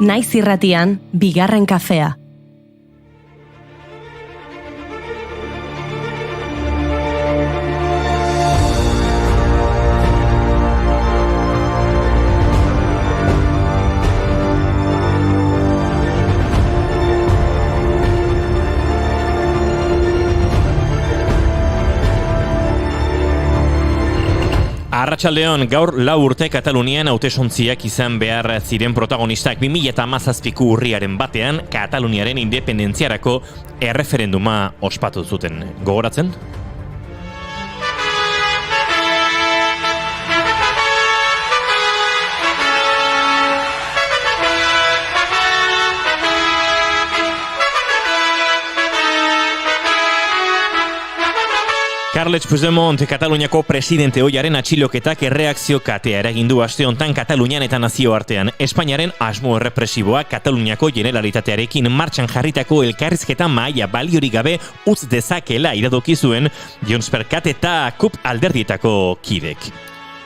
Naiz irratian, bigarren kafea. Arratsaldeon, gaur 4 urte Katalunian hautesontziak izan behar ziren protagonistak 2017ko urriaren batean Kataluniaren independentziarako erreferenduma ospatu zuten. Gogoratzen? Carles Puigdemont, Kataluniako presidente ohiaren atxiloketak erreakzio katea eragin du aste hontan Katalunian eta nazioartean. Espainiaren asmo errepresiboa Kataluniako Generalitatearekin martxan jarritako elkarrizketa mahaia baliorik gabe utz dezakela iradoki zuen Juntsperkat eta KUP alderdietako kidek.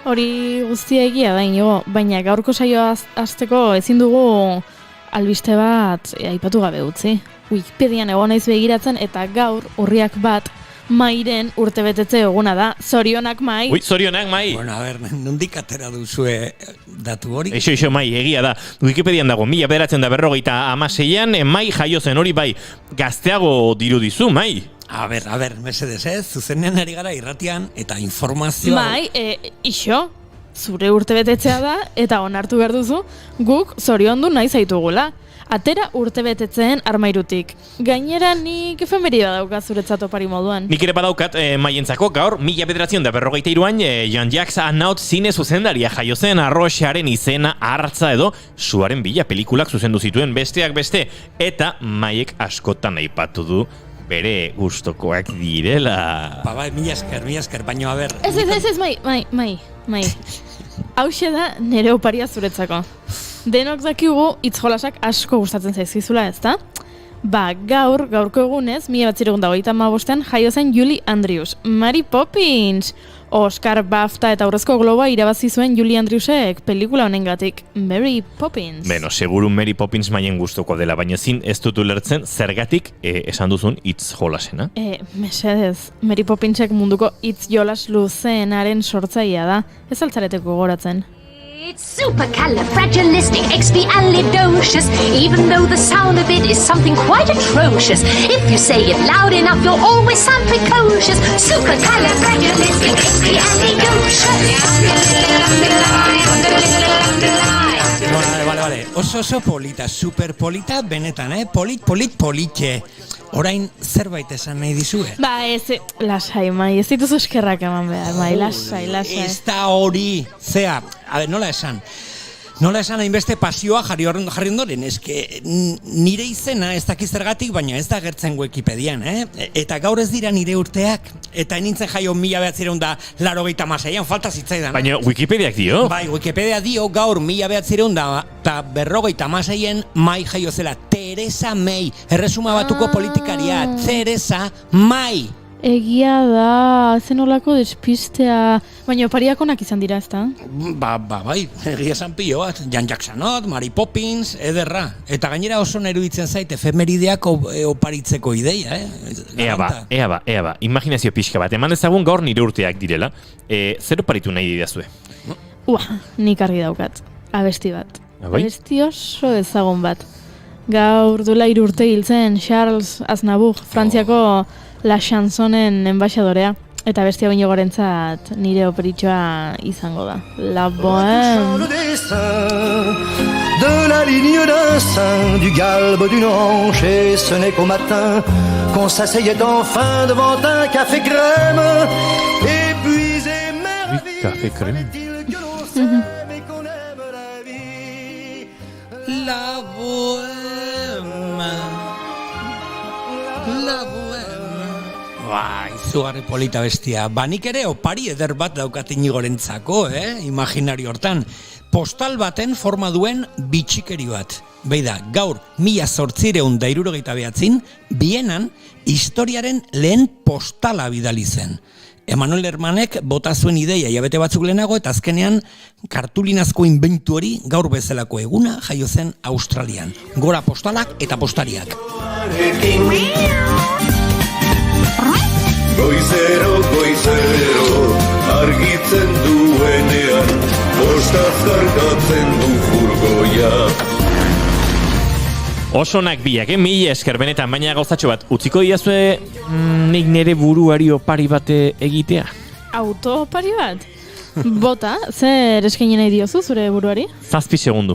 Hori guztia egia da inigo, baina gaurko saioa hasteko ezin dugu albiste bat aipatu gabe utzi. Wikipedian egon naiz begiratzen eta gaur urriak 1 Mairen urtebetetze eguna da. Zorionak, Mai. Zorionak, Mai. Bueno, a ver, nondik atera duzue datu hori? Eixo, Mai, egia da. Wikipedian dago, 1956an, Mai jaio zen hori bai. Gazteago dirudizu, Mai. A ver, mesedez, zuzenean ari gara irratian eta informazioa... Mai, ixo, zure urtebetetzea da eta onartu behar duzu, guk zoriondu nahi zaitugula. Atera urtebetetzeen armairutik. Gainera nik efemeria daukat zuretzat opari moduan. Nik ere badaukat maientzako gaur 1943an Jean-Jacques Annaut zine zuzendaria jaio zen arroxearen izena hartza edo suaren bila pelikulak zuzendu zituen besteak beste eta Maiek askotan aipatu du bere gustokoak direla. Bai, mila esker, baino a ber. Ez, Mai. Hauxe da nere oparia zuretzako. Denok dakigu hitz-jolasak asko gustatzen zaizkizula, ezta? Gaurko egunez, 1925an jaio zen Julie Andrews, Mary Poppins. Oscar, BAFTA eta Aurrezko Globoa irabazi zuen Julie Andrewsek pelikula honengatik, Mary Poppins. Beno, seguru Mary Poppins maien gustoko dela, baina ez dut ulertzen zergatik esan duzun hitz jolasena. Mesedez, Mary Poppinsek munduko hitz jolas luzeenaren sortzailea da, ez altzareteko gogoratzen. It's supercalifragilisticexpialidocious, even though the sound of it is something quite atrocious. If you say it loud enough, you'll always sound precocious. Vale. Oso polita, superpolita benetan, politxe. Orain zerbait esan nahi dizue? Lasai, Mai, ez dituzu eskerrak eman behar, Mai, lasai. Ez da hori, nola esan hainbeste pasioa jarri ondoren, eske nire izena ez dakiz zergatik, baina ez da gertzen Wikipedian, Eta gaur ez dira nire urteak, eta nintzen jaio 1986an, falta zitzaidan. Baina Wikipediak dio? Bai, Wikipedia dio gaur 1956an Mai jaio zela, Teresa May, Erresuma Batuko politikaria, Teresa May. Egia da, zenolako despistea, baina opariakonak izan dira, ezta? Bai, egia esan pilo bat, Jean-Jacques Annaut, Mary Poppins, ederra. Eta gainera oso eruditzen zait, efemerideak oparitzeko ideia, Ea ba, imaginazio pixka bat, eman ezagun gaur nire urteak direla, zer oparitu nahi didazue? Nik argi daukat, abesti bat. Abai? Abesti oso ezagun bat. Gaur duela 3 urte hiltzen Charles Aznavour, Frantziako La Chansonen enbaixadorea, eta bestia baino gorentzat nire operitxoa izango da. La Bohème. De la ligne d'un sein, du galbe d'une hanche, et ce n'est qu'au matin qu'on s'asseyait enfin devant un café crème, épuisé, émerveillé, Café crème. fallait-il que l'on s'aime et qu'on aime la vie. La Bohème. Izugarri polita bestia. Nik ere opari eder bat daukat Inigorentzako, imaginari hortan. Postal baten forma duen bitxikeri bat. Beida, gaur 1879 Bienan historiaren lehen postala bidali zen. Emanuel Hermanek bota zuen ideia hilabete batzuk lehenago eta azkenean kartulinazko inbentu hori gaur bezalako eguna jaio zen Australian. Gora postalak eta postariak. Goizero, argitzen duenean, postaz gargatzen du furgoia. Osonak biak, mila esker benetan, baina gauzatxo bat, utziko diazue nik nire buruari opari bate egitea? Autopari bat? Bota, zer eskaini nahi diozu zure buruari? 7 segundu.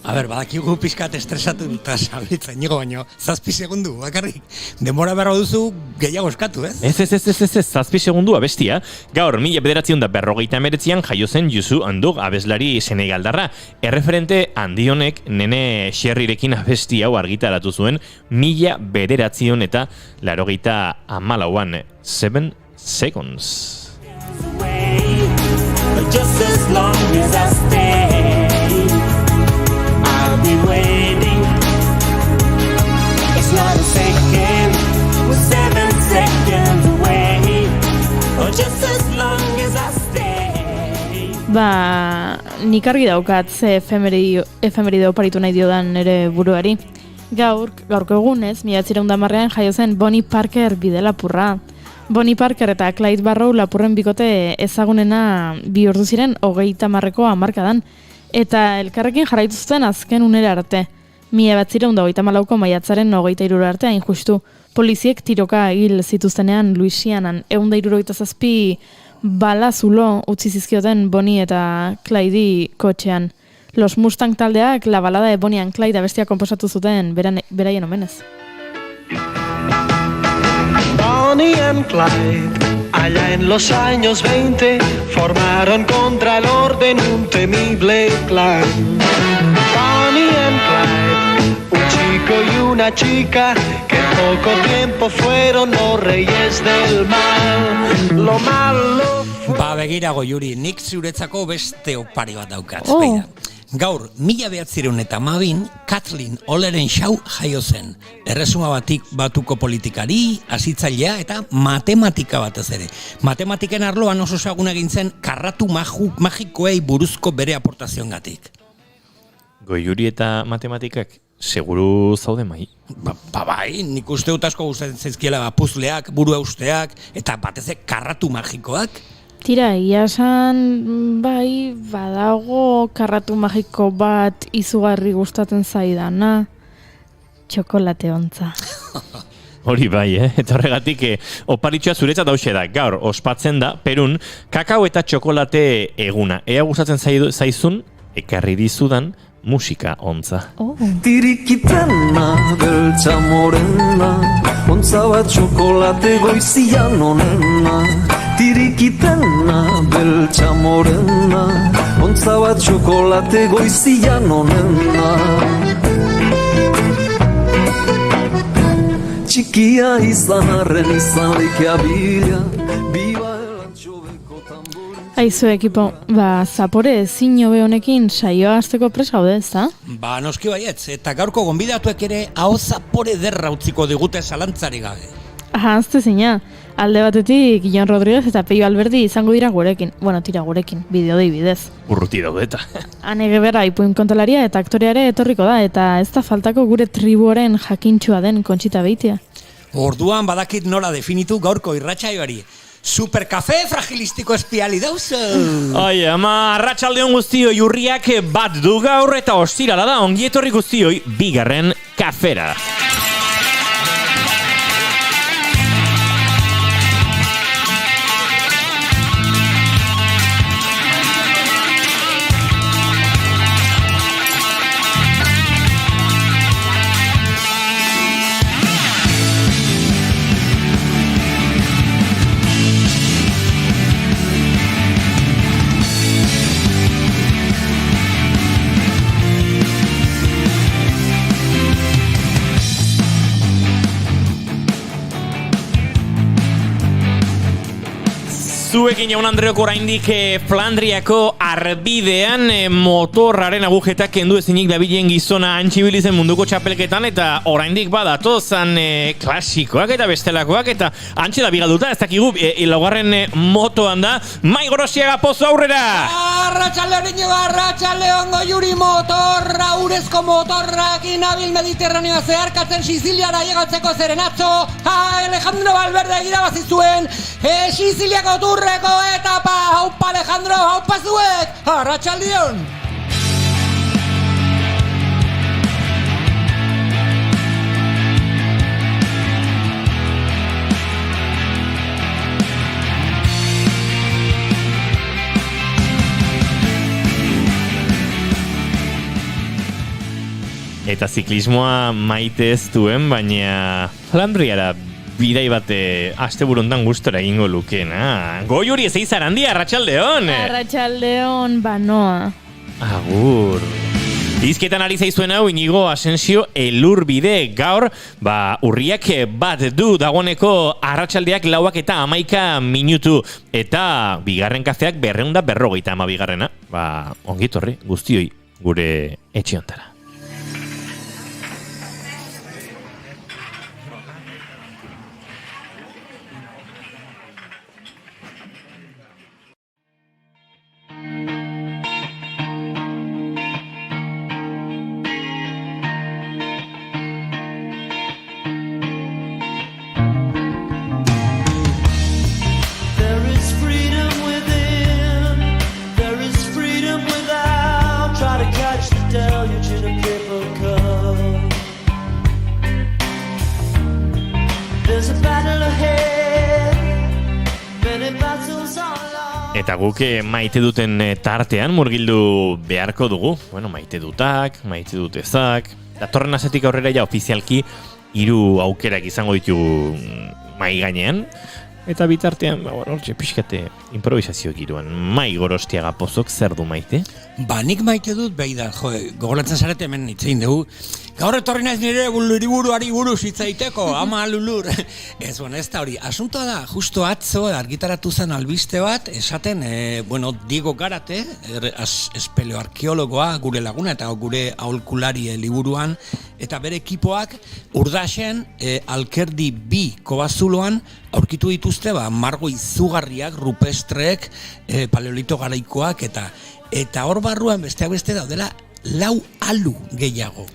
A ber, badakigu pixkat estresatu eta sabitzen, nigo baino, 7 segundu, bakarrik. Demora berro duzu gehiago eskatu, ez? Ez, 7 segundu abestia. Gaur, 1959an jaio zen Youssou N'Dour abeslari senegaldarra. Erreferente handi honek nene Sherryrekin abesti hau argitaratu zuen 1994an 7 seconds. Just as long as I stay, I'll be waiting. It's not a second, we're 7 seconds away. Or just as long as I stay. Nik argi daukat ze efemeride oparitu nahi diodan ere buruari. Gaurko egunez, 1910an jaio zen Bonnie Parker bidelapurra. Bonnie Parker eta Clyde Barrow lapurren bikote ezagunena bihurtu ziren 30ko hamarkadan, eta elkarrekin jarraitu zuten azken unera arte. 1934ko maiatzaren 23 arte hain justu. Poliziek tiroka hil zituztenean Louisianan 167 bala zulo utzi zizkioten Bonnie eta Clyde kotxean. Los Mustang taldeak la balada de Bonnie and Clyde abestia konposatu zuten beraien omenez. Bonnie and Clyde, allá en los años 20, formaron contra el orden un temible clan. Bonnie and Clyde, un chico y una chica, que en poco tiempo fueron los reyes del mal. Lo malo fue... Begirago, Yuri, nik zuretzako beste opari bat daukat. Oh. Gaur, 1912 Kathleen Ollerenshaw jaio zen. Erresuma batuko politikari, hasitzailea eta matematika batez ere. Matematiken arloan oso ezagun egin zen karratu magikoei buruzko bere aportazioengatik. Goiuri eta matematikak seguru zaude mai? Bai, nik uste dut asko gustatzen zaizkiela puzleak, buru eusteak eta batez ere karratu magikoak. Tira, iasan bai badago karratu magiko bat izugarri gustatzen zaidana, txokolate ontza. Hori bai, eta horregatik oparitxoa zuretzat hauxe da. Gaur, ospatzen da, Perun, kakao eta txokolate eguna. Ea gustatzen zaizun, ekarri dizudan musika ontza. Tirikitana, beltza morena, ontza bat txokolate goizian onena. Tirikitana, beltza morena, ontza bat txokolate goizian onena. Txikia izan arren izan lekea bila, biba elantxobeko tambori. Aizu ekipo, zapore ezin hobe honekin saioa hasteko prest gaude, ezta? Noski baietz, eta gaurko gonbidatuek ere hau zapore derra utziko digute zalantzari gabe. Ahazte zina, alde batetik Jon Rodriguez eta Peio Alberdi izango dira gurekin. Bueno, tira gurekin, bideodei bidez. Urruti daudeta. Ane Gebera ipuin kontalaria eta aktoreare etorriko da, eta ez da faltako gure tribuaren jakintxua den Kontxita Beitia. Orduan badakit nola definitu gaurko irratsaioari. Superkafe fragilistiko espiali dauzo! Ai, ama, arratsaldeon guztioi urriak bat du gaur eta ostirala da, ongi etorri guztioi bigarren kafera. Zuekin jaun Andreok oraindik Flandriako arbidean motorraren agujetak kendu ezinik dabilen gizona antxibilizen munduko txapelketan eta oraindik badatozan klasikoak eta bestelakoak eta antxe da bigalduta ez dakigu laugarren motoan da Mai Gorosiaga Pozo aurrera! Arratxaldeon Goiuri motorra, urezko motorrakin abil Mediterraneoa zeharkatzen Siziliara llegatzeko zeren atzo Alejandro Valverde irabazi zuen Siziliako turreko etapa, haupa Alejandro, haupa zuek, arratsaldeon! Eta ziklismoa maite ez duen, baina Flandriara bidai bate asteburuntan gustora egingo lukena. Goiuri ez Zarandi, arratsaldeon! Arratsaldeon, banoa. Agur! Dizketan ari zaizuen hau Inigo Asensio Elurbide gaur, urriak bat du dagoeneko arratsaldeak 4:11 minutu eta bigarren kafeak 252. Ongi etorri guztioi gure etxe hontara. Eta guk maite duten tartean murgildu beharko dugu. Maite dutak, maite dutezak. Datorren asetik aurrera ja ofizialki 3 aukerak izango ditugu mai gainean. Eta bitartean, hortxe pixkate improvisazio giroan. Mai Gorostiaga Pozok zer du maite? Nik maite dut, beida, gogoratzen zarete hemen itzein dugu. Gaur etorri naiz nire liburuari buruz hitzaiteko, ama lulur. Ez da hori, asuntoa da, justo atzo argitaratu zen albiste bat, esaten, Diego Garate, espeleoarkeologoa, gure laguna eta gure aholkulari liburuan, eta bere ekipoak Urdaxen, Alkerdi bi kobazuloan, aurkitu dituzte, margo izugarriak, rupestreek, paleolito garaikoak, eta hor barruan besteak beste daudela 4 alu gehiago.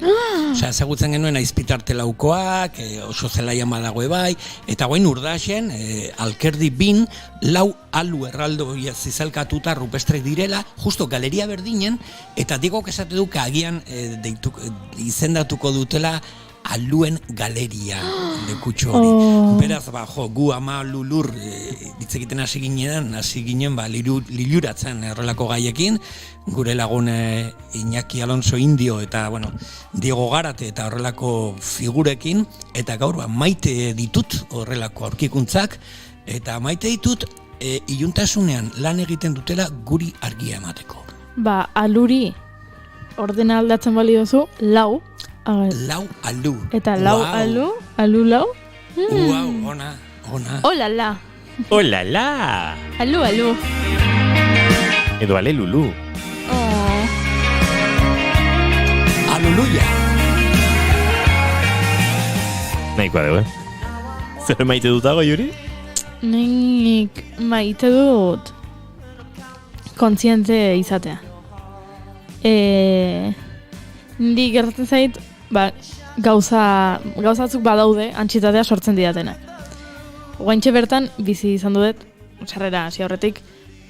Osea, ezagutzen genuen Aizpitarte laukoak, oso zelaian badago bai, eta guain Urdaxen, Alkerdi bin, 4 alu erraldo zizalkatuta rupestre direla, justo galeria berdinen, eta digok esate duke agian izendatuko dutela aluen galeria lekutxo hori. Beraz, gu ama lulur hitz egiten hasi ginen liluratzen horrelako gaiekin, gure lagun Iñaki Alonso Indio eta, Diego Garate eta horrelako figurekin, eta gaur maite ditut horrelako aurkikuntzak, eta maite ditut iluntasunean lan egiten dutela guri argia emateko. Aluri ordena aldatzen bali dozu, 4 alu. Eta 4 alu, lau? Wow, ona. Olala. Olala. Alu. Edo alelulu. Aluluia. Nahikoa dugu, Zer maite dutago, Juri? Nik maite dut kontziente izatea. Niri gertatzen zait, gauzatzuk badaude antsietatea sortzen didatenak. Guaintxe bertan, bizi izan dudet, sarrera hasi aurretik,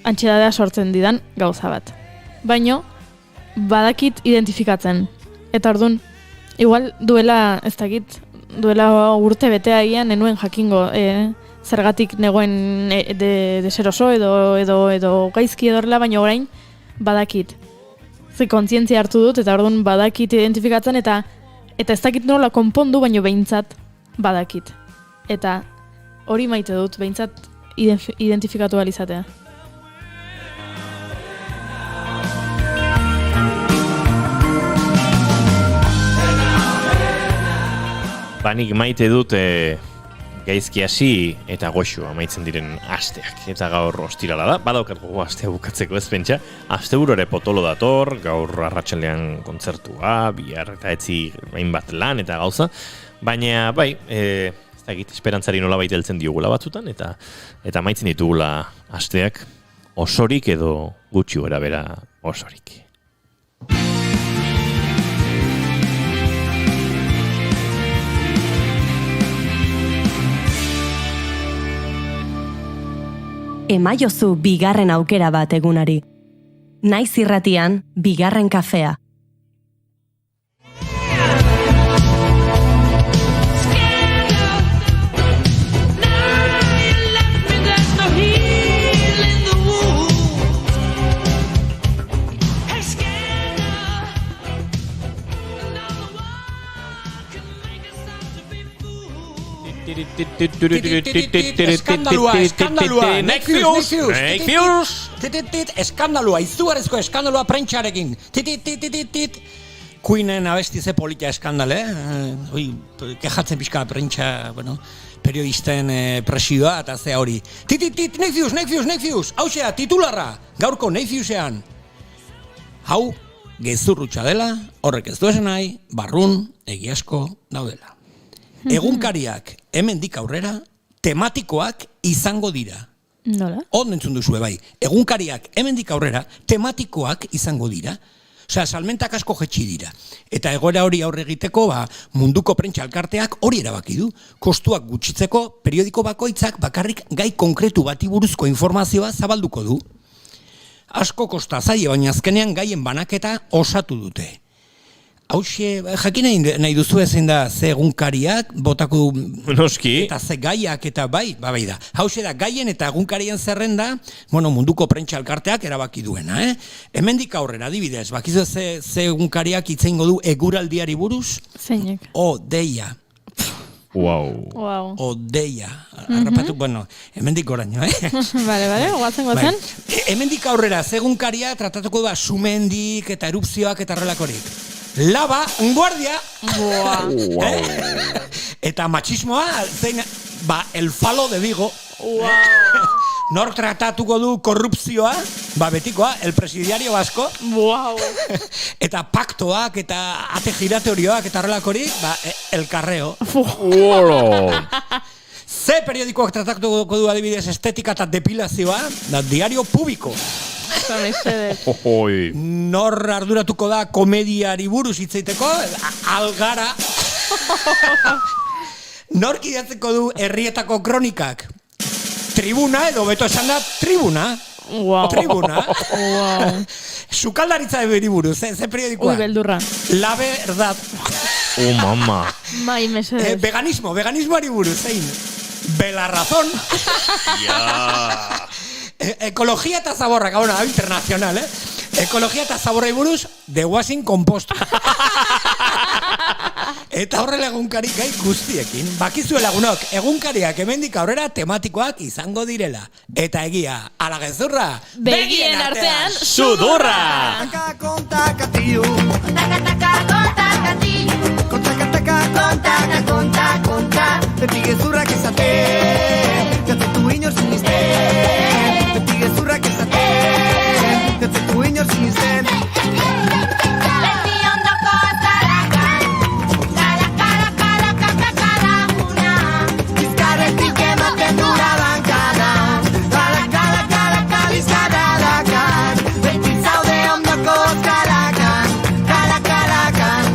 antsietatea sortzen didan gauza bat. Baino, badakit identifikatzen. Eta orduan, igual duela urte betea egian, nenuen jakingo, zergatik negoen deseroso edo gaizki edorrela, baina orain badakit. Kontzientzia hartu dut, eta orduan badakit identifikatzen, eta ez dakit nola konpondu, baino behintzat badakit. Eta hori maite dut, behintzat identifikatu ahal izatea. Nik maite dut gaizki hasi eta goxo amaitzen diren asteak. Eta gaur ostirala da, badaukat gogo astea bukatzeko ez pentsa. Asteburu ere potolo dator, gaur arratsaldean kontzertua, bihar eta etzi hainbat lan eta gauza. Baina bai, ez dakit esperantzari nolabait heltzen diogula batzutan eta amaitzen ditugula asteak osorik edo gutxi gorabehera osorik. Emaiozu bigarren aukera bat egunari. Naiz irratian, bigarren kafea. Eskandalua, Snake Fuse. Eskandalua, izugarrizko eskandalua prentxarekin. Queenen abesti ze polita eskandale, kejatzen pixka prentxa, periodisten presioa eta ze hori. Snake Fuse, hau xea, titularra, gaurko Snake Fusean. Hau, gezurrutxa dela, horrek ez du esan nahi, barrun egiazko daudela. Egunkariak hemendik aurrera tematikoak izango dira. Nola? Ondo entzun duzue bai. Egunkariak hemendik aurrera tematikoak izango dira. Osea, salmentak asko jetxi dira. Eta egoera hori aurre egiteko, munduko prentsa elkarteak hori erabaki du. Kostuak gutxitzeko, periodiko bakoitzak bakarrik gai konkretu bati buruzko informazioa zabalduko du. Asko kosta zaie, baina azkenean gaien banaketa osatu dute. Hauxe, jakin nahi duzu ezin da ze egunkariak, botako Noski. eta ze gaiak eta bai da. Hauxe da, gaien eta egunkarien zerrenda, munduko prentsa elkarteak erabaki duena, Hemendik aurrera, adibidez, bakizu ze egunkariak itzeingo du eguraldiari buruz? Zeinek. Odeia. Wow. Odeia. Arrapatu, hemendik oraino, Bale, guazen. Hemendik aurrera, ze egunkaria tratatuko da sumendik eta erupzioak eta horrelakorik. Lava, guardia. Eta machismoa, el falo de Vigo. Nor tratatuko du korrupzioa, betikoa, el presidiario vasco. Eta paktoak eta ate giratorioak eta horrelakorik, el carreo. Ze periodikoak tratatuko du adibidez estetika eta depilazioa, diario público. Nor arduratuko da komediari buruz hitzeiteko, Algara. Nork idatzeko du herrietako kronikak? Tribuna, edo beto esan da, tribuna. Tribuna. Sukaldaritza eberi buruz, ze periodikoa? Beldurra. La verdad. Mama. Mai, mesedez. Veganismoari buruz, zein? Bela razón. Ekologia eta zaborra, gauna, internacional, Ekologia eta zaborra buruz, The Washing Compost. Eta horrela egunkari gai guztiekin. Bakizue lagunok, egunkariak hemendik aurrera tematikoak izango direla. Eta egia, ala gezurra, begien artean, sudurra! Konta, beti gezurrak ezate, jatetu inor sinisten. Beti gezurrak ezate, jatetu inor sinisten. Beti ondoko zarakan, kala una. Bizkarretik ematen dura bankada, kala, bizkarradakan. Beti zaude ondoko zarakan, kalakan.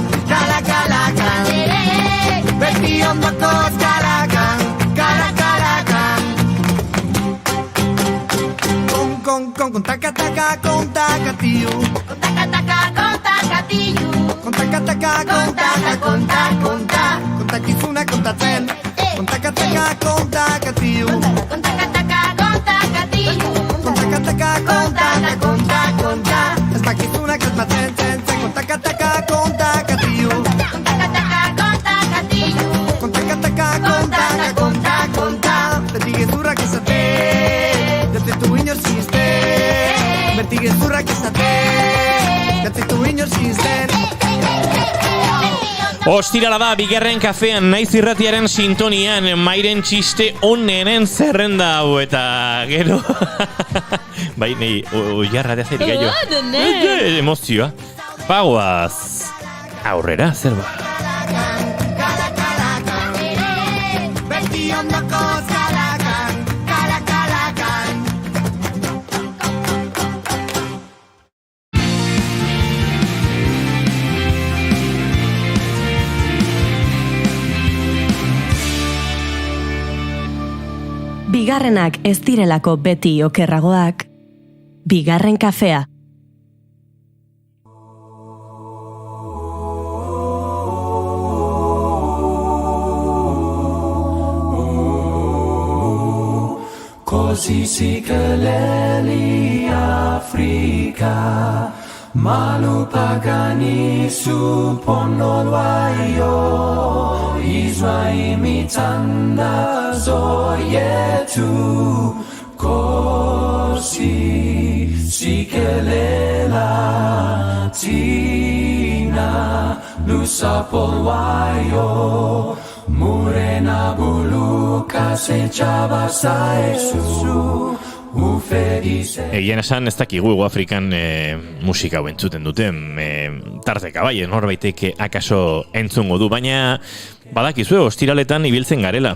Beti ondoko zarakan, kalakan. Con taka-taka, konta-katiu. Konta. Kontakizuna kontatzen. Konta-taka, konta-katiu. Konta. Ez bakizunak ez batzen zen. Konta-taka, konta-katiu. Konta. Beti gezurrak ezate. Jatetu inor sinisten. Beti gezurrak ezate. Jatetu inor sinisten. Ostirala da, bigarren kafean, naiz irratiaren sintonian, Mairen txiste onenen zerrenda hau, eta gero... bai, nahi, oiarra de hacer gallo. Emozioa. Pagoaz, aurrera, zer ba. Bigarrenak ez direlako beti okerragoak, bigarren kafea. Così si keleli Afrika Manu pagani su ponolwayo Izwa imitanda zoyetu Così si kelela Tina lusa polwayo Murena bulu kasechaba saesu Egian esan ez dakigu Ego Afrikan musika hau entzuten duten tarteka bai, norbaitek akaso entzungo du, baina badakizue, ostiraletan ibiltzen garela,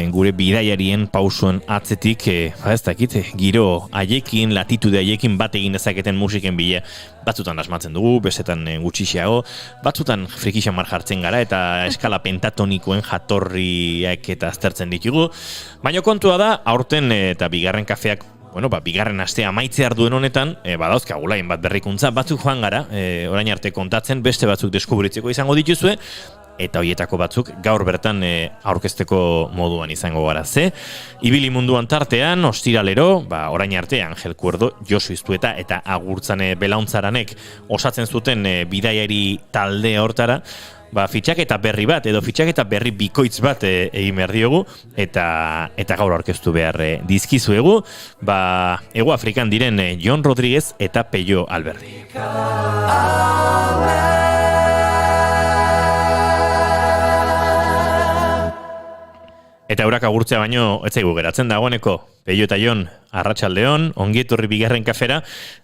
gure bidaiarien pausuen atzetik, ez dakit, giro haiekin, latitude haiekin bat egin dezaketen musiken bila, batzutan asmatzen dugu, bestetan gutxixiago, batzutan frikixamar jartzen gara, eta eskala pentatonikoen jatorriak eta aztertzen ditugu, baina kontua da, aurten eta bigarren kafeak, bigarren astea amaitzear duen honetan, badauzkagula bat berrikuntza, batzuk joan gara, orain arte kontatzen, beste batzuk deskubritzeko izango dituzue, eta hoietako batzuk gaur bertan aurkezteko moduan izango gara. Ibili munduan tartean, ostiralero, orain arte Angel Cuerdo, Josu Iztueta eta Agurtzane Belauntzarenek osatzen zuten bidaiari talde hortara, fitxaketa berri bat, edo fitxaketa berri bikoitz bat egin behar diogu, eta gaur aurkeztu behar dizkizuegu, Ego Afrikan diren Jon Rodriguez eta Peio Alberdi. Eta eurak agurtzea baino, ez zaigu geratzen dagoeneko, Peio eta Jon, arratsaldeon, ongietorri bigarren kafera,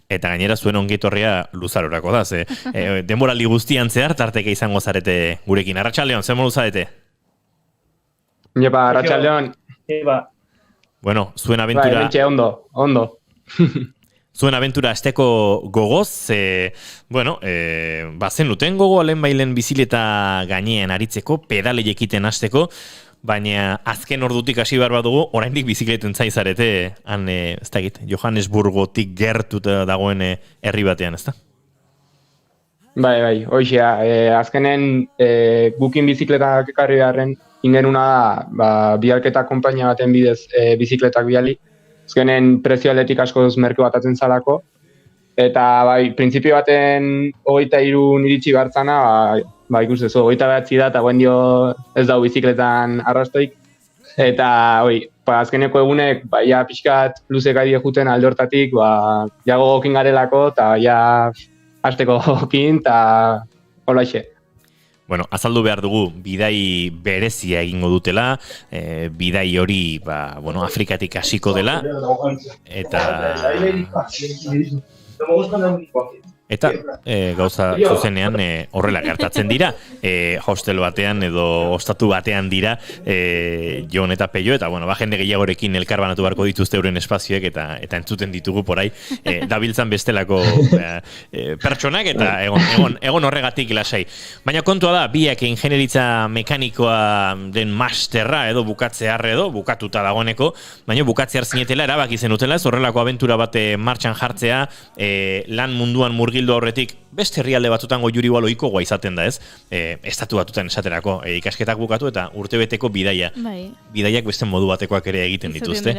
eta gainera zuen ongietorria luzarorako da, denboraldi guztian zehar, tarteka izango zarete gurekin. Arratsaldeon, zer modu zarete? Iepa, arratsaldeon. Bueno, zuen aventura... ondo. Zuen aventura asteko gogoz, zen luten gogo, lehen bizileta gainean aritzeko, pedale ekiten hasteko, baina azken ordutik hasi behar badugu, oraindik bizikleten zaizarete, han, ez da egit, Johannesburgotik gertuta dagoen herri batean, ez da? Bai, hoxea, azkenen gukin bizikletak ekarri beharren, ingenuna da, bialketa konpainia baten bidez bizikletak biali, azkenen prezio aldetik askoz merke batatzen zalako, eta printzipio baten 23 iritsi bartzana, ikustezu, 29 da, eta guen dio ez dau bizikletan arrastoik. Eta, azkeneko egunek, ja pixkat luzek adie juten alde hortatik, jago gokin garelako, eta ja hasteko gokin, eta holaxe. Bueno, azaldu behar dugu, bidai berezia egingo dutela, bidai hori, Afrikatik hasiko dela, eta gauza zuzenean horrela gertatzen dira, hostel batean edo ostatu batean dira Jon eta Peio, eta jende gehiagorekin elkarbanatu beharko dituzte euren espazioek, eta entzuten ditugu porai dabiltzan bestelako pertsonak, eta egon horregatik lasai. Baina kontua da, biak ingenieritza mekanikoa den masterra edo bukatzearre edo, bukatuta dagoeneko, baina bukatzear zinetela erabaki zenutela, ez horrelako abentura bate martxan jartzea, lan munduan murgildu horretik, beste herrialde batutan goiuri baloikoa izaten da, ez? Estatu batutan esaterako, ikasketak bukatu eta urtebeteko bidaia. Bidaiak beste modu batekoak ere egiten dituzte.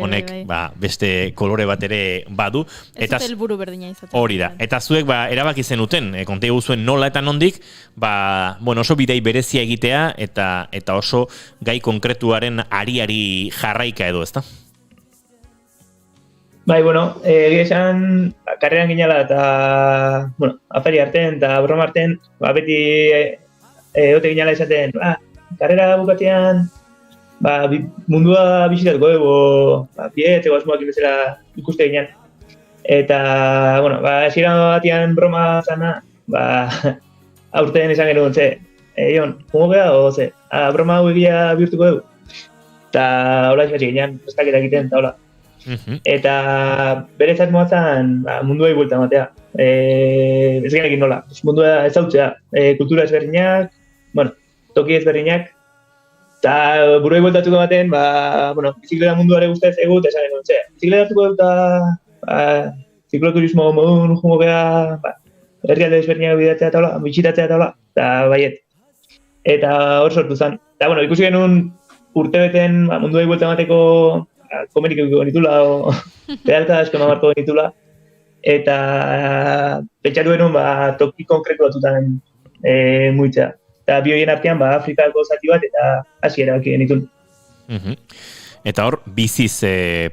Honek, beste kolore bat ere badu. Ez dut helburu berdina izaten. Hori da. Eta zuek, erabaki zenuten, kontegu zuen nola eta nondik, oso bidai berezia egitea, eta oso gai konkretuaren ari jarraika edo, ezta? Egia esan, karreran ginala eta, afari artean eta broma artean, beti ote ginala esaten, karrera bukatean, mundua bisitatuko dugu, bietzeko asmoak bezala ikuste ginen. Eta, bueno, hasiera batean broma zana, aurten esan genuen, Jon, jungo gea, o broma hau egia bihurtuko dugu. Eta hola eskatzen ginen, prestaketa egiten, eta hola. Eta beretzat moatzen munduai buelta ematea. Ez genekin nola, mundua ezautzea, kultura ezberdinak, toki ezberdinak, eta buruei bueltatuko baten, bizikleta munduare guztaz egut, esan genuen, bizikleta hartuko dut eta zikloturismo modun jungo gea, herrialde ezberdinak bidatzea eta hola, bitxitatzea eta hola, eta baiet. Eta hor sortu zen. Eta, ikusi genuen urtebeten munduei buelta emateko komerik egiko genitula, pedalka asko marko genitula, eta pentsatu genuen toki konkretu batutan muitzea. Eta bi horien artean Afrikako zati bat eta Asia erabaki genitun. Eta hor, biziz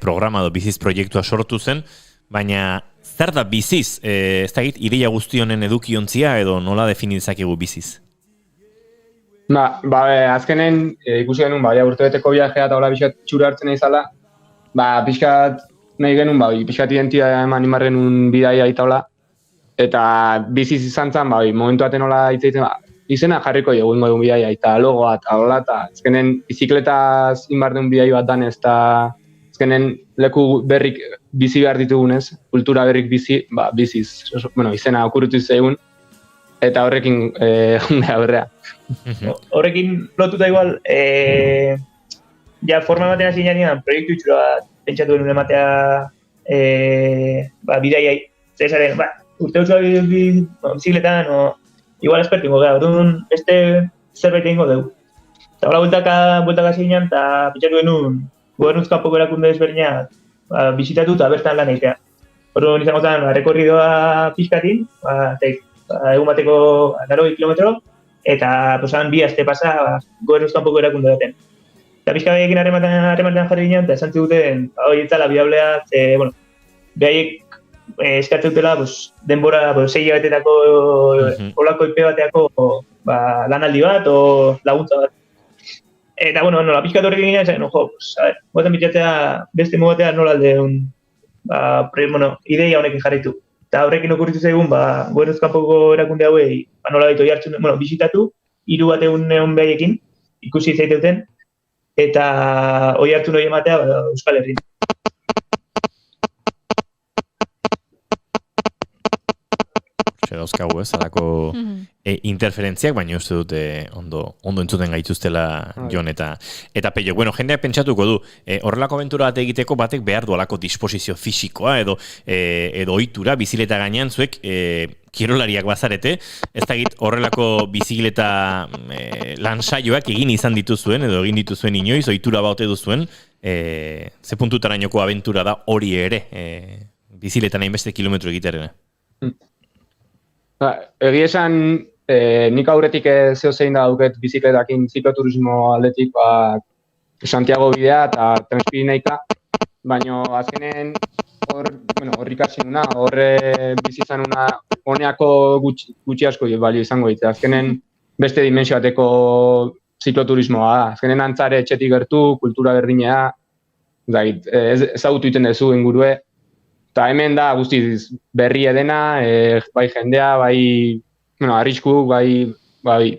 programa edo biziz proiektua sortu zen, baina zer da biziz? Ez dakit, ideia guzti honen edukiontzia edo nola definizakegu biziz? Azkenen ikusi genuen, urtebeteko viajea eta hola pixkat txura hartzen izala, pixkat nahi genuen, pixkat identitatea eman imarren un bidaia eta hola, eta biziz izan zen, momentu baten hola hitzaiten, izena jarriko egungo egun bidaia, eta logoa, eta hola, eta azkenen bizikletaz inbarden bidai bat danez, eta azkenen leku berrik bizi behar ditugunez, kultura berrik biziz, izena okurritu zegoen, eta horrekin aurrea. Horrekin lotuta igual, forma ematen hasi ginean, proiektu itxura bat pentsatu genuen ematea bidaiai. Zesaren, urte utzua bizikletan, igual espertu ingo gara, orduan beste zerbait egingo dugu. Eta hola bueltaka hasi ginean, eta pentsatu genuen gobernuz kanpoko erakunde ezberdinak bisitatu eta bertan lan egitea. Orduan izango zen, rekorridoa pixkatin, egun bateko 80 kilometro, eta bi aste pasa gobernuz kanpoko erakunde baten. Eta pixka behiekin harremanetan jarri ginen, eta esan ziguten, hori etzala bidablea, behaiek eskatzen dutela denbora 6 hilabetetako olako ipe bateako lanaldi bat o laguntza bat. Eta, nola pixka horrekin ginen, esan, goazen bitxatzea beste mogatea nola aldeun ideia honekin jarritu. Eta horrekin okurritu zaigun, gobernuz kanpoko erakunde hauei, nola baitu jartzen, bisitatu, 3 bat egun behaiekin, ikusi zaiteuten, eta hori hartu hori ematea Euskal Herrin. Dauzkagu alako interferentziak, baina uste dute ondo entzuten gaituztela Jon eta Peio. Jendeak pentsatuko du, horrelako abentura bat egiteko batek behar du alako disposizio fisikoa edo ohitura bizileta gainean zuek kirolariak bazarete, ez dakit horrelako bizikleta lansaioak egin izan dituzuen edo egin dituzuen inoiz, ohitura baute duzuen, ze puntutarainoko abentura da hori ere, biziletan hainbeste kilometro egiterena. Egi esan, nik aurretik zehozein da duket bizikletakin zikloturismo aldetik Santiago bidea eta Transpirineika, baina azkenen hor ikasi nuna, horre bizizan nuna honeako gutxi asko balio izango ditu. Azkenen beste dimensio bateko zikloturismoa da. Azkenen antzare etxetik gertu, kultura berdinea, ezagutu iten dezu ingurue. Eta hemen da guztiz berri edena, bai jendea, bai arrisku, bai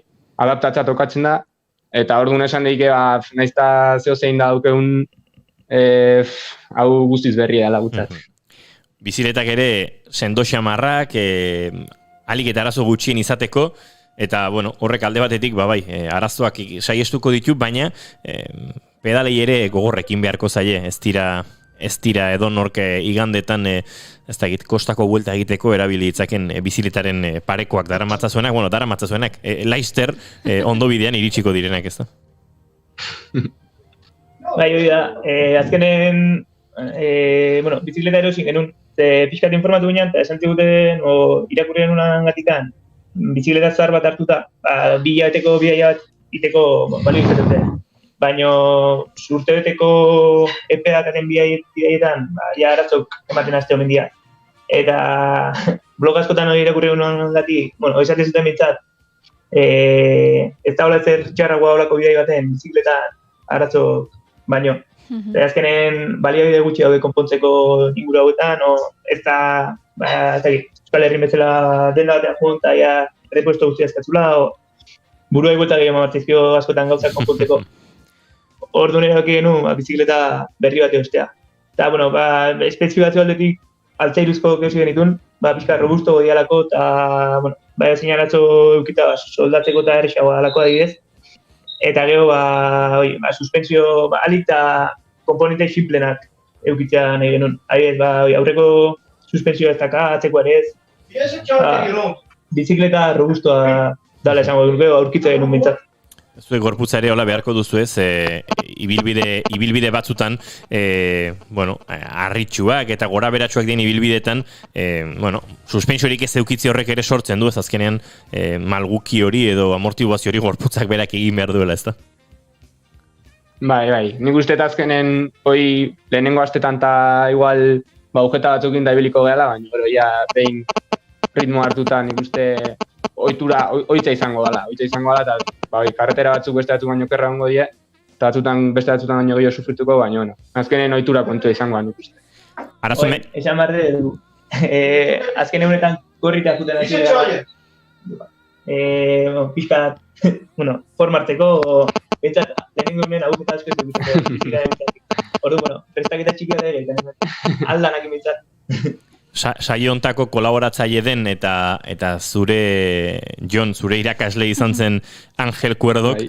adaptatza tokatzen da. Eta orduan esan daike, naizta zehozein da dukeun hau guztiz berri dela gutzat. Biziletak ere sendo xamarrak, alik eta arazo gutxien izateko, eta horrek alde batetik, arazoak saiestuko ditu, baina pedalei ere gogorrekin beharko zaie, ez dira edo norke igandetan ez dakit kostako buelta egiteko erabili ditzaken biziletaren parekoak daramatzazuenak, Leicester ondo bidean iritsiko direnak, ez da? Hori da, azkenen bizikleta erosin genuen, pixkat informatu ginen, eta esan ziguten, irakurri genuen gatikan, bizikleta zahar bat hartuta, 2 hilabeteko bidaia bat iteko balio izaten. Baina urtebeteko epeak aten bidaietan, aratzok ematen azte omen dira. Eta blog askotan hori irakurri genuen gati, esate zuten bintzat, ez da hola zer txarragoa holako bidai baten bizikletan arazo baino. Azkenen baliabide gutxi daude konpontzeko inguru hauetan, ez da, Euskal Herrin bezala denda batean joan, eta ja repuesto guztia eskatzula, burua egueta gehiago martizkio askotan gauzak konpontzeko. Ordu nire baki genuen, bizikleta berri bat eustea. Eta, bueno, espezifikazio aldetik altzairuzko keusi genitun, pixka robusto godialako, eta, bueno, zinaratzo eukita soldatzeko eta errexagoa alako adibidez. Eta gero, suspensio alik eta komponente simplenak eukitzea nahi genuen. Aurreko suspensioa ez daka, atzeko ere ez. Bizikleta robustoa dala esango dut, aurkitza genuen bintzat. Zuek gorputza ere hola beharko duzu ez, ibilbide batzutan, harritxuak eta gora beratxuak dien ibilbidetan, suspensiorik ez eukitzi horrek ere sortzen du, ez azkenean malguki hori edo amortibazio hori gorputzak berak egin behar duela, ez da? Bai, nik uste azkenen lehenengo astetan eta igual ugeta batzukin da ibiliko gehala, baina behin ritmo hartuta nik uste oitza izango dela, eta karretera batzuk beste batzuk baino kerra hongo die, eta beste batzutan baino gehiago sufrituko, baina azkenen ohitura kontua izango nik uste. Esan barre du, azken egunetan gorrita juten hasi pixka, formarteko, bentsat, lehenengo hemen aguketa asko ez dut, prestaketa txikia da ere, aldanak bentsat. Saio hontako kolaboratzaile den eta zure irakasle izan zen Angel Cuerdok,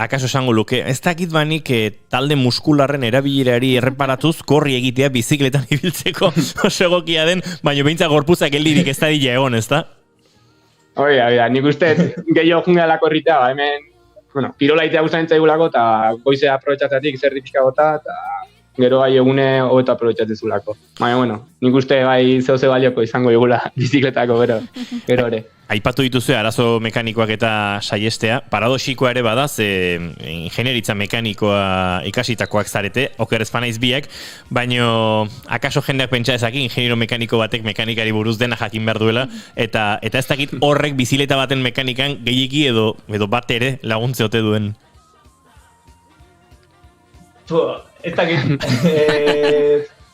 akaso esango luke, ez dakit banik talde muskularren erabilerari erreparatuz korri egitea bizikletan ibiltzeko oso egokia den, baina behintzak gorputzak geldirik ez da dila egon, ez da? Nik uste gehiago jungela korritea, hemen, kirolaitea guztaren zaigulako eta goizea aprobetxatzatik zerri pixka gota, eta gero egune hobeto aprobetxatzezulako. Baina, nik uste zehose balioko izango egula bizikletako gero ere. Aipatu dituzue arazo mekanikoak eta saiestea. Paradoxikoa ere badaz, ingenieritza mekanikoa ikasitakoak zarete, oker ez panaiz biak, baina akaso jendeak pentsa ezaki ingeniero mekaniko batek mekanikari buruz dena jakin behar duela, eta ez dakit horrek bizikleta baten mekanikan gehieki edo bat ere laguntze ote duen. Ez dakit,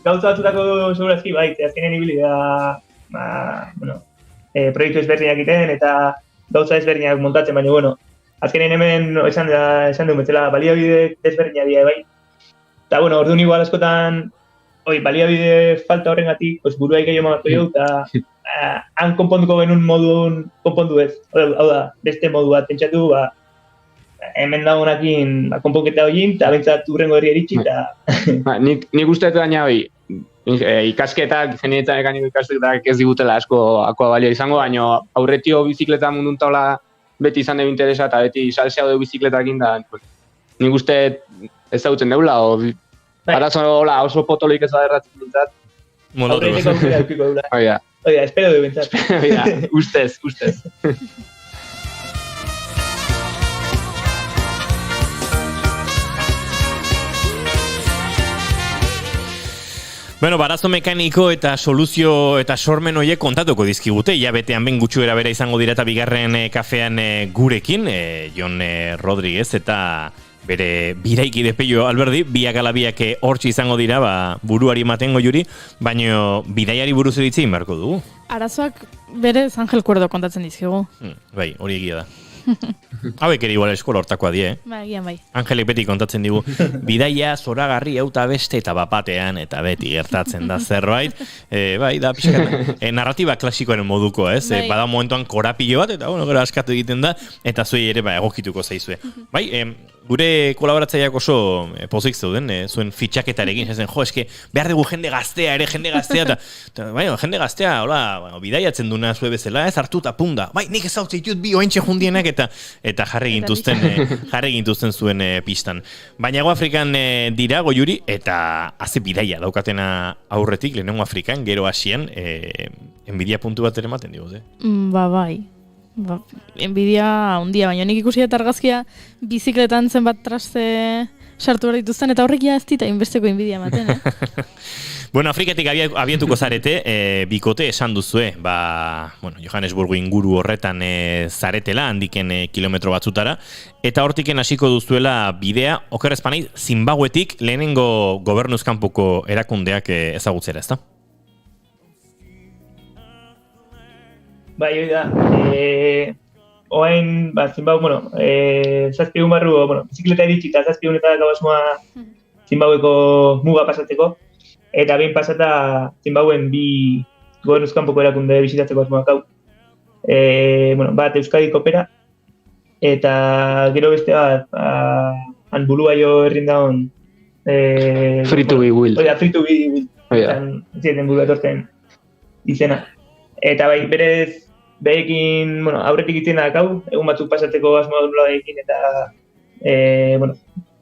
gauza batzutako segurazki azkenen ibili da, proiektu ezberdinak egiten eta gauza ezberdinak montatzen, baina, azkenen hemen esan du metzela baliabide ezberdinak dira, bai. Eta, orduan igual askotan, baliabide falta horrengatik, burua gehiago martu jau, eta han konponduko genuen modun konpondu ez. Hau da, beste modu bat pentsatu, hemen dagoenakin konponketa horiin, eta bentsat urrengo herri eritxi, eta... Nik uste dut gaina ikasketak, ingenieritzan mekaniko ikasketak ez digutela askoa balio izango, baina aurretio bizikleta mundun taula beti izan dugu interesa, eta beti salsea du bizikletakin da, nik uste ezagutzen deula, arazo oso potoloik ez da erratzen dintzat. Aurretiko aukera eukiko deula. Espero du bentsat. Ustez. Barazo mekaniko eta soluzio eta sormen horiek kontatuko dizkigute, betean ben gutxu bera izango dira eta bigarren kafean gurekin, Jon Rodriguez eta bere biraikide Peio Alberdi, biak ala biak hortxe izango dira, buruari ematengo juri, baina bidaiari buruz eritzein beharko dugu. Arazoak bere Angel Cuerdo kontatzen dizkigu. Bai, hori egia da. Hauek ere igual eskola hortakoa die, Bai. Angelek beti kontatzen digu, bidaia zoragarri auta beste eta bapatean eta beti gertatzen da zerbait. Bai, da pixkat, narratiba klasikoaren moduko, ez? Bada momentuan korapilo bat, eta gero askatu egiten da, eta zuei ere egokituko zaizue. Bai, gure kolaboratzaileak oso pozik zeuden, zuen fitxaketarekin, ezen, eske, behar dugu jende gaztea, eta jende gaztea, hola, bidaiatzen duna zue bezala, ez hartu eta punda, bai, nik ez hau zeitut bi oentxe jundienak, eta jarri gintuzten zuen pistan. Baina Afrikan dira goiuri, eta haze bidaia daukatena aurretik, lehenengo Afrikan, gero Asian, enbidia puntu bat ere ematen diguz, Bai. Enbidia handia, baina nik ikusi eta argazkia bizikletan zenbat traste sartu behar dituzten, eta horrek ja ez dit hainbesteko inbidia ematen, Bueno, Afrikatik abientuko zarete, bikote esan duzue, bueno, Johannesburgo inguru horretan zaretela, handiken kilometro batzutara, eta hortiken hasiko duzuela bidea, oker espanaiz, Zimbabwetik lehenengo gobernuzkanpoko erakundeak ezagutzera, ezta? Bai, hori da. Oain, Zimbabwe, zazpigun barru, bizikleta iritsi eta zazpigun eta gabasmoa Zimbabweko muga pasatzeko. Eta behin pasata Zimbabuen bi gobernuzkanpoko erakunde bisitatzeko asmoak hau. Bat Euskadi kopera, eta gero beste bat, han Buluaio herrin daun... Free to be will. Free to be will. Zieten buru etortzen izena. Eta bai, berez, behekin, aurretik itzenak hau, egun batzuk pasatzeko asmoa nola behekin, eta,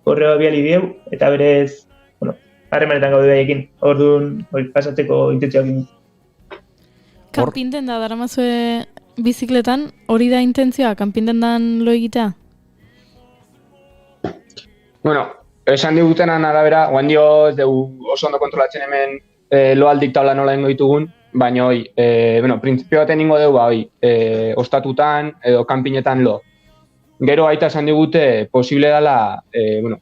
horrela biali dieu, eta berez, harremanetan gaude behekin, orduan pasatzeko intentzioak egin. Kanpintenda daramazue bizikletan, hori da intentzioa, kanpintendan lo egitea? Bueno, esan digutenan arabera, guandio ez dugu oso ondo kontrolatzen hemen loaldik taula nola ingo ditugun, baina hoi, printzipio baten ingo dugu, ostatutan edo kanpinetan lo. Gero aita esan digute, posible dela,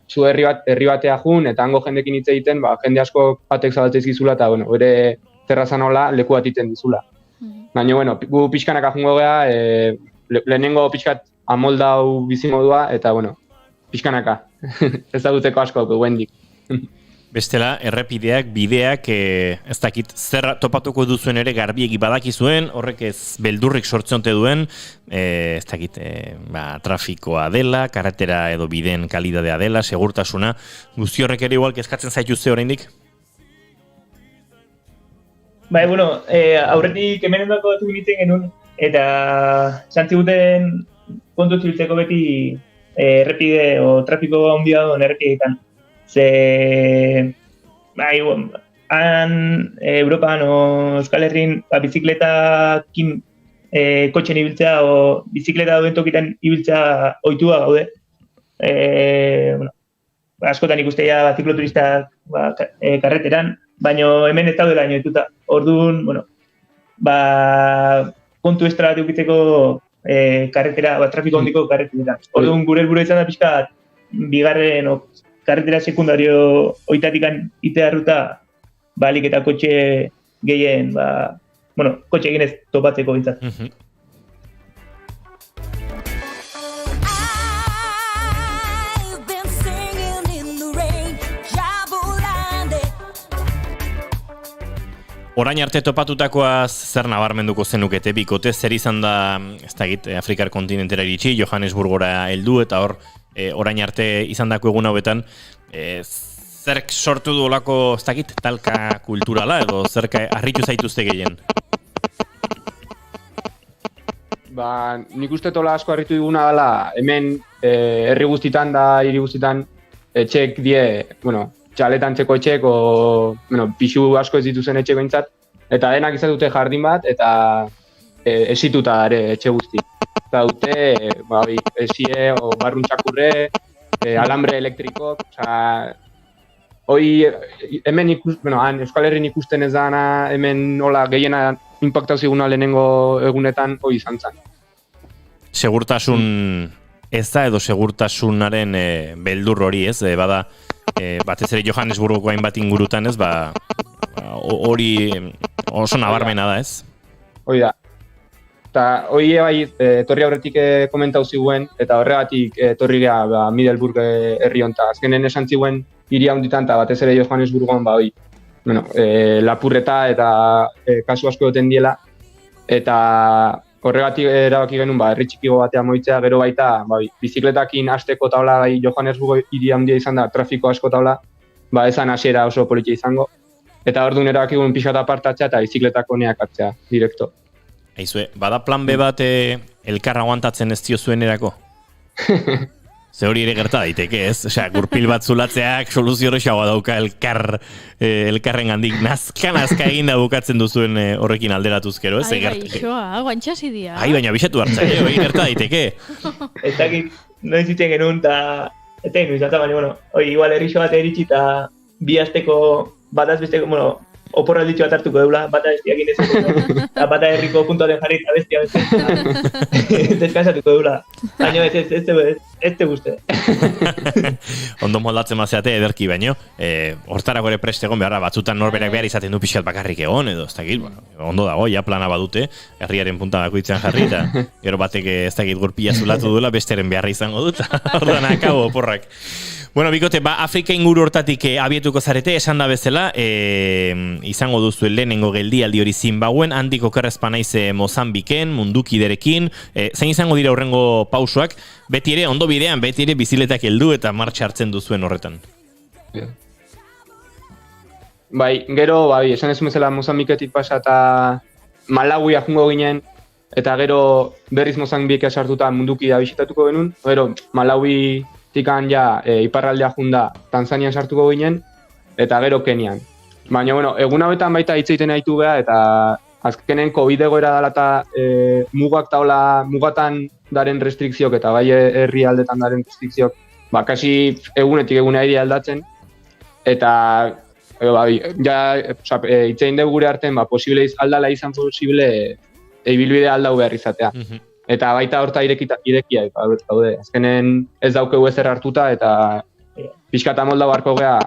zu herri batea jun, eta hango jendekin hitz egiten, jende asko batek zabaltzeiz gizula, eta, bere terrazan hola leku bat iten dizula. Baina, gu pixkanaka jungo geha, lehenengo pixkat amoldau bizimodua, eta, pixkanaka. Ez da duteko asko, guendik. Bestela, errepideak, bideak, ez dakit, zer topatuko duzuen ere garbiegi badakizuen, horrek ez beldurrik sortzionte duen, ez dakit, trafikoa dela, karretera edo bideen kalidadea dela, segurtasuna, guzti horrek ere igual kezkatzen zaituzte oraindik? Bai, aurretik hemenendako batu ginitzen genuen, eta zantziguten kontu zibiltzeko beti errepide o trafiko handia duen errepideetan. Ze, han Europan o Euskal Herrin bizikletakin kotxen ibiltzea o bizikleta duen tokitan ibiltzea ohitua gaude. Askotan ikustea zikloturistak karreteran, baina hemen ez daudela inoituta. Orduan, kontu estra bat eukitzeko karretera, trafiko hondiko karretera. Orduan, gure helburua izan da pixka bigarren karretera sekundario oitatikan itea ruta balik eta kotxe gehien, kotxe egin ez topatzeko bintzat. Orain arte topatutakoaz zer nabarmenduko zenukete bikote, zer izan da, ez dakit, Afrikar kontinentera iritsi, Johannesburgora heldu, eta hor, orain arte izandako egun hauetan, zerk sortu du olako, ez dakit, talka kulturala, edo zerk harritu zaituzte gehien? Nik uste tola asko harritu diguna dela, hemen herri guztitan da hiri guztitan etxek die, txaletan txeko etxek, pixu asko ez dituzen etxe behintzat, eta denak izan dute jardin bat, eta esituta ere etxe guzti. Eta dute, esie, barrun txakurre, alambre elektrikok, hemen Euskal Herrin ikusten ez dana, hemen nola gehiena inpaktau ziguna lehenengo egunetan, hoi izan zen. Segurtasun ez da edo segurtasunaren beldur hori ez, bada, batez ere Johannesburgoko hainbat ingurutan ez, hori oso nabarmena da ez? Hoi da. Eta hori etorri aurretik komentau ziguen, eta horregatik etorri geha Middelburg herri honta. Azkenen esan ziguen hiri handitan, eta batez ere Johannesburgoan lapurreta eta kasu asko duten diela. Eta horregatik erabaki genuen herri txikigo batean moitzea, gero baita bizikletakin hasteko taula Johannesburgo hiri handia izan da, trafiko asko taula, ezan hasiera oso politia izango. Eta orduan erabaki genuen pixat apartatzea eta bizikletako neak hartzea, direkto. Aizue, bada plan B bat elkar aguantatzen ez dio zuen erako? Ze hori ere gerta daiteke ez? Osea, gurpil bat zulatzeak soluzio horrexagoa dauka elkarren gandik. Nazka egin da bukatzen duzuen horrekin alderatuzkero, ez? Guantxasi dia. Baina bisatu hartza, hori gerta daiteke. Ez dakit, noiz iten genuen, eta Eta inu izan, baina, bueno, igual herrixo bat eritxi eta bi asteko bataz besteko, bueno, oporralditxo bat hartuko deula, bata bestiak inezeko, eta bata herriko puntuaten jarri eta bestia deskansatuko deula. Baina ez te guzti. Ondo moldatzen mazeate ederki baino, hortarako ere prest egon beharra, batzutan norberak behar izaten du pixkat bakarrik egon, edo ez dakit, ondo dago, ja plana badute, herriaren punta bakoitzean jarri, eta gero batek ez dakit gurpila zulatu duela, besteren beharra izango dut, ordan akabo oporrak. Bueno, bikote, Afrika inguru hortatik abietuko zarete, esan da bezala, izango duzu lehenengo geldialdi hori Zimbabuen, handik okerrezpa naiz Mozambiken, mundukiderekin, zein izango dira horrengo pausoak, beti ere, ondo bidean, beti ere biziletak heldu eta martxa hartzen duzuen horretan. Bai, gero, esan ez bezala Mozambiketik pasa eta Malawia jungo ginen, eta gero berriz Mozambike sartuta mundukidea bisitatuko genuen, gero Malawi tikan ja iparraldea junda Tanzanian sartuko ginen, eta gero Kenian. Baina, bueno, egun hauetan baita hitz egiten ditu beha, eta azkenen COVID egoera dela eta mugak taula, mugatan daren restrikziok, eta bai herri aldetan daren restrikziok, kasi egunetik egunea iri aldatzen, eta ja hitz egin dugu gure artean, posible aldala izan posible ibilbide aldau behar izatea. Eta baita horta irekia, daude. Azkenen ez daukegu ezer hartuta eta pixkata molda barko gea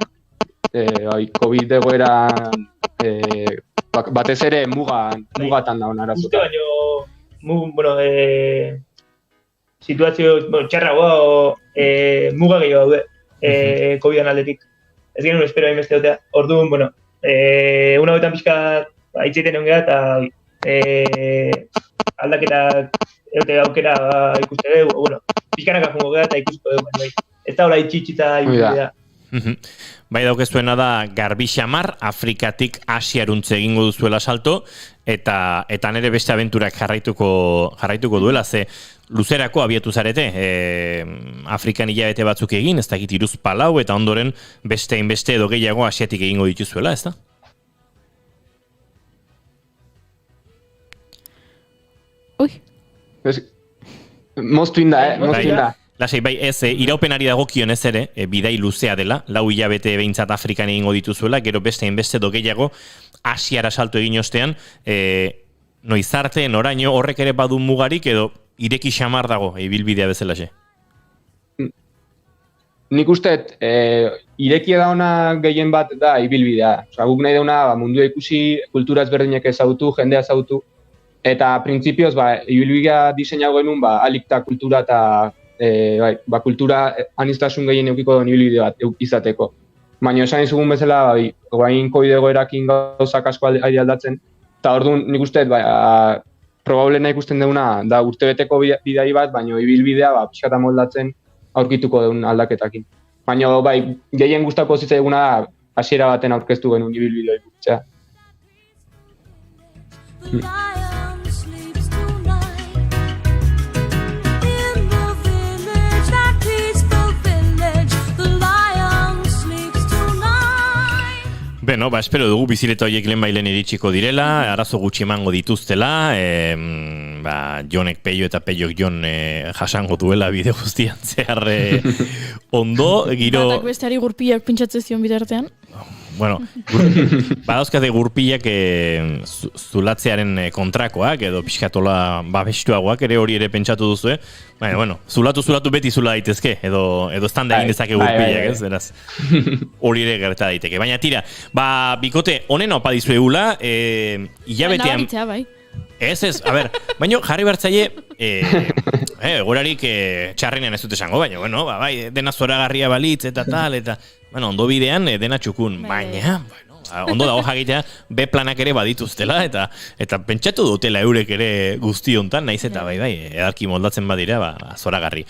COVID egoera batez ere mugatan da hona arazuta. Baina, situazio txarragoa muga gehiago daude COVID-an aldetik. Ez genuen espero hainbeste dotea. Orduan, una hauetan pixka hitzeiten egon geha eta aldaketak eute aukera ikuste dugu, pixkanaka jungo gara eta ikusko dugu, ez da hola itxitxita ibidea. Bai daukezuena da Garbi Xamar, Afrikatik Asiaruntze egingo duzuela salto, eta nere beste abenturak jarraituko duela, ze luzerako abiatu zarete, Afrikan hilabete batzuk egin, ez dakit 3-4, eta ondoren beste edo gehiago Asiatik egingo dituzuela, ez da? Moztu inda, Lasei, bai, ez, iraupenari dagokion ez ere, bidai luzea dela, 4 hilabete behintzat Afrikan egingo dituzuela, gero beste edo gehiago, Asiara salto egin ostean, noizarte, noraino, horrek ere badu mugarik, edo ireki xamar dago, ibilbidea bezalaxe? Nik usteet, irekia da ona gehien bat da ibilbidea. Guk nahi dauna mundua ikusi, kultura ezberdinak ezagutu, jendea ezagutu, eta printzipioz, ibilbidea diseinatu genuen, alikta kultura eta kultura aniztasun gehien eukiko da ibilbide bat izateko. Baina esan izugun bezala, guain COVID egoerakin gauzak asko ari aldatzen, eta orduan nik usteet, probablena ikusten duguna, da urtebeteko bidai bat, baina ibilbidea pixkata moldatzen aurkituko dugun aldaketakin. Baina gehien gustako zitzaiguna da, hasiera baten aurkeztu genuen ibilbidea ikutzea. Beno, espero dugu bizileta horiek lehenbailen iritsiko direla, arazo gutxi emango dituztela, Jonek Peio eta Peiok Jon jasango duela bide guztian zehar ondo, giro... Batak besteari gurpilak pintxatze zion bitartean? Bueno, badauzkate gurpilak zulatzearen kontrakoak, edo pixkatola babestuagoak, ere hori ere pentsatu duzu, baina, bueno, zulatu beti zula daitezke, edo standa egin dezake gurpilak, ez, beraz. Hori ere gerta daiteke. Baina tira, bikote, honen opa dizu egula, hilabetean... Nabaritzea, bai. Ez, a ber, baina jarri bertzaile, egorarik txarrenean ez dut esango, baina, bueno, bai, dena zoragarria balitz eta tal, eta, bueno, ondo bidean dena txukun, baina, bueno, ondo dago jakitea, B planak ere badituztela, eta pentsatu dutela eurek ere guzti hontan, naiz eta bai, edarki moldatzen badira, zoragarri.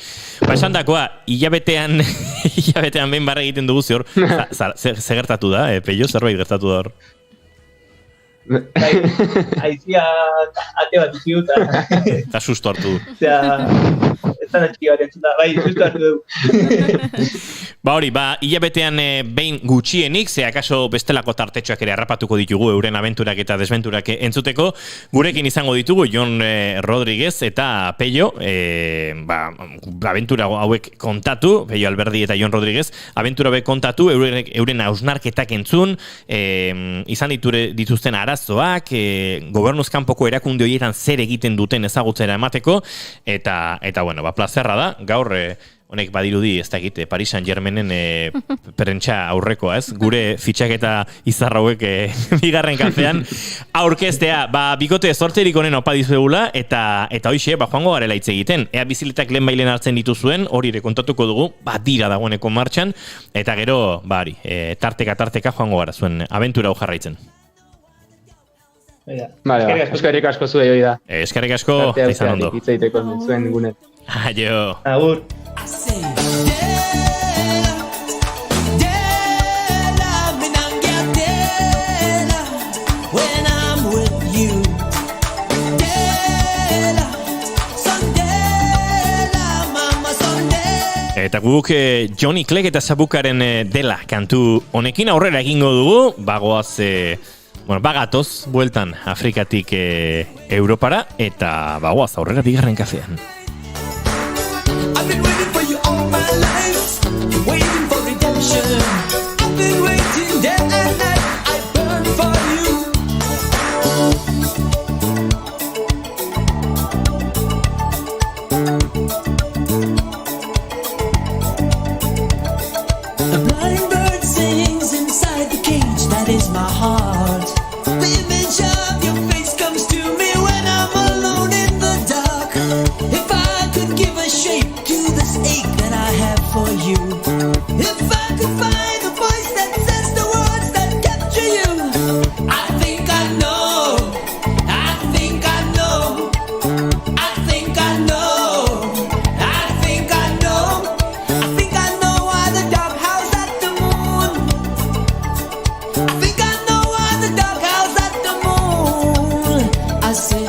Esan dakoa, hilabetean behin barra egiten dugu zehor, ze gertatu da, Peio, zerbait gertatu da hor? Aizia ate bat iziu eta... Eta susto hartu du. Ez txanda txiki bat entzuta, bai, justu hartu dugu. Hori, hilabetean behin gutxienik, ze akaso bestelako tartetxoak ere harrapatuko ditugu euren abenturak eta desventurak entzuteko. Gurekin izango ditugu Jon Rodriguez eta Pello, abentura hauek kontatu, Pello Alberdi eta Jon Rodriguez, abentura hauek kontatu, euren hausnarketak entzun, izan dituzten arazoak, gobernuz kanpoko erakunde horietan zer egiten duten ezagutzera emateko, eta bueno, plazerra da, gaur honek badirudi ez dakit Paris Saint-Germainen prentsa aurrekoa, ez? Gure fitxaketa izar hauek bigarren kafean aurkeztea, bikote zorterik honen opa dizuegula eta hoixe, joango garela hitz egiten. Ea bizikletak lehenbailen hartzen dituzuen, hori ere kontatuko dugu, dira dagoeneko martxan, eta gero, tarteka joango gara zuen abentura hau jarraitzen. Eskerrik asko zuei hori da. Eskerrik asko, izan ondo. Hitz egiteko zuen gunet. Aio. Agur. Eta guk Johnny Clegg eta Zabukaren dela kantu honekin aurrera egingo dugu, bagatoz bueltan Afrikatik Europara eta bagoaz aurrera bigarren kafean. I've been waiting for you all my life, waiting for redemption. I've been waiting day and night, I burn for you. A blind bird sings inside the cage, that is my heart. The image of your face comes to me when I'm alone in the dark. If I could give a shape to this ache that I have for you, if I could find a voice that says the words that capture you, I think I know, I think I know, I think I know, I think I know, I think I know why the dog howls at the moon, I think I know why the dog howls at the moon. I say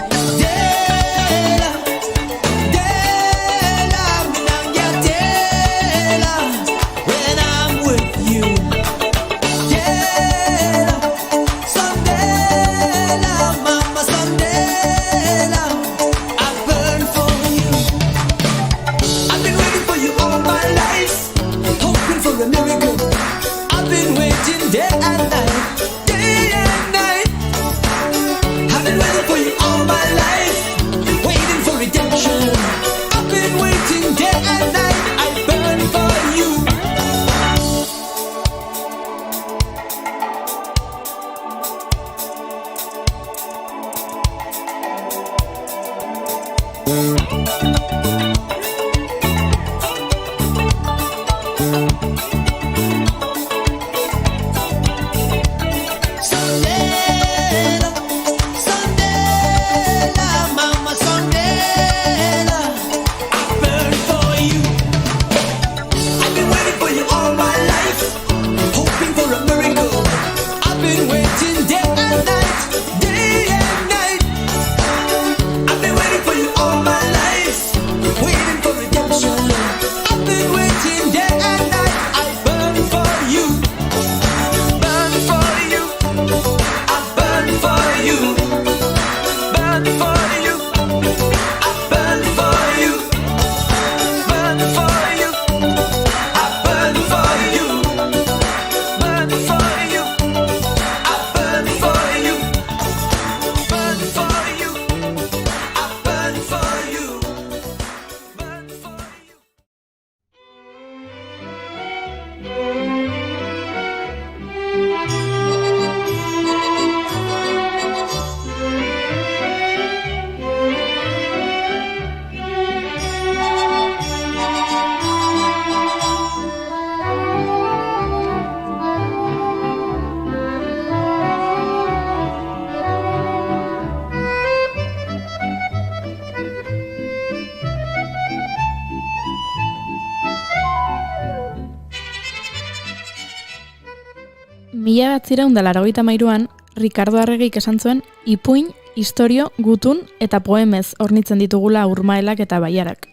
Mila 1983an, Ricardo Arregik esan zuen, ipuin, istorio, gutun eta poemez hornitzen ditugula urmaelak eta baiarak.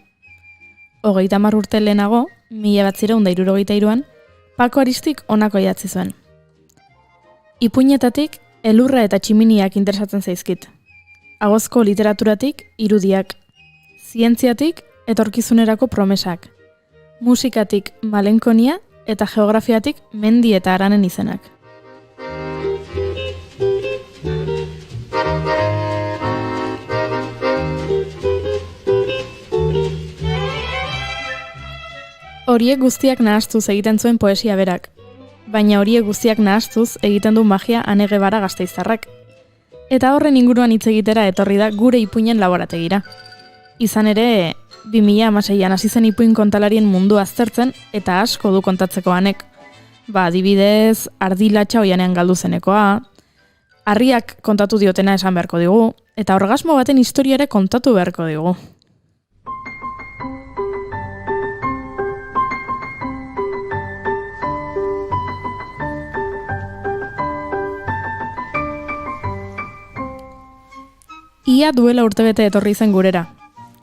30 urte lehenago, 1963an, Pako Aristik honako idatzi zuen. Ipuinetatik, elurra eta tximiniak interesatzen zaizkit. Agozko literaturatik, irudiak. Zientziatik, etorkizunerako promesak. Musikatik, malenkonia, eta geografiatik, mendi eta aranen izenak. Horiek guztiak nahastuz egiten zuen poesia berak, baina horiek guztiak nahastuz egiten du magia Ane Guevara gasteiztarrak. Eta horren inguruan hitz egitera etorri da gure ipuinen laborategira. Izan ere, 2016an hasi zen ipuin kontalarien mundu aztertzen eta asko du kontatzeko Anek. Adibidez, ardilatxa oianean galdu zenekoa, harriak kontatu diotena esan beharko digu, eta orgasmo baten historia ere kontatu beharko digu. Ia duela urtebete etorri zen gurera.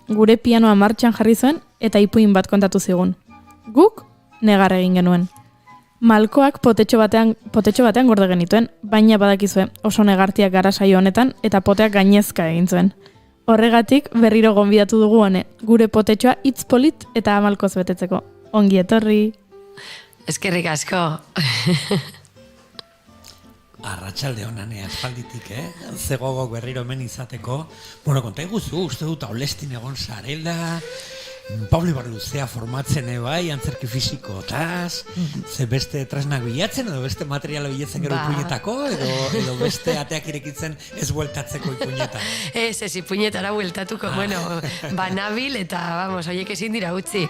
Gure pianoa martxan jarri zuen eta ipuin bat kontatu zigun. Guk negar egin genuen. Malkoak potetxo batean gorde genituen, baina badakizue oso negartiak gara saio honetan eta poteak gainezka egin zuen. Horregatik berriro gonbidatu dugu Ane, gure potetxoa hitz polit eta amalkoz betetzeko. Ongi etorri. Eskerrik asko. Arratsalde honan aspalditik, zegogok berriro hemen izateko. Bueno, konta iguzu, uste dut aulestin egon zarela, Pablo Ibarluzea formatzen bai, antzerki fisikoetaz, ze beste tresnak bilatzen, edo beste materiala bilatzen gero ipuinetako, edo beste ateak irekitzen ez bueltatzeko ipuinetan. Ez ipuinetara bueltatuko, banabil eta, horiek ezin dira utzi.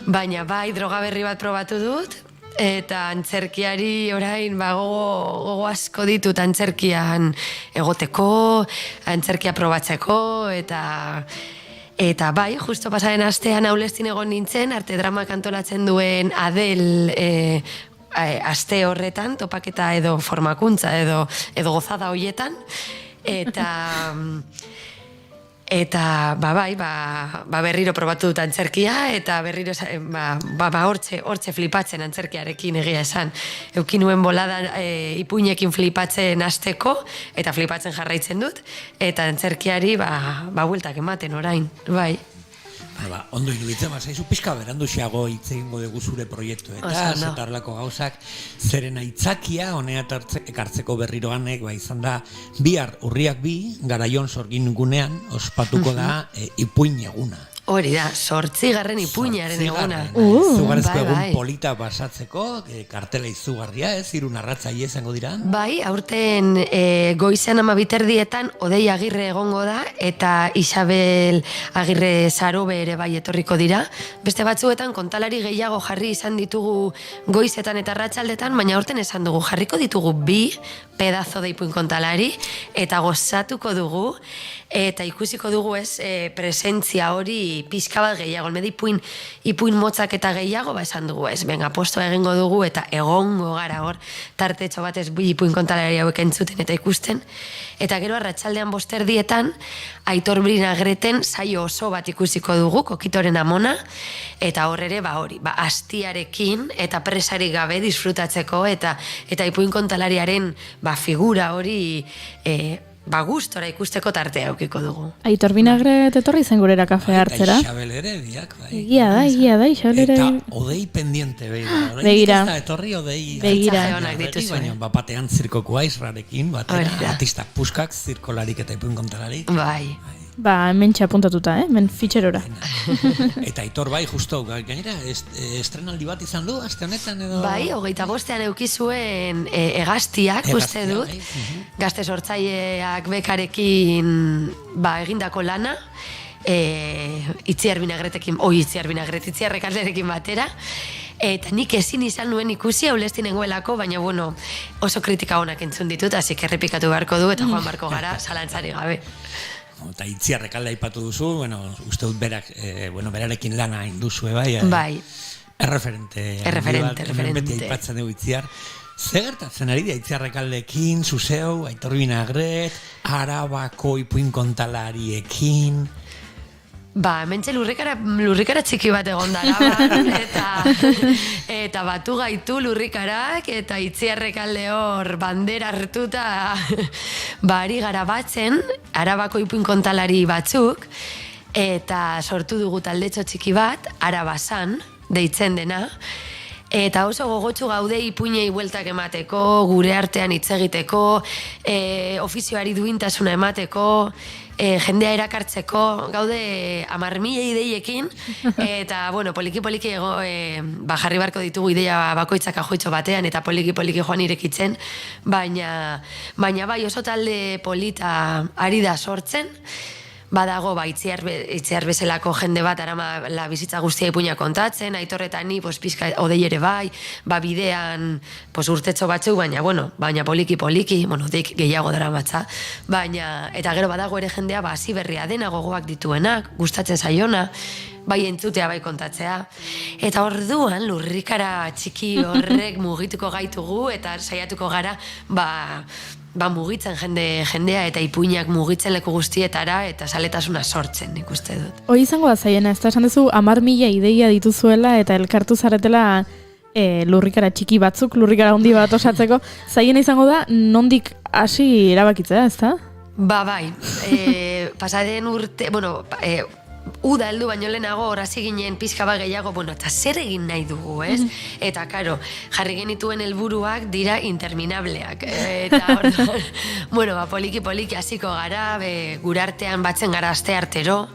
Baina bai, droga berri bat probatu dut, eta antzerkiari orain gogo asko ditut antzerkian egoteko, antzerkia probatzeko, eta bai, justo pasaren astean aulestin egon nintzen, arte dramak antolatzen duen Adel aste horretan, topaketa edo formakuntza edo gozada horietan, eta berriro probatu dut antzerkia, eta berriro hortxe flipatzen antzerkiarekin egia esan. Eukin nuen bolada ipuinekin flipatzen hasteko, eta flipatzen jarraitzen dut, eta antzerkiari bueltak ematen orain, bai. Ondo iruditzen, zaizu pixka beranduxeago hitz egingo dugu zure proiektuetaz, eta horrelako gauzak, zeren aitzakia, honea ekartzeko berriro Anek, izan da, bihar urriak 2, Garaion Sorgin gunean, ospatuko da ipuin eguna. Hori da, 8. ipuinaren eguna. Izugarrizko egun polita pasatzeko, kartela izugarria, hiru narratzaile izango dira. Bai, aurten goizean 12:00 Odei Agirre egongo da, eta Isabel Agirre Sarobe ere bai etorriko dira. Beste batzuetan kontalari gehiago jarri izan ditugu goizetan eta arratsaldetan, baina aurten esan dugu jarriko ditugu 2 pedazo de ipuin kontalari, eta gozatuko dugu, eta ikusiko dugu presentzia hori pixka bat gehiago, ipuin motzak eta gehiago, esan dugu postoa egingo dugu, eta egongo gara hor, tartetxo batez ipuin kontalari hauek entzuten eta ikusten, eta gero arratsaldean 5:00 Aitor Brinagreten saio oso bat ikusiko dugu, Kokitoren Amona, eta hor ere, astiarekin, eta presarik gabe disfrutatzeko, eta ipuin kontalariaren figura hori gustora ikusteko tartea aukiko dugu. Aitor Binagret etorri zen gurera kafea hartzera. Eta Isabel ere diak, bai. Egia da, Isabel ere. Eta Odei pendiente, begira. Begira. Eta etorri Odei. Begira. Baina batean zirkokoa Israrekin, artistak puskak, zirkolarik eta ipuin kontalarik. Bai. Hemen txapuntatuta, hemen fitxerora. Eta Aitor bai, justo, gainera, estrenaldi bat izan du, aste honetan edo? Bai, 25ean eukizuen Hegaztiak, uste dut, gazte sortzaileak bekarekin egindako lana, Itziar Binagretekin batera, eta nik ezin izan nuen ikusi aulestin nengoelako, baina oso kritika onak entzun ditut, hasik errepikatu beharko du, eta joan barko gara, zalantzari gabe. Eta Itziar Rekalde aipatu duzu, uste dut berarekin lana induzue, bai? Bai. Erreferente. Beti aipatzen dugu Itziar. Ze gertatzen ari da Itziar Rekaldeekin, zuzeu, Aitor Binagret, Arabako ipuin kontalariekin? Ba, hementxe lurrikara txiki bat egon dara, eta batu gaitu lurrikarak, eta Itziarrek alde hor bandera hartuta, ari gara batzen, Arabako ipuin kontalari batzuk, eta sortu dugu taldetxo txiki bat, Arabasan, deitzen dena, eta oso gogotsu gaude ipuinei bueltak emateko, gure artean hitz egiteko, ofizioari duintasuna emateko, jendea erakartzeko, gaude 10.000 ideiekin, eta, poliki-poliki jarri barko ditugu ideia bakoitzak ajoitxo batean, eta poliki-poliki joan irekitzen, baina bai oso talde polita ari da sortzen, badago Itziar bezalako jende bat arama la bizitza guztia ipuina kontatzen, Aitor eta ni pizka Odei ere bai, bidean urtetxo batzuk, baina poliki-poliki, deik gehiago daramatza, baina, eta gero badago ere jendea hasi berria dena, gogoak dituenak, gustatzen zaiona, bai entzutea, bai kontatzea. Eta orduan, lurrikara txiki horrek mugituko gaitugu, eta saiatuko gara, mugitzen jendea eta ipuinak mugitzen leku guztietara eta saletasuna sortzen, ikuste dut. Hoi izango da zaiena, ez da esan duzu 10.000 ideia dituzuela eta elkartu zaretela lurrikara txiki batzuk, lurrikara handi bat osatzeko, zaiena izango da nondik hasi erabakitzea, ez da? Bai, pasaden urte, uda heldu baino lehenago hasi ginen pizka bat gehiago, eta zer egin nahi dugu, ez? Eta, karo, jarri genituen helburuak dira interminableak. Eta, poliki-poliki hasiko gara, gure artean batzen gara aste artero,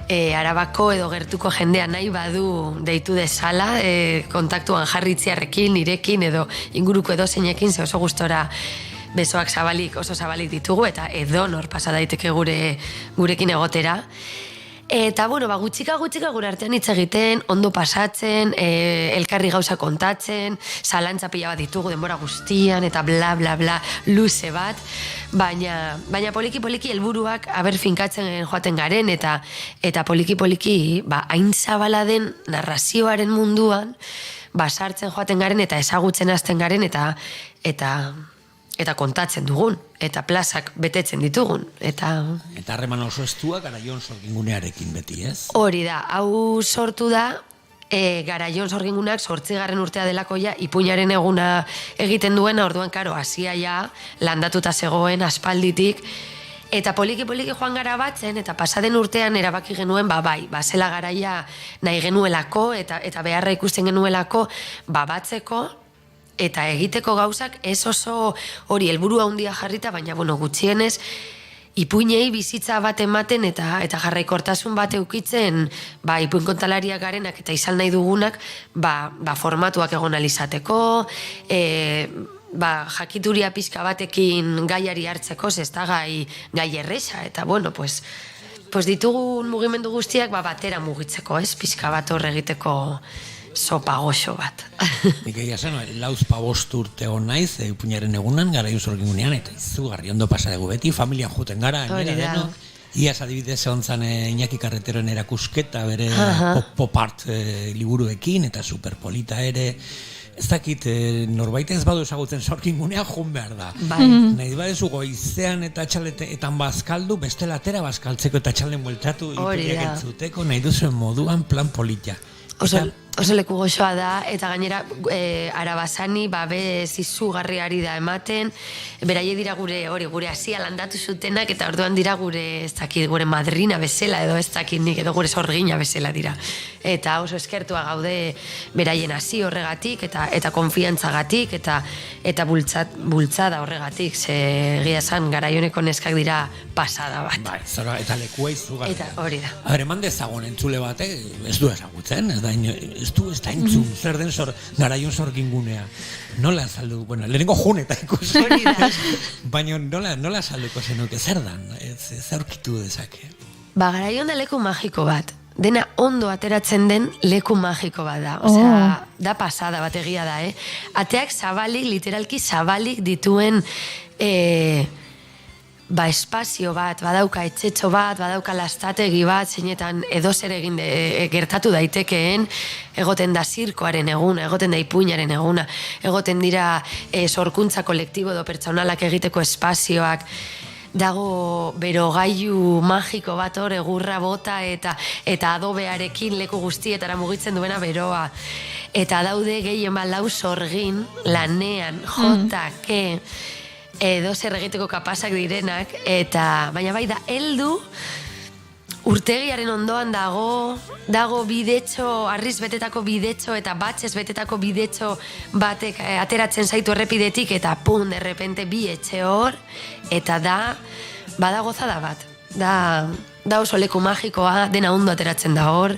Arabako edo gertuko jendea nahi badu deitu dezala, kontaktuan jarri Itziarrekin, nirekin, edo inguruko edo zeinekin, ze oso gustora besoak oso zabalik ditugu, eta edonor pasa daiteke gurekin egotera. Eta, gutxika gure artean hitz egiten, ondo pasatzen, elkarri gauza kontatzen, zalantza pila bat ditugu denbora guztian, eta bla, bla, bla, luze bat, baina poliki-poliki helburuak finkatzen joaten garen, eta poliki-poliki, hain zabala den narrazioaren munduan, sartzen joaten garen, eta ezagutzen hasten garen, eta kontatzen dugun, eta plazak betetzen ditugun, eta harreman oso estua Garaion Sorgingunearekin beti, ez? Hori da, hau sortu da, Garaion Sorgingunak 8. urtea delako ja, ipuinaren eguna egiten duena, orduan, karo, hasia ja, landatuta zegoen, aspalditik, eta poliki-poliki joan gara batzen, eta pasaden urtean erabaki genuen, zela garaia nahi genuelako, eta beharra ikusten genuelako, batzeko, eta egiteko gauzak ez oso hori helburu handia jarrita, baina gutxienez ipuinei bizitza bat ematen eta jarraikortasun bat eukitzen ipuin kontalariak garenak eta izan nahi dugunak formatuak egon alizateko, jakituria pizka batekin gaiari hartzeko, ez da gai erresa, eta ditugun mugimendu guztiak batera mugitzeko, ez, pizka bat hor egiteko sopa goxo bat. Nik egia zen, 4-5 urte hon naiz, ipuinaren egunan, Garaion Sorgingunean, eta izugarri ondo pasa dugu beti, familian joten gara, denok. Iaz adibidez egon zan Iñaki Carreteroen erakusketa, bere pop art liburuekin, eta superpolita ere. Ez dakit, norbait ez badu ezagutzen Sorgingunea joan behar da. Nahi badezu goizean eta txaletetan bazkaldu, bestela atera bazkaltzeko eta txalen bueltatu, ipuinak entzuteko, nahi duzuen moduan plan polita. Oso leku goxoa da, eta gainera Arabasani bez izugarriari da ematen, beraie dira gure hasia landatu zutenak, eta orduan dira gure madrina bezala, edo ez dakit nik, edo gure sorgina bezala dira. Eta oso eskertua gaude beraien hasi horregatik, eta konfiantzagatik, eta bultzada horregatik, ze egia esan Garaioneko neskak dira pasada bat. Eta lekua izugarria. Eta hori da. Eman dezagon entzule batek, ez du ezagutzen, ez da entzun, zer den Garaion Sorgingunea. Nola azaldu, lehenengo jun eta ikusi. Baina nola azalduko zenuke, zer dan, ez aurkitu dezake. Garaion da leku magiko bat. Dena ondo ateratzen den leku magiko bat da. Osea, da pasada bat egia da, Ateak zabalik, literalki zabalik dituen espazio bat, badauka etxetxo bat, badauka lastategi bat, zeinetan edozer egin gertatu daitekeen, egoten da zirkoaren eguna, egoten da ipuinaren eguna, egoten dira sorkuntza kolektibo edo pertsonalak egiteko espazioak, dago berogailu magiko bat hor, egurra bota eta adobearekin leku guztietara mugitzen duena beroa. Eta daude gehien bat lau sorgin, lanean, jotake, edo zer egiteko kapasak direnak, eta baina bai da, heldu, urtegiaren ondoan dago bidetxo, arriz betetako bidetxo eta batxez betetako bidetxo batek ateratzen zaitu errepidetik eta pun, de repente bi etxe hor, eta bada gozada bat. Da oso leku magikoa, dena ondo ateratzen da hor,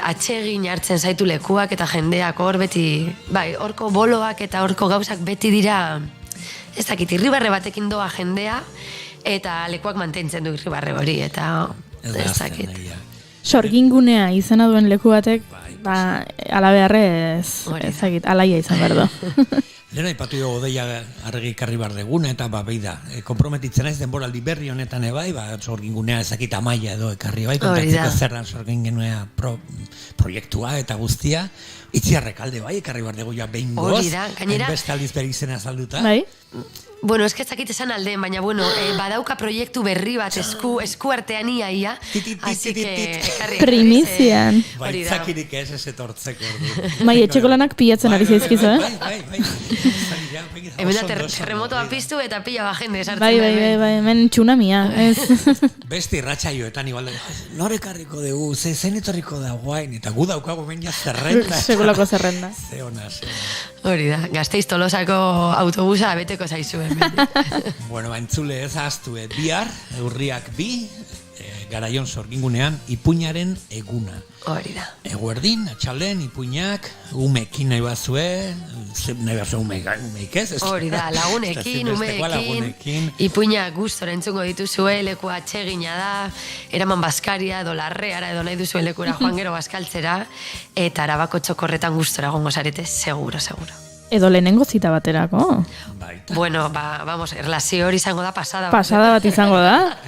atsegin hartzen zaitu lekuak eta jendeak hor beti, bai, horko boloak eta horko gauzak beti dira, ez dakit, irribarre batekin doa jendea, eta lekuak mantentzen du irribarre hori, eta ez dakit. Sorgingunea izena duen leku batek, alabearrez, ez dakit, alaia izan behar du. Lehen aipatu dugu deia argi karri bar deguna, eta beida, komprometitzen ez denboraldi berri honetan ebai, sorgingunea ezakit amaia edo ekarri bai, kontatzeko zerran sorgingunea proiektua eta guztia, itziarrekalde bai, ekarri bar dugu ja behin goz, beste aldiz bere izena azalduta. Bai? Bueno, ez ezakit esan aldeen, baina bueno, badauka proiektu berri bat esku artean iaia, así que primizian. Baitzakirik ez etortzeko. Bai, etxeko lanak pilatzen ari zaizkizu, Bai. Hemen da terremotoa piztu eta pila ba jende esartzen. Bai, hemen tsunamia. Beste irratsaioetan igual, nore karriko dugu, zein etorriko da guain, eta gu daukago baina zerrenda. Segulako zerrenda. Zeona. Hori da, Gasteiz Tolosako autobusa beteko zaizu. Bueno, entzule ez ahaztu, bihar, urriak 2, Garaion sorgingunean, ipuñaren eguna. Hori da. Eguerdin, atxalden, ipuñak, umekin nahi bazue, umeik ez? Hori da, lagunekin, umeekin, ipuñak gustora entzungo dituzue, leku atsegina da, eraman baskaria, edo larreara, edo nahi duzuen lekura joan gero baskaltzera, eta Arabako txokorretan gustora gongo zarete, seguro. Edo lehenengo zita baterako. Bueno, vamos, erlazio hori izango da pasada. Pasada bat izango da.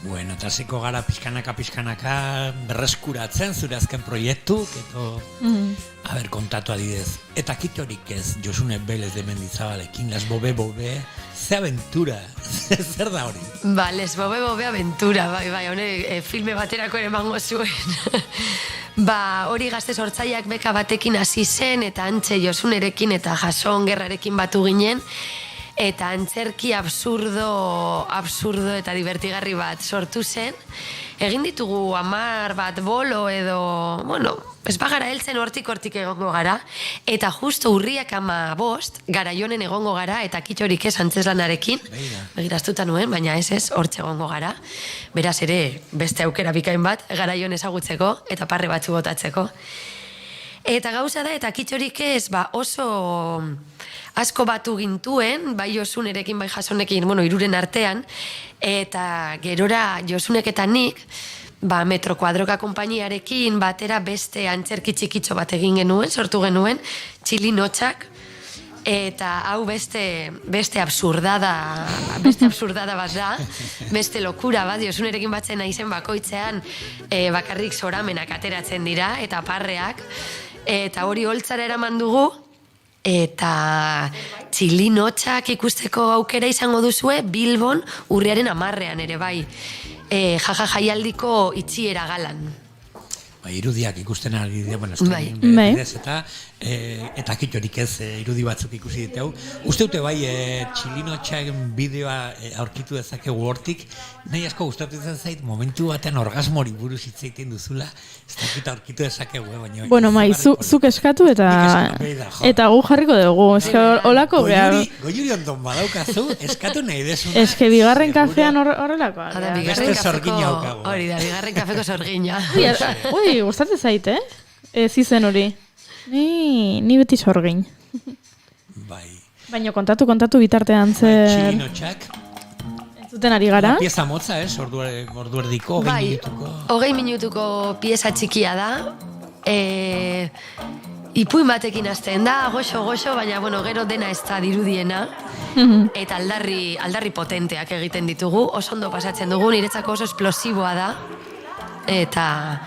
Bueno, eta hasiko gara pixkanaka berreskuratzen zure azken proiektu, kontatu adidez. Eta kitorik ez, Josune Belez de Mendizabalekin, Las Bobe, ze aventura, zer da hori? Les Bobe aventura, bai, hone filme baterako ere emango zuen. Hori Gazte Sortzaileak beka batekin hasi zen, eta antxe Josunerekin eta Jason Gerrarekin batu ginen, eta antzerki absurdo eta divertigarri bat sortu zen. Egin ditugu 10 bat bolo edo, bueno, ez bagara heltzen hortik egongo gara, eta justo urriak 15 Garaionen egongo gara, eta kitxorik ez antzeslanarekin, begiraztuta nuen, baina ez, hortxe egongo gara. Beraz ere, beste aukera bikain bat, Garaion ezagutzeko, eta parre batzu botatzeko. Eta gauza da, eta kitxorik ez, oso asko batu gintuen, bai Josunerekin, bai Jasonekin, iruren artean, eta gerora Josunek eta nik, Metro Kuadroka konpainiarekin batera beste antzerki txikitxo bat egin genuen, sortu genuen, Txilinotxak, eta hau beste absurdada bat da, beste lokura bat, Josunerekin batzen naizen bakoitzean, bakarrik zoramenak ateratzen dira, eta parreak, eta hori holtzara eraman dugu, eta Txilinotxak ikusteko aukera izango duzue Bilbon urriaren 10ean ere bai, jaialdiko itxiera galan. Irudiak ikusten ari dira, eta kitxorik ez irudi batzuk ikusi diteu. Uste dute bai, Txilinotxak bideoa aurkitu dezakegu hortik, nahi asko gustatu izan zait, momentu batean orgasmori buruz hitz egiten duzula, ez dakita aurkitu dezakegu, baina... Bueno, zuk eskatu eta gu jarriko dugu, holako behar... Goiuri ondon badaukazu, eskatu nahi desuna... Eske bigarren kafean horrelakoa. Beste sorgina haukago. Hori da, bigarren kafeko sorgina. Ui, gustatzen zait, ez izen hori. Ni beti sorgin. Bai. Baina kontatu bitartean zer... Txilinotxak. Entzuten ari gara. Pieza motza, ordu erdiko, 20 minutuko. 20 minutuko pieza txikia da. ipuin batekin hasten da, goxo, baina bueno, gero dena ez da dirudiena. Eta aldarri potenteak egiten ditugu, oso ondo pasatzen dugu, niretzako oso esplosiboa da. Eta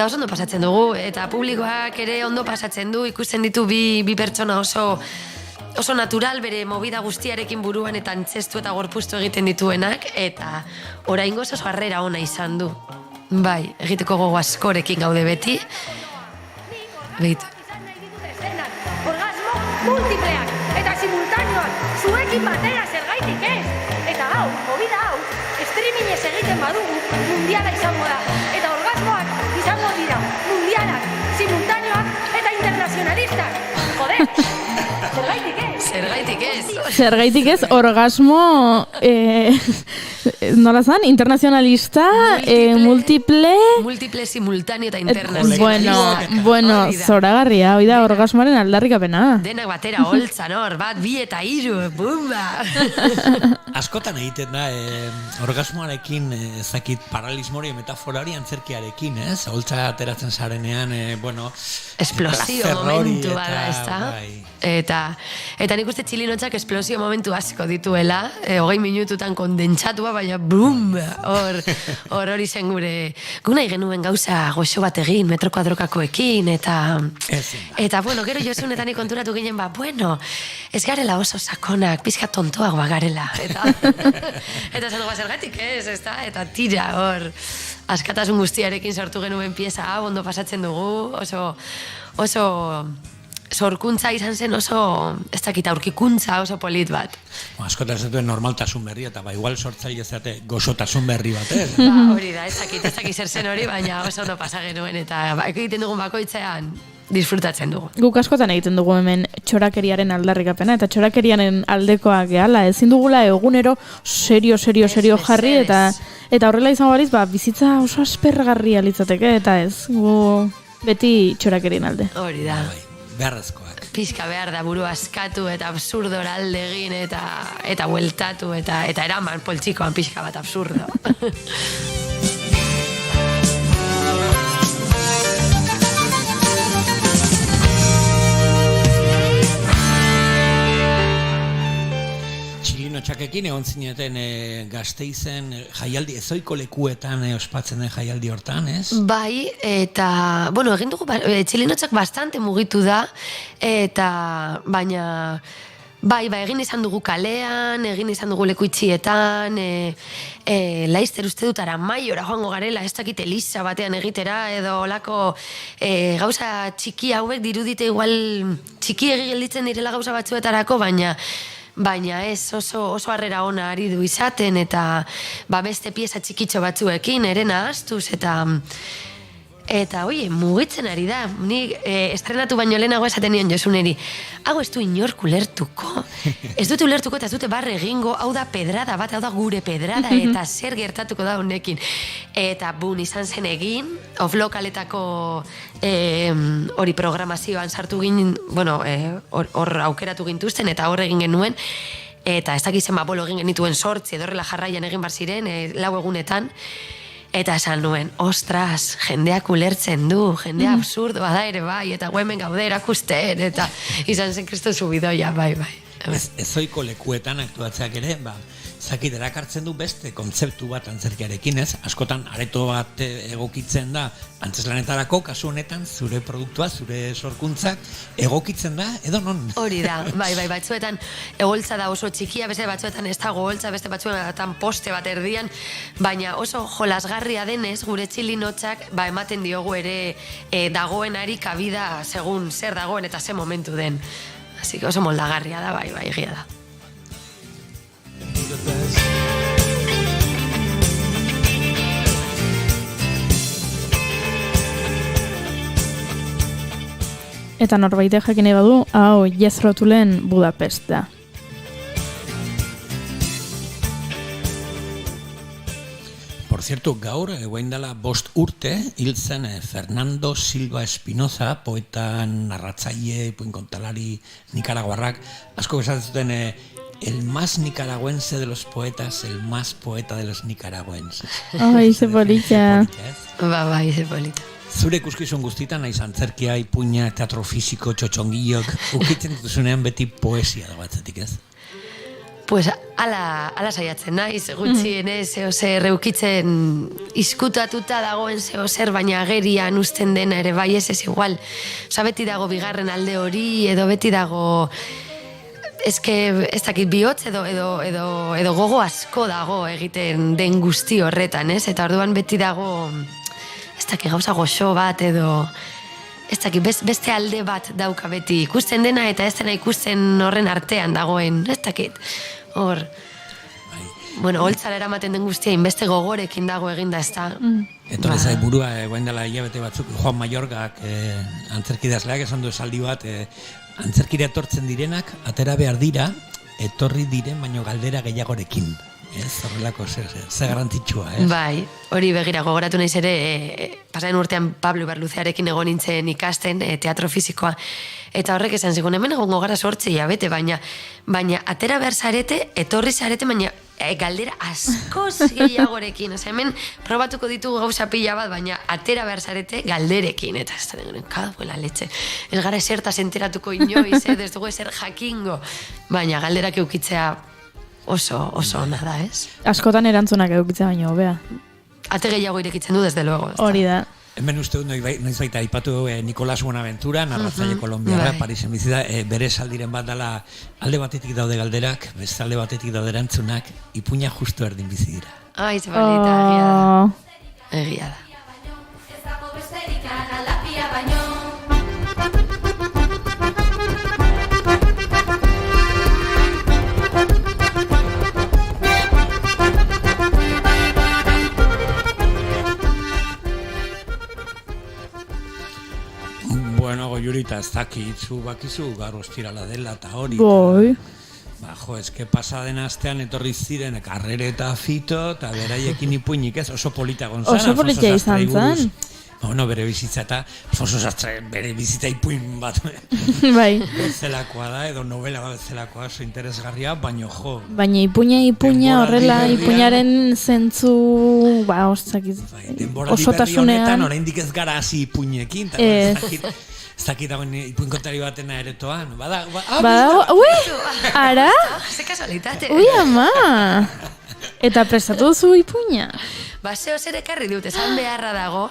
oso ondo pasatzen dugu, eta publikoak ere ondo pasatzen du, ikusten ditu bi pertsona oso natural bere movida guztiarekin buruan eta antzestu eta gorpuztu egiten dituenak, eta oraingoz oso harrera ona izan du. Bai, egiteko gogo askorekin gaude beti. Behitu. Orgasmo multipleak eta simultaneoak zuekin batera zergaitik ez. Eta hau, movida hau, streamingez egiten badugu mundiala izango da. Eta orgasmoak izango dira mundialak, simultaneoak eta internazionalistak. Joder, zergaitik ez. Zergaitik ez, orgasmo, nola zan, internazionalista, multiple... Multiple, simultáneo eta internazionalista. Bueno, zoragarria, hoi da orgasmoaren aldarrikapena. Denak batera holtzan hor, bat, bi eta hiru, bumba! Askotan egiten da, orgasmoarekin, ezakit paralismori metaforari antzerkiarekin, ez? Holtza ateratzen zarenean, bueno... Esplosio momentu bada, ez da? Eta nik uste txilinotzak esplosio momentu asko dituela, 20 minututan kondentsatua, baina bum! Hori zen gure... Guna genuen gauza goxo bat egin, metro kuadrokakoekin, eta bueno, gero Josunetan konturatu ginen, bueno, ez garela oso sakonak, pizka tontoak garela, eta zen dugu zergatik ez, eta tira hor, askatasun guztiarekin sortu genuen pieza, ondo pasatzen dugu, oso sorkuntza izan zen oso, ez dakit, aurkikuntza oso polit bat. Askotan ez duen normaltasun berri, eta igual sortzaile zate gozotasun berri bat, ez? Hori da, ez dakit zer zen hori, baina oso ondo pasa genuen, eta egiten dugun bakoitzean disfrutatzen dugu. Guk askotan egiten dugu hemen txorakeriaren aldarrikapena, eta txorakeriaren aldekoak gehala, ezin dugula egunero serio jarri, eta horrela izango baliz, bizitza oso aspergarria litzateke, eta ez, gu beti txorakerien alde. Hori da. Beharrezkoak. Pizka behar da buru askatu eta absurdora alde egin eta bueltatu eta eraman poltsikoan pixka bat absurdo. Txakekin egon zineten Gasteizen jaialdi, ezoiko lekuetan ospatzen den jaialdi hortan, ez? Bai, eta, bueno, egin dugu, txilinotzak bastante mugitu da, baina, bai, egin izan dugu kalean, egin izan dugu leku itxietan, Laizter uste dut Aramaiora joango garela, ez dakit Eliza batean egitera, edo olako gauza txiki hauek dirudite igual txiki gelditzen direla gauza batzuetarako, baina ez oso harrera ona ari du izaten, eta beste pieza txikitxo batzuekin, erena astuz, eta oie, mugitzen ari da. Ni estrenatu baino lehenago esaten nion Josuneri, hau ez du inork ulertuko. Ez dute ulertuko eta ez dute barre egingo, hau da pedrada bat, hau da gure pedrada, eta zer gertatuko da honekin. Eta izan zen egin, off-lokaletako hori programazioan sartu ginen, bueno, hor aukeratu gintuzten, eta hor egin genuen, eta ez dakizen bolo egin genituen 8 edorrela jarraian egin bar ziren, 4 egunetan, eta esan nuen, ostras, jendeak ulertzen du, jendea absurdoa da ere bai, eta hemen gaude erakusten, eta izan zen kristo subidoia, bai. Ezoiko lekuetan aktuatzeak ere, zakit erakartzen du beste kontzeptu bat antzerkiarekin, ez? Askotan areto bat egokitzen da antzeslanetarako, kasu honetan zure produktua, zure sorkuntzak egokitzen da, edo non? Hori da, bai, batzuetan egoltza da oso txikia, beste batzuetan ez da goltza, beste batzuetan poste bat erdian, baina oso jolasgarria denez, gure txilinotzak ematen diogu ere dagoenari kabida segun zer dagoen eta ze momentu den. Así que oso moldagarria da, bai, egia da. Eta norbaitek jakin nahi badu, hau Jethro Tullen Budapest da. Por cierto, gaur, guain dela 5 urte, hil zen Fernando Silva Espinoza, poeta, narratzaile, kontalari nikaraguarrak, asko esaten zuten el más nicaragüense de los poetas, el más poeta de los nicaragüenses. Ai, ze polita. Bai, ze polita. Zure ikuskizun guztietan naiz antzerkia, ipuina, teatro fisiko, txotxongiok, ukitzen dituzunean beti poesia da batzetik, ez? Pues ala saiatzen naiz, gutxienez zer eukitzen izkutatuta dagoen zer, baina agerian uzten dena ere bai ez igual. Osa, beti dago bigarren alde hori, edo beti dago ez dakit bihotz edo gogo asko dago egiten den guzti horretan, ez? Eta orduan beti dago ez dakit gauza goxo bat edo ez dakit beste alde bat dauka beti ikusten dena eta ez dena ikusten horren artean dagoen, ez dakit. Hor, bueno, holtzara eramaten den guztia inbeste gogorekin dago eginda, ez da. Etorri zait burua, guain dela hilabete batzuk, Juan Mayorgak antzerkidazleak esan du esaldi bat, antzerkira etortzen direnak, atera behar dira, etorri diren baino galdera gehiagorekin. Ez, horrelako ze garrantzitsua, ez? Bai, hori begira gogoratu naiz ere, pasaren urtean Pablo Ibarluzearekin egon nintzen ikasten teatro fisikoa, eta horrek esan zigun, hemen egongo gara 8 hilabete, baina atera behar zarete, etorri zarete, baina galdera askoz gehiagorekin, oza, hemen probatuko ditugu gauza pila bat, baina atera behar zarete galderekin, eta ez da dengoen, kaduela letxe, ez gara esertaz enteratuko inoiz, ez dugu eser jakingo, baina galderak eukitzea oso ona da, ez? Askotan erantzunak edukitzea baino, hobea. Ate gehiago irekitzen du, desde luego. Hori da. Hemen uste dut noiz baita aipatu Nicolás Buenaventura, narratzaile kolombiarra, Parisen bizi da, bere saldiren bat dela alde batetik daude galderak, beste alde batetik daude erantzunak, ipuina justu erdin bizi dira. Ai, ze balita, egia da. Bueno, Goiurita, ez dakit, zu bakizu, gaur ostirala dela eta hori. Boi. Eske pasaden astean etorri ziren Karrere eta Fito, eta beraiekin ipuinik ez, oso polita gonzana. Oso polita izan zen. Bueno, bere bizitza eta Alfonso Sastre bere bizitza ipuin bat. Bai. Bezelakoa da, edo novela bat bezelakoa, oso interesgarria, baina jo. Baina ipuina horrela, ipuinaren zentzu, ostzakiz, osotasunean. Honetan, oraindik ez gara hasi ipuinekin, ez dakit dagoen ipuin kontari batena eretoan. Ara? Ze kasualitate. Ui, ama! Eta prestatu duzu ipuina? Zeo zer ekarri dut, esan beharra dago,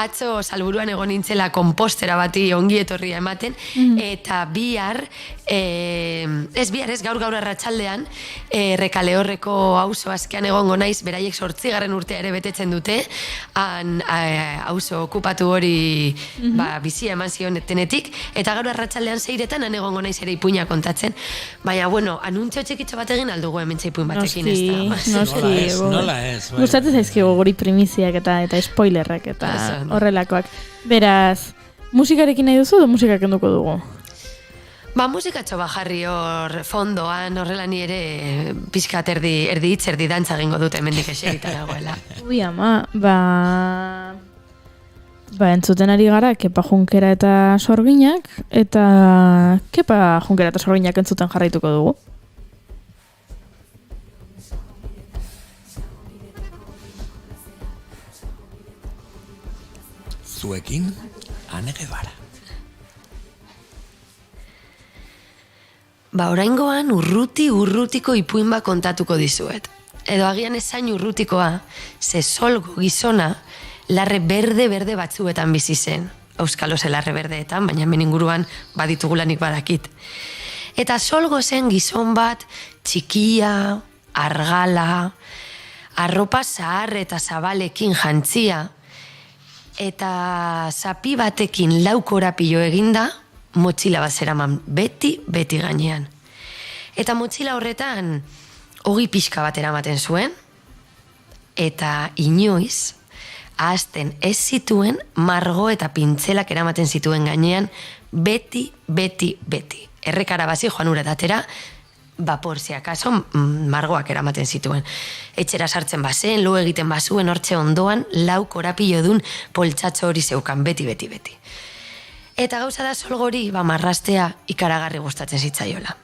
atzo Salburuan egon nintzela konpostera bati ongi etorria ematen, eta bihar, gaur arratsaldean, Rekaleorreko auzo azkean egongo naiz, beraiek 8. urtea ere betetzen dute, auzo okupatu hori bizia eman zion denetik, eta gaur arratsaldean 6 han egongo naiz ere ipuina kontatzen, baina, bueno, anuntzio txikitxo bat egin aldugu hementxe ipuin batekin, ez da. Nola ez. Gustatzen zaizkigu guri primiziak eta spoilerrak eta horrelakoak. Beraz, musikarekin nahi duzu edo musika kenduko dugu? Musikatxo jarri hor fondoan, horrela ni ere pixkat erdi hitz, erdi dantza egingo dute hemendik eserita dagoela. Ui, ama, entzuten ari gara Kepa Junkera eta Sorginak, eta Kepa Junkera eta Sorginak entzuten jarraituko dugu. Zuekin, Ane Guevara. Oraingoan urrutiko ipuin bat kontatuko dizuet. Edo agian esain urrutikoa, ze Solgo gizona larre berde batzuetan bizi zen. Euskalo ze larre berdeetan, baina hemen inguruan baditugulanik badakit. Eta Solgo zen gizon bat txikia, argala, arropa zahar eta zabalekin jantzia, eta zapi batekin 4 korapilo eginda, motxila bat zeraman beti gainean. Eta motxila horretan ogi pixka bat eramaten zuen, eta inoiz, ahazten ez zituen margo eta pintzelak eramaten zituen gainean, beti. Errekara bazi joan uratatera, por si acaso margoak eramaten zituen. Etxera sartzen bazen, lo egiten bazuen hortxe ondoan, 4 korapilo dun poltsatxo hori zeukan beti. Eta gauza da Solgori, marrastea ikaragarri gustatzen zitzaiola.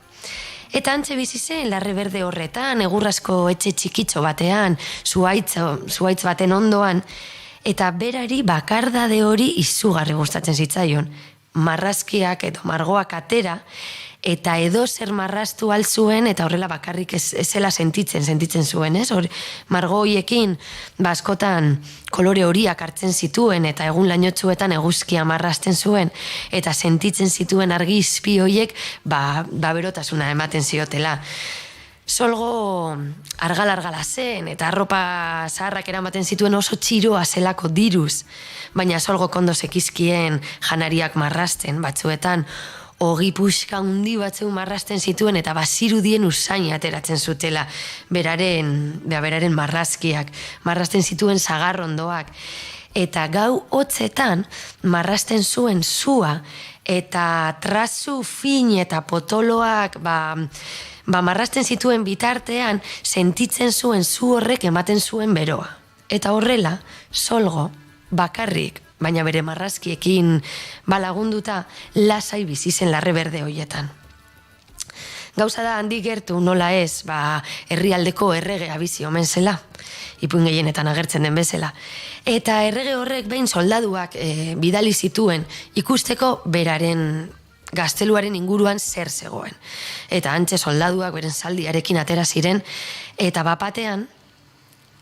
Eta antxe bizi zen, larre berde horretan, egurrasko etxe txikitxo batean, zuaitz baten ondoan, eta berari bakardade hori izugarri gustatzen zitzaion. Marrazkiak edo margoak atera, eta edo zer marraztu altzuen, eta horrela bakarrik zela sentitzen zuen, ez? Margo horiekin, askotan kolore horiak hartzen zituen, eta egun lainotsuetan eguzkia marrazten zuen, eta sentitzen zituen argi izpi horiek, berotasuna ematen ziotela. Solgo argal-argala zen, eta arropa zaharrak eramaten zituen oso txiroa zelako diruz, baina Solgo kondo sekizkien janariak marrazten, batzuetan, ogi puxka hundi batzeu marrazten zituen eta bazirudien usain ateratzen zutela beraren marrazkiak, marrazten zituen zagarrondoak. Eta gau hotzetan marrazten zuen zua eta trazu fin eta potoloak marrazten zituen bitartean sentitzen zuen zu horrek ematen zuen beroa. Eta horrela, Solgo, bakarrik, baina bere marrazkiekin balagunduta lasai bizi zen larre berde hoietan. Gauza da handi gertu nola ez, herrialdeko erregea bizi omen zela, ipuin gehienetan agertzen den bezala. Eta errege horrek behin soldaduak bidali zituen ikusteko beraren gazteluaren inguruan zer zegoen. Eta antxe soldaduak beren zaldiarekin atera ziren, eta bapatean,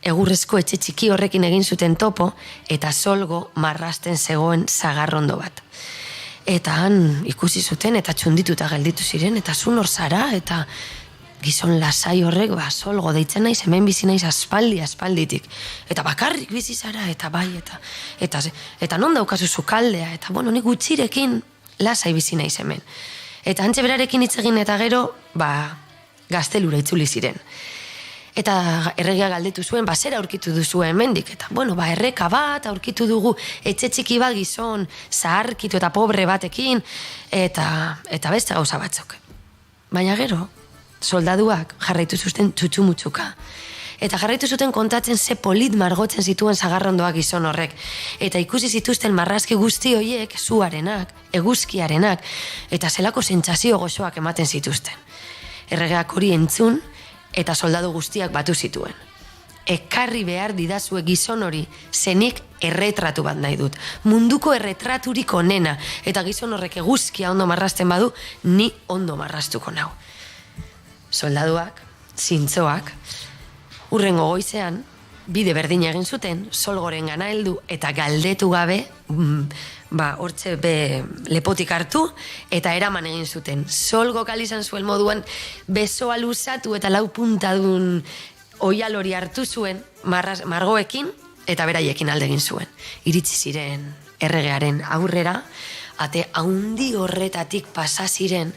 egurrezko etxe txiki horrekin egin zuten topo, eta Solgo marrazten zegoen zagarrondo bat. Eta han ikusi zuten, eta txundituta gelditu ziren, eta zu nor zara, eta gizon lasai horrek, Solgo deitzen naiz, hemen bizi naiz aspalditik. Eta bakarrik bizi zara, eta bai, eta non daukazu sukaldea, eta nik gutxirekin lasai bizi naiz hemen. Eta antxe berarekin hitz egin eta gero, gaztelura itzuli ziren. Eta erregea galdetu zuen, zera aurkitu duzu hemendik, eta erreka bat aurkitu dugu etxe txiki bat gizon, zaharkitu eta pobre batekin, eta beste gauza batzuk. Baina gero, soldaduak jarraitu zuten txutxumutxuka. Eta jarraitu zuten kontatzen ze polit margotzen zituen zagarrondoak gizon horrek. Eta ikusi zituzten marrazki guzti horiek, zuarenak, eguzkiarenak, eta zelako sentsazio goxoak ematen zituzten. Erregeak hori entzun, eta soldadu guztiak batu zituen. Ekarri behar didazue gizon hori, zenik erretratu bat nahi dut. Munduko erretraturik onena, eta gizon horrek eguzkia ondo marrazten badu, ni ondo marraztuko nau. Soldaduak, zintzoak, urrengo goizean, bide berdin egin zuten, Solgoren gana heldu eta galdetu gabe, hortxe lepotik hartu, eta eraman egin zuten. Solgo kalizan zuen moduan, besoa luzatu eta lau puntadun oial hori hartu zuen, margoekin, eta beraiekin alde egin zuen. Iritsi ziren erregearen aurrera, ate haundi horretatik pasa ziren,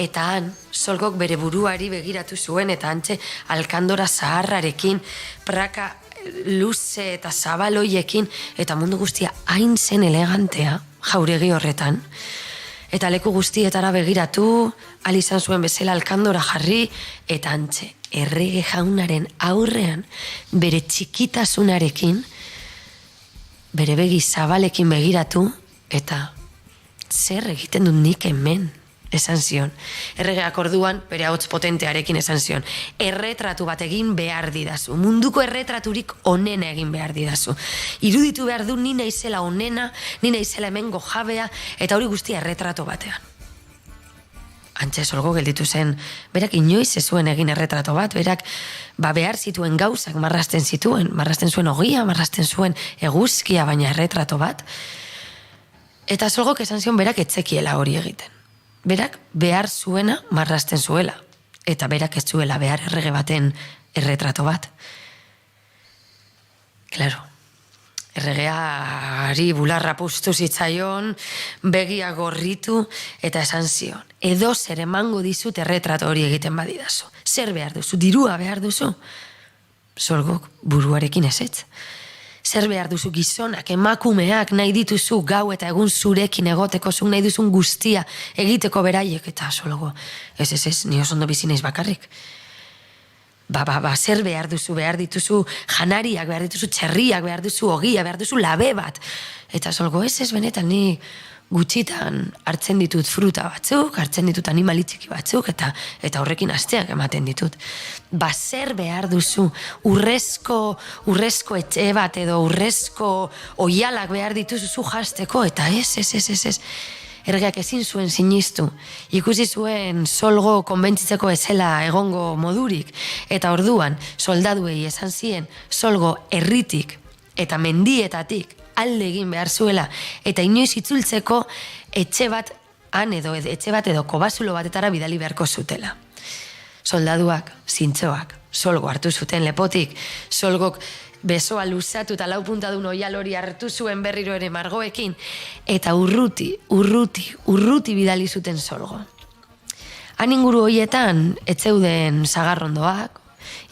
eta han Solgok bere buruari begiratu zuen, eta antxe alkandora zaharrarekin, praka luze eta zabaloiekin, eta mundu guztia hain zen elegantea, jauregi horretan. Eta leku guztietara begiratu, izan zuen bezala alkandora jarri, eta antxe, errege jaunaren aurrean, bere txikitasunarekin, bere begi zabalekin begiratu, eta zer egiten dut nik hemen, esan zion. Erregeak orduan, bere ahots potentearekin esan zion, erretratu bat egin behar didazu, munduko erretraturik onena egin behar didazu. Iruditu behar du ni naizela onena, ni naizela hemengo jabea, eta hori guztia erretratu batean. Antxe Solgo gelditu zen, berak inoiz ez zuen egin erretrato bat, berak behar zituen gauzak marrazten zuen ogia, marrazten zuen eguzkia, baina erretrato bat. Eta Solgok esan zion berak etzekiela hori egiten. Berak behar zuena marrazten zuela, eta berak ez zuela behar errege baten erretrato bat. Claro, erregeari bularra puztu zitzaion, begia gorritu, eta esan zion, edo zer emango dizut erretrato hori egiten badidazu. Zer behar duzu, dirua behar duzu? Solgok buruarekin ezetz. Zer behar duzu gizonak, emakumeak nahi dituzu gau eta egun zurekin egoteko, zuk nahi duzun guztia egiteko beraiek, eta Solgo, ez, ni oso ondo bizi naiz bakarrik. Zer behar dituzu janariak, behar dituzu txerriak, behar duzu ogia, behar duzu labe bat. Eta Solgo, ez benetan, ni gutxitan hartzen ditut fruta batzuk, hartzen ditut animali txiki batzuk, eta horrekin asteak ematen ditut. Zer behar duzu, urrezko etxe bat edo urrezko oialak behar dituzu jasteko, eta ez. Ergeak ezin zuen sinistu. Ikusi zuen solgo konbentzitzeko ezela egongo modurik, eta orduan soldaduei esan zien solgo herritik eta mendietatik alde egin behar zuela, eta inoiz itzultzeko etxe bat edo kobazulo batetara bidali beharko zutela. Soldaduak, zintzoak, solgo hartu zuten lepotik, solgok besoa luzatu eta lau puntadun oial hori hartu zuen berriro ere margoekin, eta urruti bidali zuten solgo. Han inguru hoietan etzeuden sagarrondoak,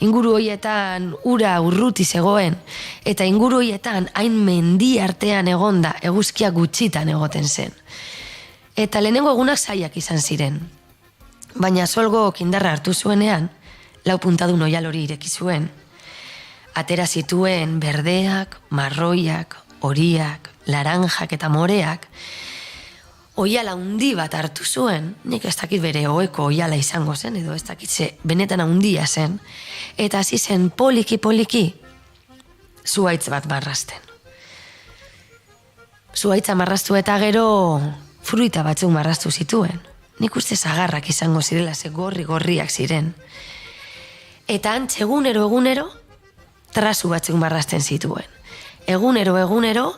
inguru hoietan ura urruti zegoen, eta inguru hoietan hain mendi artean egonda eguzkia gutxitan egoten zen. Eta lehenengo egunak zaiak izan ziren, baina solgo indarra hartu zuenean, lau puntadun oial hori ireki zuen, atera zituen berdeak, marroiak, horiak, laranjak eta moreak, oiala handi bat hartu zuen, nik ez dakit bere oheko oiala izango zen, edo ez dakit ze benetan handia zen, eta hasi zen poliki zuhaitz bat marrasten. Zuhaitza marrastu eta gero fruita batzuk marrastu zituen. Nik uste zagarrak izango zirela, ze gorriak ziren. Eta antz egunero, trazu batzuk marrasten zituen. Egunero,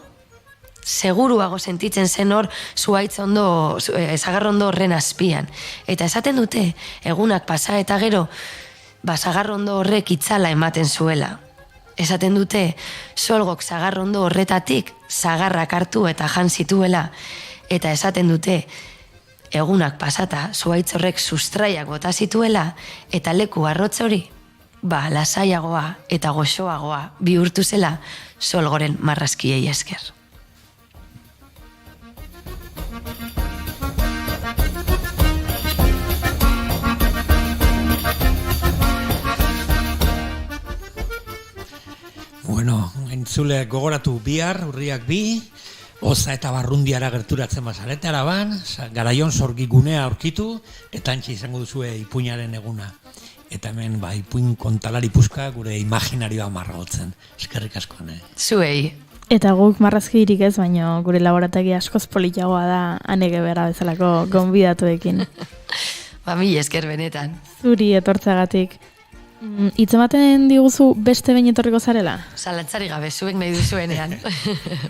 seguruago sentitzen zen hor zuhaitz zagarrondo horren azpian. Eta esaten dute, egunak pasa eta gero, zagarrondo horrek itzala ematen zuela. Esaten dute, solgok zagarrondo horretatik zagarrak hartu eta jan zituela. Eta esaten dute, egunak pasata, zuhaitz horrek sustraiak bota zituela, eta leku arrotz hori, lasaiagoa eta goxoagoa bihurtu zela solgoren marrazkiei esker. Bueno, entzuleak gogoratu bihar, urriak 2, Oza eta Barrundiara gerturatzen bazarete Araban, Garaion Zorgigunea aurkitu, eta antxe izango duzue ipuinaren eguna. Eta hemen, ipuin kontalari puska gure imaginarioa marragotzen. Eskerrik asko, Zuei. Eta guk marrazkirik ez, baina gure laborategi askoz politagoa da Anege Bera bezalako gonbidatuekin. Mil esker benetan. Zuri etortzagatik. Itzematen diguzu beste behin etorriko zarela? Zalantzari gabe, zuek nahi duzuenean.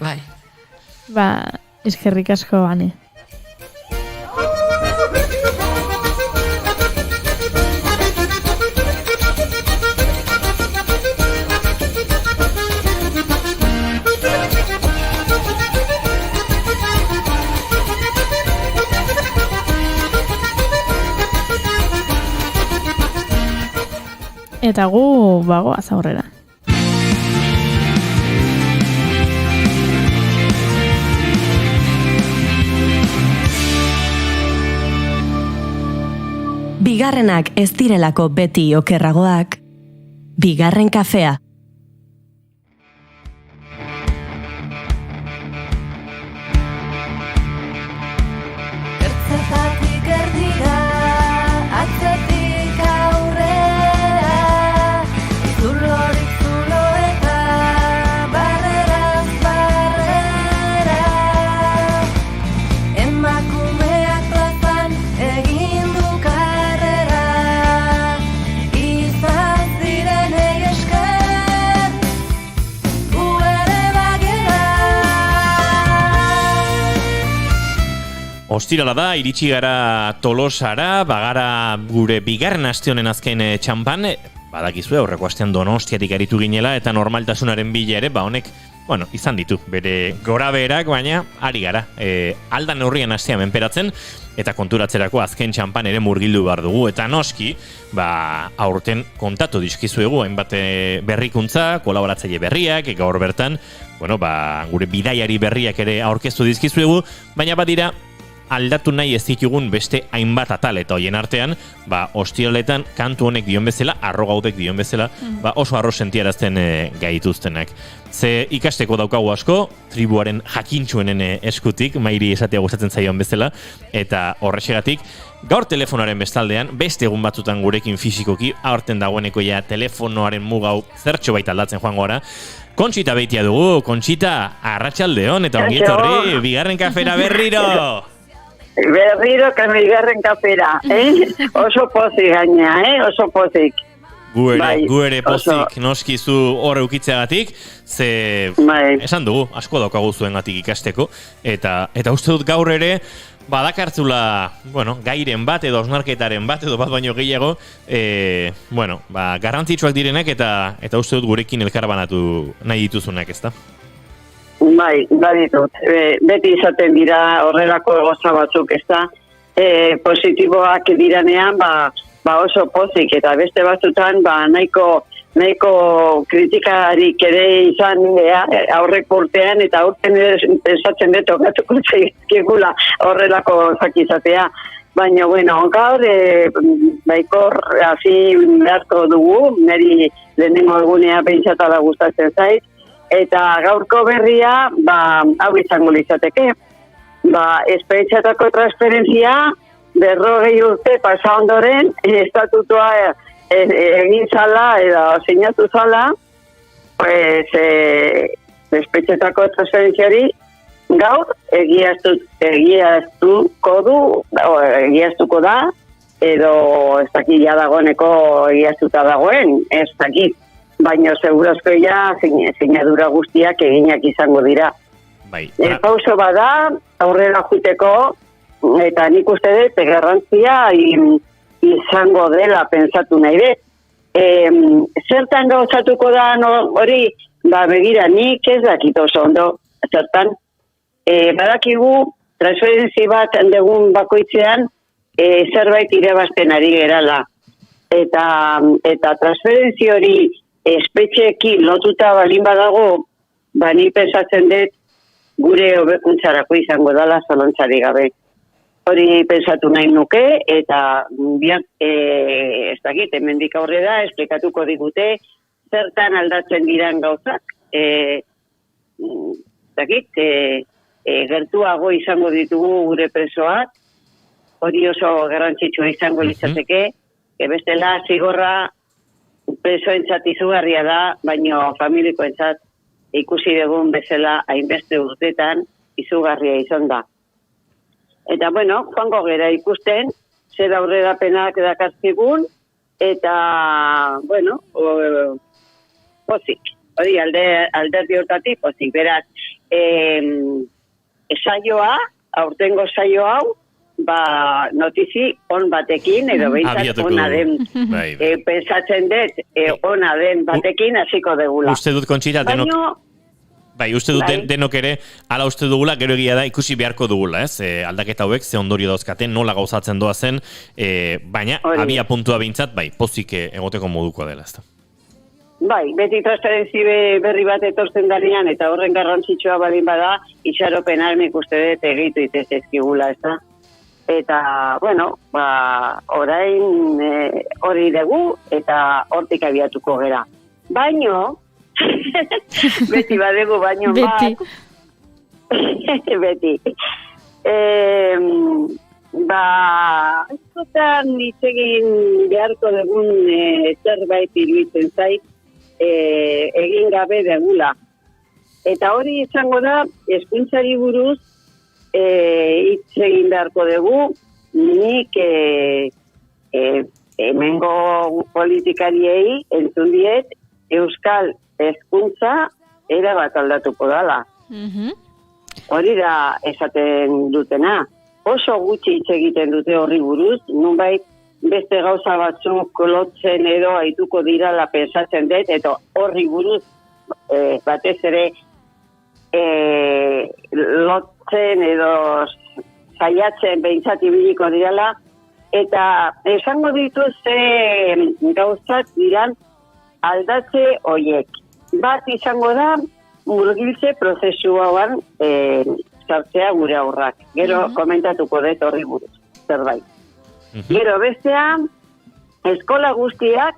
Bai. Eskerrik asko, Ane. Eta gu bagoaz aurrera. Bigarrenak ez direlako beti okerragoak, bigarren kafea. Ertzetatik erdira, atzetik aurrera, zulorik zulo eta barreraz barrera. Emakumeak plazan egin du karrera, izan zirenei esker, gu ere bagera. Ostirala da, iritsi gara Tolosara, bagara gure bigarren aste honen azken txampan, badakizue aurreko astean Donostiatik aritu ginela, eta normaltasunaren bila ere, honek, izan ditu, bere gorabeherak, baina ari gara, aldan neurrian astea menperatzen, eta konturatzerako azken txampan ere murgildu behar dugu, eta noski, aurten kontatu dizkizuegu, hainbat berrikuntza, kolaboratzaile berriak, gaur bertan, gure bidaiari berriak ere aurkeztu dizkizuegu, baina badira, aldatu nahi ez ditugun beste hainbat atal, eta hoien artean, ostiraletan kantu honek dion bezala, arro gaudek dion bezala, oso arro sentiarazten gaituztenak. Ze ikasteko daukagu asko, tribuaren jakintxuenen eskutik, Mairi esatea gustatzen zaion bezala, eta horrexegatik, gaur telefonoaren bestaldean, beste egun batzutan gurekin fisikoki, aurten dagoeneko ja telefonoaren mugau zertxo baita aldatzen joango gara. Kontxita Beitia dugu, Kontxita, arratsaldeon eta ongi etorri, bigarren kafera berriro! Berriro bigarren kafera, oso pozik gaina, oso pozik. Gu ere pozik noskizu hor eukitzeagatik, ze esan dugu, asko daukagu zuengatik ikasteko, eta uste dut gaur ere, badakartzula, gairen bat edo osnarketaren bat edo bat baino gehiago, garrantzitsuak direnak eta uste dut gurekin elkarbanatu nahi dituzunak, ezta? Bai, baditut. Beti izaten dira horrelako egoza batzuk, ezta? Positiboak diranean, oso pozik, eta beste batzutan, nahiko kritikarik ere izan aurrek urtean, eta aurten pensatzen dut okatuko zaizkigula horrelako zakizatea. Baina, gaur, baikor hasi beharko dugu, niri lehenengo egunea pentsatala gustatzen zait, eta gaurko berria, hau izango litzateke. Esperientziatako transferentzia, 40 urte pasa ondoren, estatutua egin zala edo sinatu zala, espetxetako transferentziari gaur egiaztuko da, edo ez dakit ja dagoeneko egiaztuta dagoen, ez dakit, baina segurazko ja sinadura guztiak eginak izango dira. Pauso bada, aurrera juteko, eta nik uste dut, garrantzia izango dela pentsatu nahi dut. Zertan gauzatuko da hori, begira, nik ez dakit oso ondo, zertan. Badakigu, transferentzi bat dugun bakoitzean, zerbait irabazten ari gerala. Eta transferentzi hori espetxeekin lotuta balin badago, ni pensatzen dut, gure hobekuntzarako izango dela zalontzari gabe. Hori pensatu nahi nuke, eta ez dakit, hemendik aurrera esplikatuko digute zertan aldatzen diran gauzak. Gertuago izango ditugu gure presoak, hori oso garrantzitsua izango litzateke, bestela zigorra presoentzat izugarria da, baino familikoentzat ikusi dugun bezala hainbeste urtetan izugarria izan da. Eta, joango gera ikusten, zer aurrerapenak dakartzigun, eta, pozik. Hori, alderdi hortatik, pozik. Beraz, saioa, aurtengo saio hau, notizi on batekin, edo behintzat ona den, pensatzen dut, ona den batekin hasiko degula. Uste dut, Kontxita, uste dut denok ere, ala uste dugula, gero egia da ikusi beharko dugula, ez? Aldaketa hauek, ze ondorio dauzkaten, nola gauzatzen doazen, baina, abia puntua behintzat, pozik egoteko modukoa dela, ez da. Beti transferentzi berri bat etortzen danean, eta horren garrantzitsua badin bada, itxaropenak nik uste dut egitu itezezkigula, ez da. Eta, orain hori dugu, eta hortik abiatuko gera. Baino, beti badegu baino bat. Beti. Askotan itzegin beharko dugun zerbait iruditzen zait, egin gabe degula. Eta hori izango da, hezkuntzari buruz hitz egin beharko dugu, nik hemengo politikariei entzun diet, Euskal hezkuntza erabat aldatuko dala. Hori da esaten dutena. Oso gutxi hitz egiten dute horri buruz, nunbait beste gauza batzuk lotzen edo aituko dirala pensatzen dut, eta horri buruz batez ere lotzen edo saiatzen behintzat ibiliko dirala, eta esango dituz gauzat diran aldatze hoiek. Bat izango da murgiltze prozesu hauan sartzea gure aurrak. Gero komentatuko dut horri buruz, zerbait. Gero bestea, eskola guztiak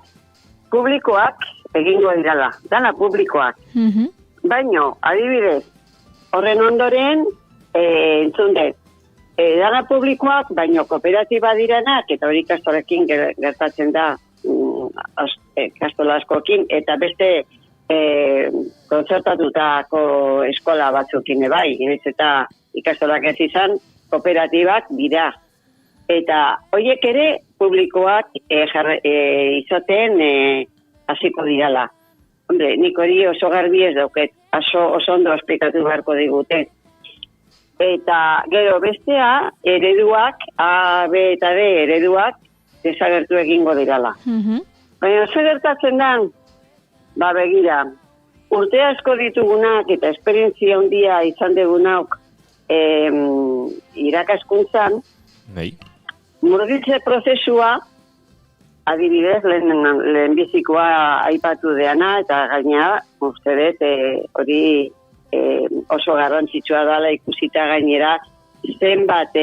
publikoak egingo dirala, dana publikoak. Baino, adibidez, horren ondoren, entzun dut, dana publikoak, baino kooperatiba diranak, eta hori ikastolekin gertatzen da, ikastola askokin, eta beste kontzertatutako eskola batzukin bai, eta ikastolak ez izan, kooperatibak dira. Eta horiek ere publikoak izaten hasiko dirala. Hombre, nik hori oso garbi ez dauket, oso ondo esplikatu beharko digute. Eta gero bestea, ereduak, A, B eta D ereduak, desagertu egingo dirala. Baina zer gertatzen da, begira, urte asko ditugunak eta esperientzia handia izan dugunak irakaskuntzan, murgiltze prozesua, adibidez, lehen bizikoa aipatu deana, eta gaina, uste dut, hori oso garrantzitsua dela ikusita gainera, zenbat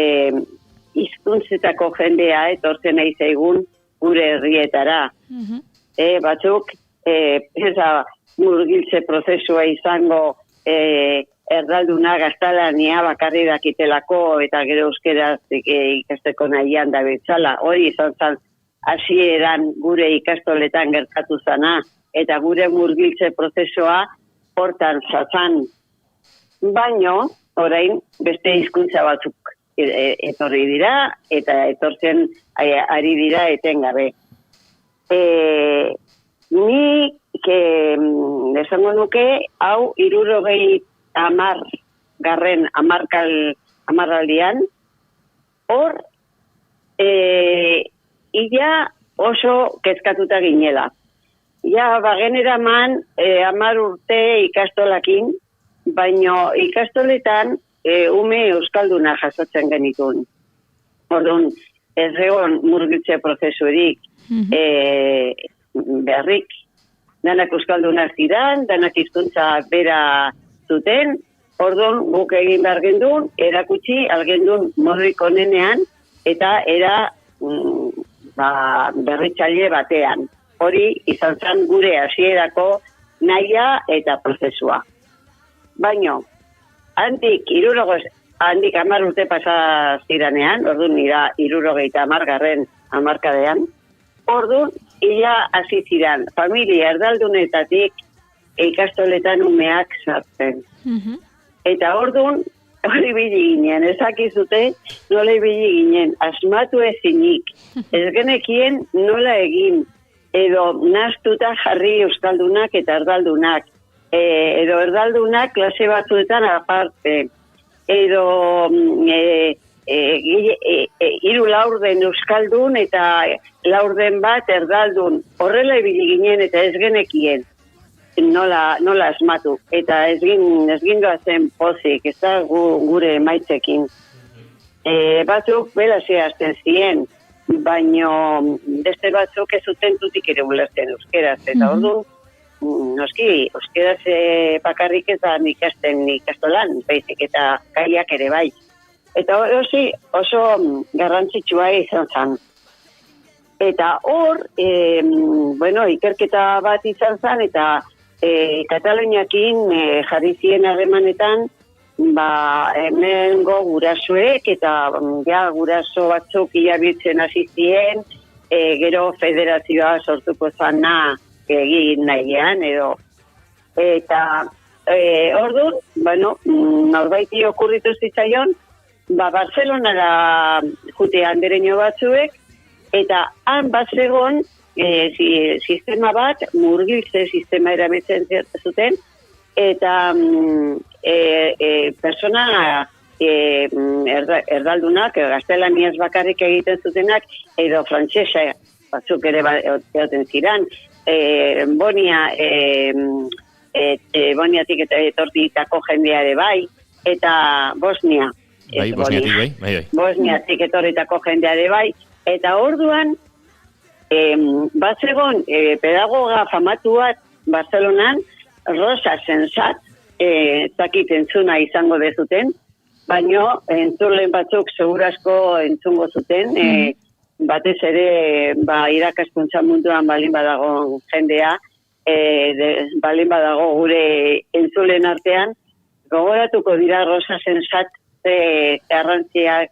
hizkuntzetako jendea etortzen nahi zaigun gure herrietara. Batzuk, murgiltze prozesua izango erdalduna gaztelania bakarri dakitelako eta gero euskeraz ikasteko nahian da betzala. Hori izan zen hasieran gure ikastoletan gertatu zana eta gure murgiltze prozesua hortan zazan. Baino, orain beste hizkuntza batzuk etorri dira eta etortzen ari dira etengabe. Nik esango nuke hau 70 hamarraldian hor ia oso kezkatuta ginela. Ja, bageneraman 10 urte ikastolakin, baino ikastoletan ume euskalduna jasotzen genitun. Orduan, ez egon murgiltze prozesurik beharrik. Danak euskaldunak ziren, danak hizkuntza bera zuten, orduan guk egin behar gendun, erakutsi algendun modurik onenean, eta era berritzaile batean. Hori izan zen gure hasierako nahia eta prozesua. Baino, handik 10 urte pasa ziranean, orduan nira 70 hamarkadean, orduan ia hasi ziren familia erdaldunetatik ikastoletan umeak sartzen. Eta orduan, hori bili ginen, ezakizute nola ibili ginen, asmatu ezinik, ez genekien nola egin, edo nastuta jarri euskaldunak eta erdaldunak, edo erdaldunak klase batzuetan aparte, edo 3 laurden euskaldun eta laurden bat erdaldun. Horrela ibili ginen eta ez genekien nola asmatu. Eta ez gindoa zen pozik, ez da gure maitzekin. Batzuk belazia azten ziren, baino beste batzuk ez zuten tutik ere ulertzen euskeraz. Eta orduan, noski, euskeraz bakarrik ez da ikastolan, baizik eta kaiak ere bai. Eta oso garrantzitsua izan zen. Eta hor, ikerketa bat izan zen, eta Kataluniakin jarri ziren harremanetan, hemengo gurasoek, eta guraso batzuk ilabiltzen hasi ziren, gero federazioa sortuko zana egin nahian, edo. Eta orduan, norbaiti okurritu zitzaion, Barcelonara jute andereño batzuek, eta han bat zegon sistema bat, murgiltze sistema erabiltzen zuten, eta persona erdaldunak, gaztelaniaz bakarrik egiten zutenak, edo frantsesa batzuk ere egoten ziren, Boniatik eta etortitako jendea ere bai, eta Bosnia. Bosniatik etorritako jendea ere bai, eta orduan, bat zegon pedagoga famatu bat Barcelonan, Rosa Sensat, zakit entzuna izango dezuten, baino entzulen batzuk segurazko entzungo zuten, batez ere irakaskuntza munduan balin badago jendea, balin badago gure entzulen artean, gogoratuko dira Rosa Sensat garrantziak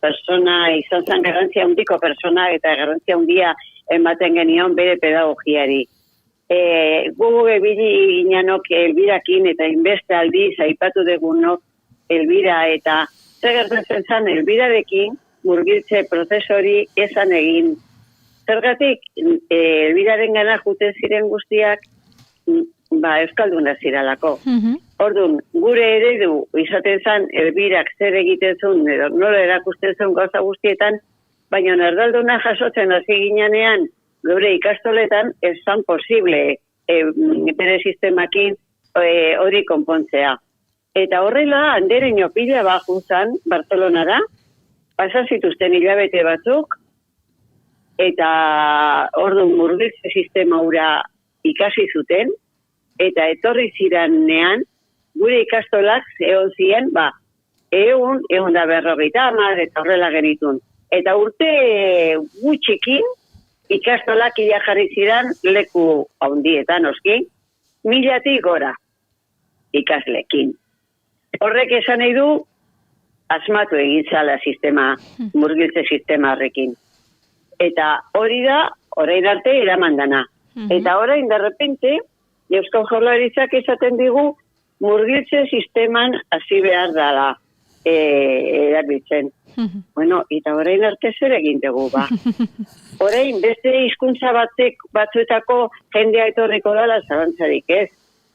persona, izan zen garrantzia handiko persona eta garrantzia handia ematen genion bere pedagogiari. Gu ebili ginanok Elbirakin eta inbeste aldiz aipatu degunok Elbira eta zer gertatzen zen Elbirarekin murgiltze prozesori esan egin. Zergatik, Elbiraren gana juten ziren guztiak euskalduna ziralako. Orduan, gure eredu izaten zen Elbirak zer egiten zuen, edo nola erakusten zuen gauza guztietan, baina erdalduna jasotzen hasi ginean gure ikastoletan ez zan posible bere sistemakin hori konpontzea. Eta horrela, handereño pila bajuzan Barcelonara, pasa zituzten hilabete batzuk, eta orduan murgiltze sistema hura ikasi zuten, eta etorri ziranean, gure ikastolak egon ziren, egun da 50 eta horrela genitun. Eta urte gutxikin, ikastolak ia jarri ziren leku handietan oski, 1000 gora ikaslekin. Horrek esan nahi du, asmatu egin zala sistema, murgiltze sistema horrekin. Eta hori da, orain arte eramandana. Eta orain, de repente, Euskal Jaurlaritzak esaten digu, murgiltze sisteman hasi behar dala erabiltzen. Bueno, eta orain arte zer egin dugu, Orain, beste hizkuntza batzuetako jendea etorriko dala, zalantzarik ez.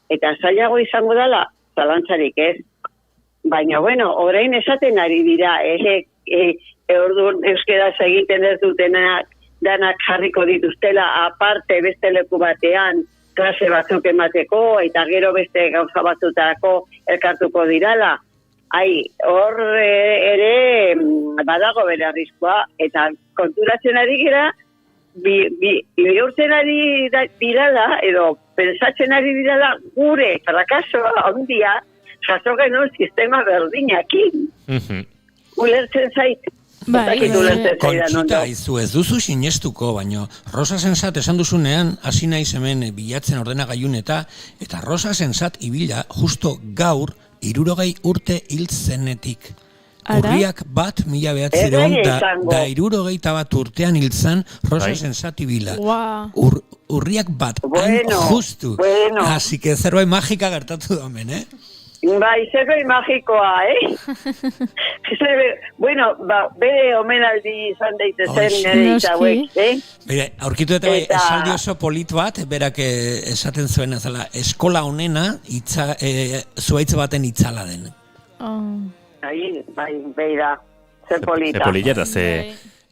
Eta zailago izango dala, zalantzarik ez. Baina, bueno, orain esaten ari dira, orduan euskeraz egiten ez dutenak danak jarriko dituztela, aparte beste leku batean, klase batzuk emateko, eta gero beste gauza batzutarako elkartuko dirala. Hor ere badago bere arriskoa, eta konturatzen ari gira, bihurtzen ari dirala, edo pensatzen ari dirala, gure frakasoa handia, jaso genuen sistema berdinakin. Ulertzen zait. Kontxita, ez duzu sinestuko, baino Rosa Sensat esan duzunean, hasi naiz hemen bilatzen ordenagailun eta Rosa Sensat ibila justo gaur 60 urte hil zenetik. Urriak 1900 da 61 urtean hil zen Rosa Sensat ibila. Urriak 1, justu. Así que zerbait magika gertatu domen, Zerbait magikoa, Bueno, bere omenaldi izan daitezen nire itauek, Aurkitu eta esaldi oso polit bat, berak esaten zuen ezala, eskola honena zuaitz baten itzala den. Beira, ze polita. Ze polita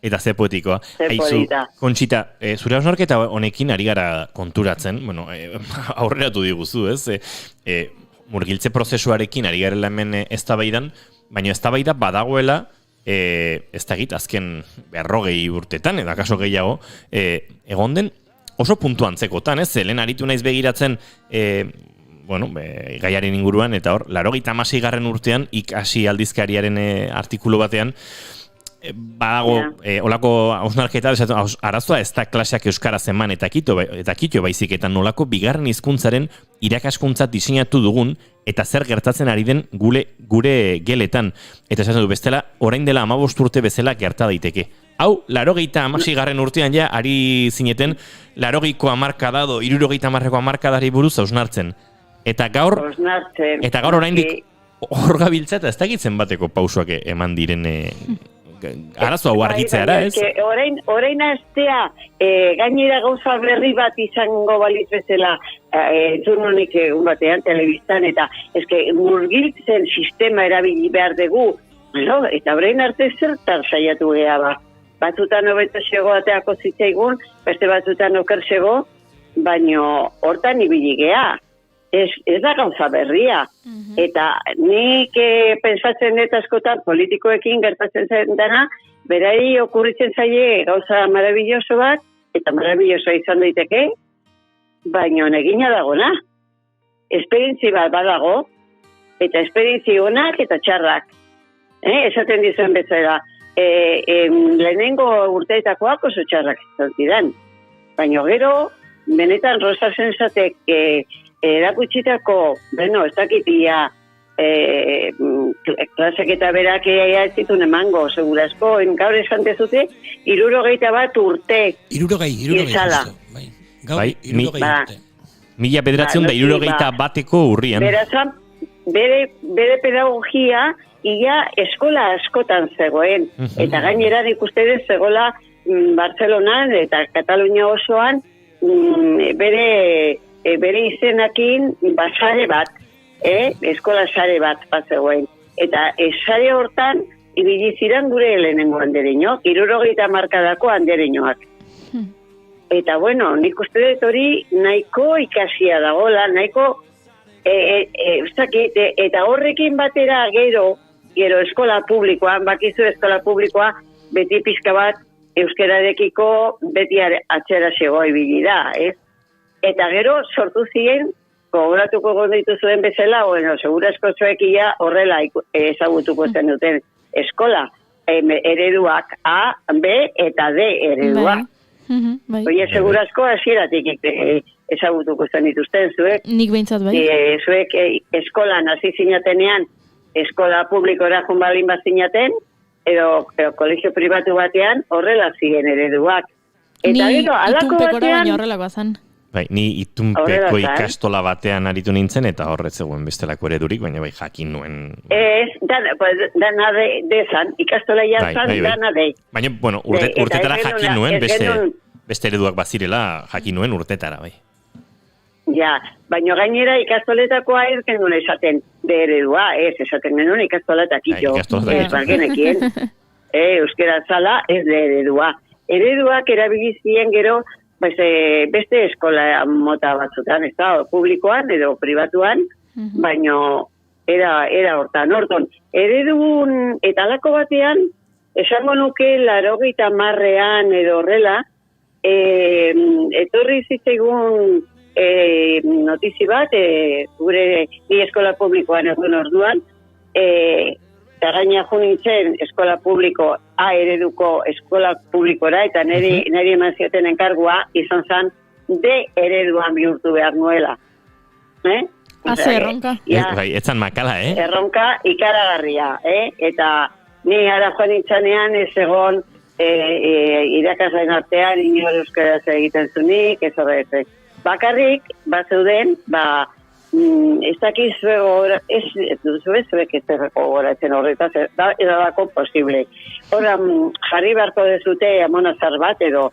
eta ze poetikoa. Kontxita, zure hausnarketa honekin ari gara konturatzen, aurreratu diguzu, murgiltze prozesuarekin ari garela hemen eztabaidan, baina eztabaida badagoela, ez da azken 40 urtetan, edo akaso gehiago, egon den oso puntu antzekotan, lehen aritu naiz begiratzen, gaiaren inguruan, eta hor, 86. urtean, ikasi aldizkariaren artikulu batean, badago, olako hausnarketa, arazoa ez da klaseak euskaraz eman eta kito baizik, eta nolako bigarren hizkuntzaren irakaskuntza diseinatu dugun, eta zer gertatzen ari den gure geletan. Eta esaten du, bestela, orain dela 15 urte bezala gerta daiteke. Hau, 86. urtean ja, ari zineten, 80ko hamarkada do, 70ko hamarkadari buruz hausnartzen. Eta gaur oraindik hor gabiltza eta ez dakitzen bateko pausoak eman diren arazo hau argitzeara, ez? Orain astea, gainera gauza berri bat izango balitz bezala, zurnonik egun batean, telebistan, eta murgiltzen sistema erabili behar dugu, eta orain arte zertar saiatu geha Batzutan hobeto xego ateako zitzaigun, beste batzutan oker xego, baino hortan ibili geha. Ez da gauza berria. Eta nik pensatzen dut askotan politikoekin gertatzen zen dena, berari okurritzen zaie gauza marabilloso bat, eta marabillosoa izan daiteke, baina egina dagona. Esperientzi bat badago, eta espedizio onak eta txarrak. Esaten dizuen bezala, lehenengo urteetakoak oso txarrak izan zidan. Baina gero, benetan Rosa Sensatek erakutsitako, ez dakitia, klasek eta berak ez zituen emango, segurazko, gaur esan dezute, 61 urte. 60. Bai, 1961 urrian. Berazan, bere pedagogia ia eskola askotan zegoen. Eta gainera nik uste dut zegoela Bartzelonan eta Katalunia osoan bere izenakin basare bat, eskola sare bat zegoen. Eta sare hortan ibili ziren gure lehenengo andereño, 60 markadako andereñoak. Eta bueno, nik uste dut hori nahiko ikasia dagoela, nahiko eta horrekin batera gero eskola publikoan, bakizu eskola publikoa beti pixka bat euskerarekiko beti atzera zegoa ibili da, ez? Eta gero sortu ziren, gogoratuko gonditu zuen bezala, segurazko zuekia horrela ezagutuko zen duten eskola ereduak A, B eta D ereduak. Oie, segurazko hasieratik ezagutuko zen dituzten zuek. Nik behintzat bai. Zuek eskolan hasi zinatenean, eskola publikora joan balin bazinaten, edo kolegio pribatu batean horrela ziren ereduak. Eta ni gero, alako itunpekora batean... baina horrelakoa zan. Bai, ni itunpeko ikastola batean aritu nintzen, eta horret zegoen bestelako eredurik, baina bai jakin nuen... Dana dezan, ikastola jantzan, dana de. Baina, bueno, urtetara jakin nuen, beste ereduak bazirela jakin nuen urtetara, bai. Ja, baina gainera ikastoletakoa ez genuen esaten de eredua, esaten genuen ikastolatak ito. Ez bargenekien. Euskera zala ez de eredua. Ereduak erabilizien gero, beste eskola mota batzutan, ez da, publikoan edo pribatuan, baina era hortan. Eredun eta alako batean, esango nuke 80ean edo horrela, etorri zitzaigun notizi bat, gure ni eskola publikoan egun orduan, eta gaina jo nintzen eskola publiko A ereduko eskola publikora, eta niri eman zioten enkargua izan zen D ereduan bihurtu behar nuela. Haze erronka. Etzan makala, Erronka ikaragarria, eta ni ara joan nintzanean ez egon irakasleen artean inor euskaraz egiten zunik, ez horretzen. Bakarrik, zeuden, ez dakiz zuek ez gogoratzen horretaz, edadako posible. Hora, jarri beharko dezute amonazar bat, edo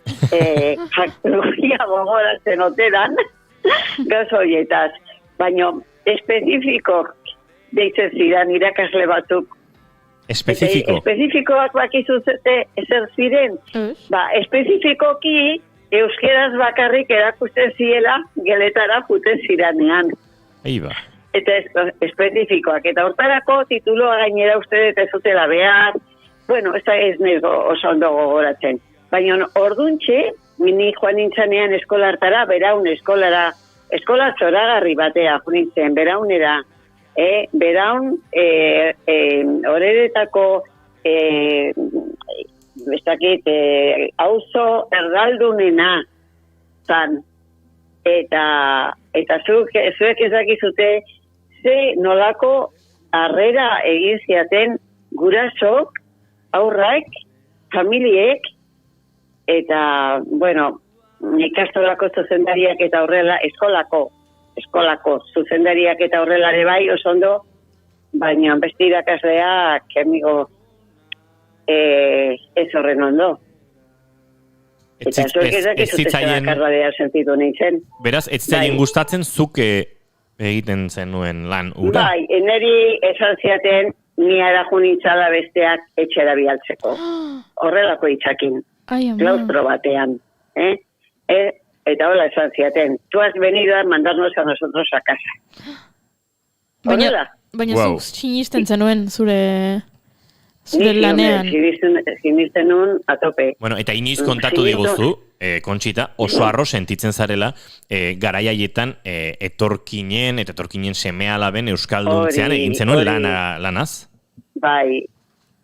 faktologia gogoratzen oteran, gazo horietaz. Baina, espezifiko deitzen zidan irakasle batzuk. Espezifiko? Espezifikoak bakizuzete ezer ziren. Espezifikoki, euskeraz bakarrik erakusten ziela geletara juten ziranean. Eta espezifikoak. Eta hortarako tituloa gainera uste ez zutela behar. Bueno, ez nego oso ondo gogoratzen. Baina orduntxe, ni joan nintzanean eskola hartara, beraun eskola zoragarri batea nintzen, beraunera. Beraun horretako auzo erdaldunena zan. Eta zuek ezakizute ze nolako harrera egin ziaten gurasok, aurrak, familiek, eta, bueno, ikastolako zuzendariak eta horrela, eskolako zuzendariak eta horrelare bai, oso ondo, baina beste irakasleak, amigo, ez horren ondo. Eta zuek ezakizute zerakarradea sentitu nintzen. Beraz, ez zaien gustatzen zuk egiten zenuen lan ura? Bai, eneri esan ziaten ni ara junitzala besteak etxera bialtzeko. Horrelako itxakin. Klaustro batean. Eta hola esan ziaten. Tu has venido a mandarnos a nosotros a casa. Baina zuk sinisten zenuen zure Zure lanean. Sinisten nun atope. Bueno, eta inoiz kontatu diguzu, Kontxita, oso arro sentitzen zarela garaiaietan etorkinen eta etorkinen seme-alaben euskalduntzean egin zenuen lanaz? Bai,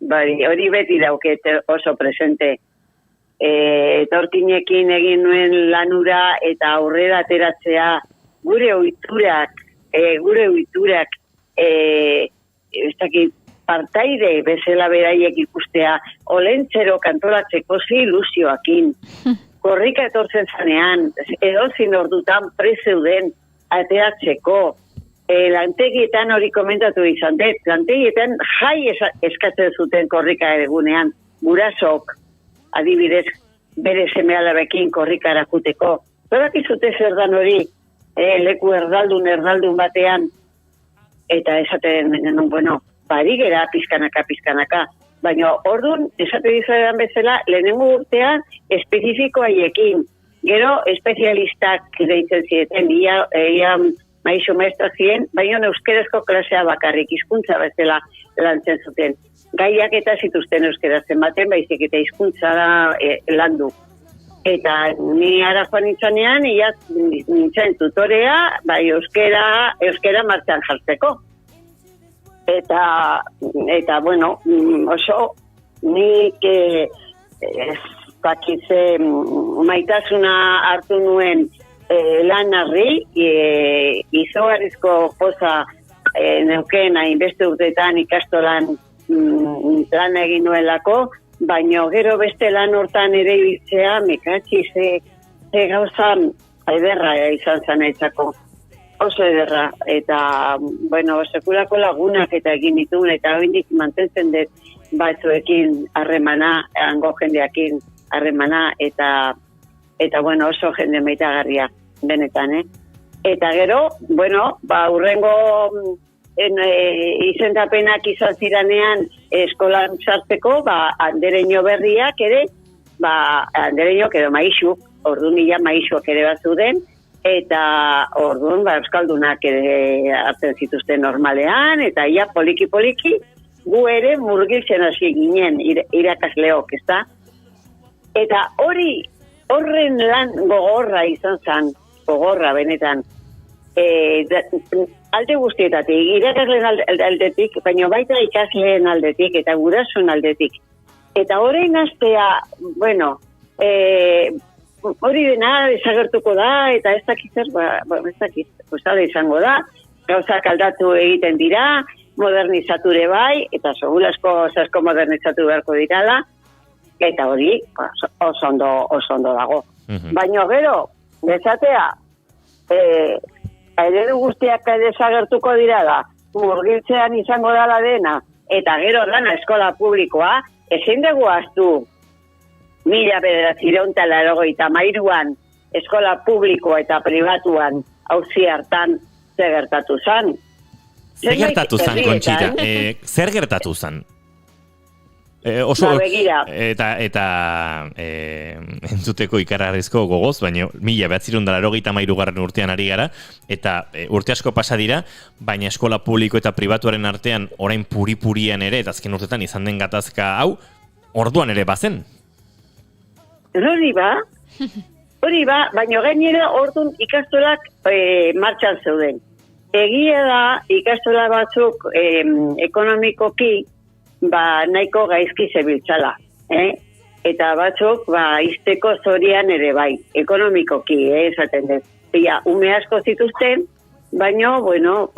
hori beti dauket oso presente. Etorkinekin egin nuen lanura eta aurrera ateratzea gure ohiturak, ez dakit, partaide bezala beraiek ikustea, olentzero kantolatzeko zi ilusioakin. Korrika etortzen zanean, edozin ordutan prezeuden ateratzeko. Lantegietan hori komentatu izan dut, lantegietan jai eskatzen zuten korrika egunean, gurasok, adibidez, bere seme-alabekin korrika erakuteko. Zorak izute zer dan hori, leku erdaldun batean, eta esaten, bueno, bari gera pizkanaka. Baina orduan, esate dizuetan bezala, lehenengo urtean espezifiko haiekin. Gero, espezialistak deitzen zieten, ia maixo maestra ziren, baina euskerazko klasea bakarrik, hizkuntza bezala lantzen zuten. Gaiak eta zituzten euskerazen baten, baizik eta hizkuntza landu. Eta ni ara joan nintzanean, nintzen tutorea, bai euskera martxan jartzeko. Eta bueno, oso nik maitasuna hartu nuen lanarri, izugarrizko poza neuken hainbeste urteetan ikastolan lan egin nuelako, baina gero beste lan hortan ere ibiltzea, mekatzi ze gauza ederra izan zanaitzako. Oso ederra, eta, bueno, sekulako lagunak eta egin ditun, eta hoindik mantentzen dut batzuekin harremana, hango jendeakin harremana, eta, bueno, oso jende maitagarria, benetan, Eta gero, bueno, urrengo izendapenak izan ziranean eskolan sartzeko, andereño berriak ere, andereñok edo maixuk, orduan ila maixuak ere bat zuden, eta orduan euskaldunak ere hartzen zituzten normalean, eta ia poliki gu ere murgiltzen hasi ginen irakasleok, ezta? Eta horren lan gogorra izan zen, gogorra benetan, alde guztietatik, irakasleen aldetik, baina baita ikasleen aldetik eta gurasoen aldetik. Eta horrein astea, bueno, hori dena desagertuko da, eta ez dakit zer, ez dakit, izango da, gauzak aldatu egiten dira, modernizature bai, eta segulasko modernizatu beharko dirala, eta hori oso ondo dago. Baina gero, bezatea, eredu guztiak desagertuko dira da, murgiltzean izango dala dena, eta gero lana eskola publikoa, ezin dugu aztu, 1983an eskola publikoa eta pribatuan auzi hartan zer gertatu zan. Zer gertatu zan, Kontxita? Zer gertatu zan? Oso eta entzuteko ikararrizko gogoz, baina 1983 urtean ari gara, eta urte asko pasa dira, baina eskola publiko eta pribatuaren artean orain puri-purian ere, eta azken urtetan izan den gatazka hau, orduan ere bazen. Hori ba, baina gainera orduan ikastolak martxan zeuden. Egia da ikastola batzuk ekonomikoki nahiko gaizki zebiltzala. Eta batzuk izteko zorian ere bai, ekonomikoki, esaten dut. Ume asko zituzten, baina, bueno,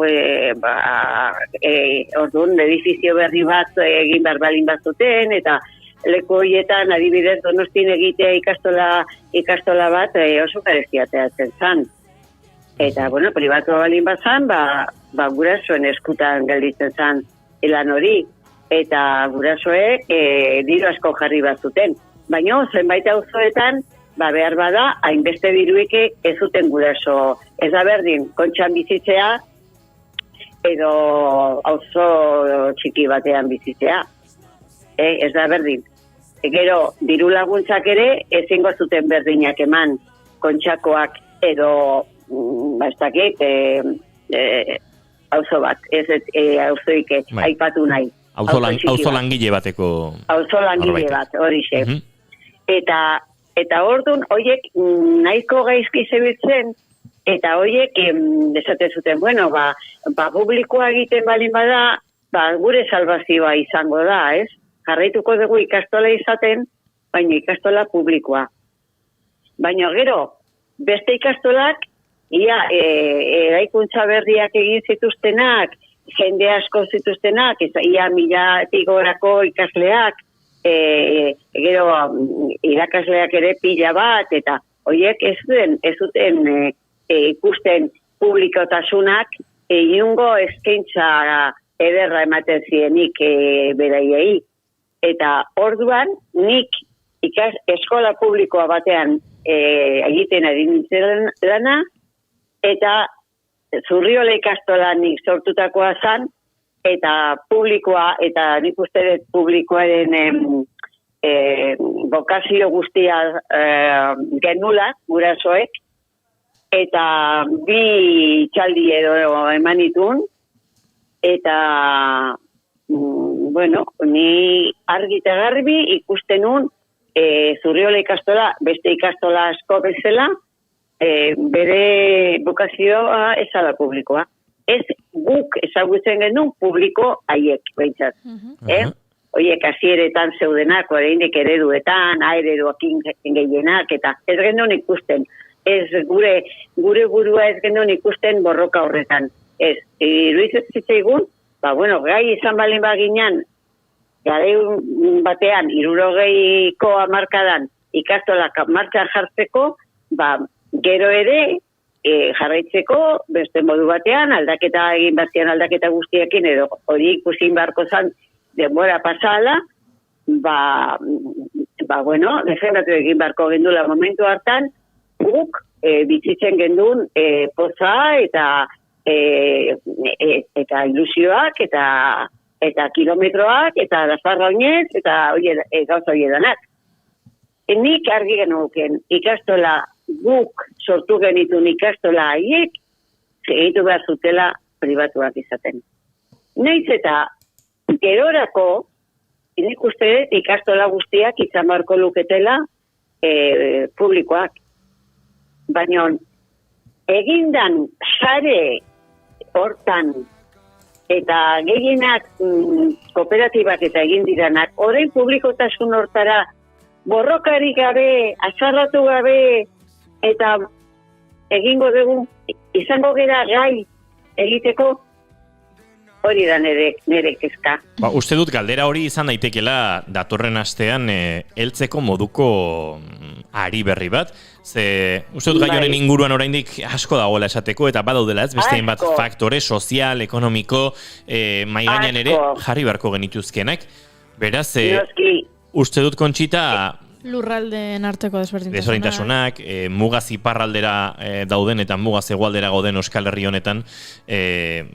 orduan edifizio berri bat egin barbalin bat zuten, eta leku horietan adibidez Donostin egitea ikastola bat oso karestiateatzen zan. Eta, bueno, pribatua balin bat zan, gurasoen eskutan gelditzen zan lan hori. Eta gurasoek diru asko jarri bat zuten. Baina, zenbait auzoetan, behar bada, hainbeste diruik ez zuten guraso. Ez da berdin, Kontxan bizitzea, edo auzo txiki batean bizitzea. Ez da berdin. Gero, diru laguntzak ere, ezingo zuten berdinak eman Kontxakoak edo, ez dakit, auzo bat, ez auzoik aipatu nahi. Auzo langile bateko. Auzo langile bat, horixe. Eta orduan, horiek nahiko gaizki zebiltzen, eta horiek esate zuten, bueno, publikoa egiten balin bada, gure salvazioa izango da, ez? Jarraituko dugu ikastola izaten, baina ikastola publikoa. Baina gero, beste ikastolak, eraikuntza berriak egin zituztenak, jende asko zituztenak, ia 1000 gorako ikasleak, gero irakasleak ere pila bat, eta horiek ez zuten ikusten publikotasunak, inungo eskaintza ederra ematen zienik beraiei. Eta orduan, nik eskola publikoa batean egiten ari nintzen lana, eta Zurriola ikastola nik sortutakoa zan, eta publikoa, eta nik uste dut publikoaren bokazio guztia genula, gurasoek, eta 2 txaldi edo eman itun, eta bueno, ni argi eta garbi ikusten nun Zurriola ikastola, beste ikastola asko bezala, bere bokazioa ezala publikoa. Ez guk ezagutzen genuen publiko haiek, behintzat. Oiek hasieretan zeudenak, oraindik ereduetan, ereduakin gehienak, eta ez genuen ikusten. Ez gure burua ez genuen ikusten borroka horretan. Ez, iruditzen zitzaigun, gai izan balin baginan, gare batean, 60ko hamarkadan ikastolak martxan jartzeko, gero ere, jarraitzeko, beste modu batean, aldaketa egin bazian aldaketa guztiekin, edo hori ikusin beharko zan denbora pasala, defendatu egin beharko gendula momentu hartan, guk bizitzen gendun poza eta ilusioak, eta kilometroak, eta lasparra oinez, eta gauza hiedanak. Nik argi genuken ikastola guk sortu genitun ikastola haiek, segitu behar zutela pribatuak izaten. Naiz eta gerorako, nik uste ikastola guztiak izan beharko luketela publikoak. Baina egindan sare hortan eta gehienak kooperatibak eta egin diranak, orain publikotasun hortara borrokarik gabe, azarratu gabe, eta egingo dugu, izango gera gai egiteko, hori da nire kezka. Uste dut galdera hori izan daitekela datorren astean heltzeko moduko ari berri bat. Ze uste dut gai honen inguruan oraindik asko dagoela esateko, eta badaudela ez, beste bat faktore sozial, ekonomiko, mai gainean ere jarri beharko genituzkenak. Beraz, uste dut, Kontxita, lurraldeen arteko desberdintasunak, mugaz iparraldera dauden eta mugaz hegoaldera gauden Euskal Herri honetan, ez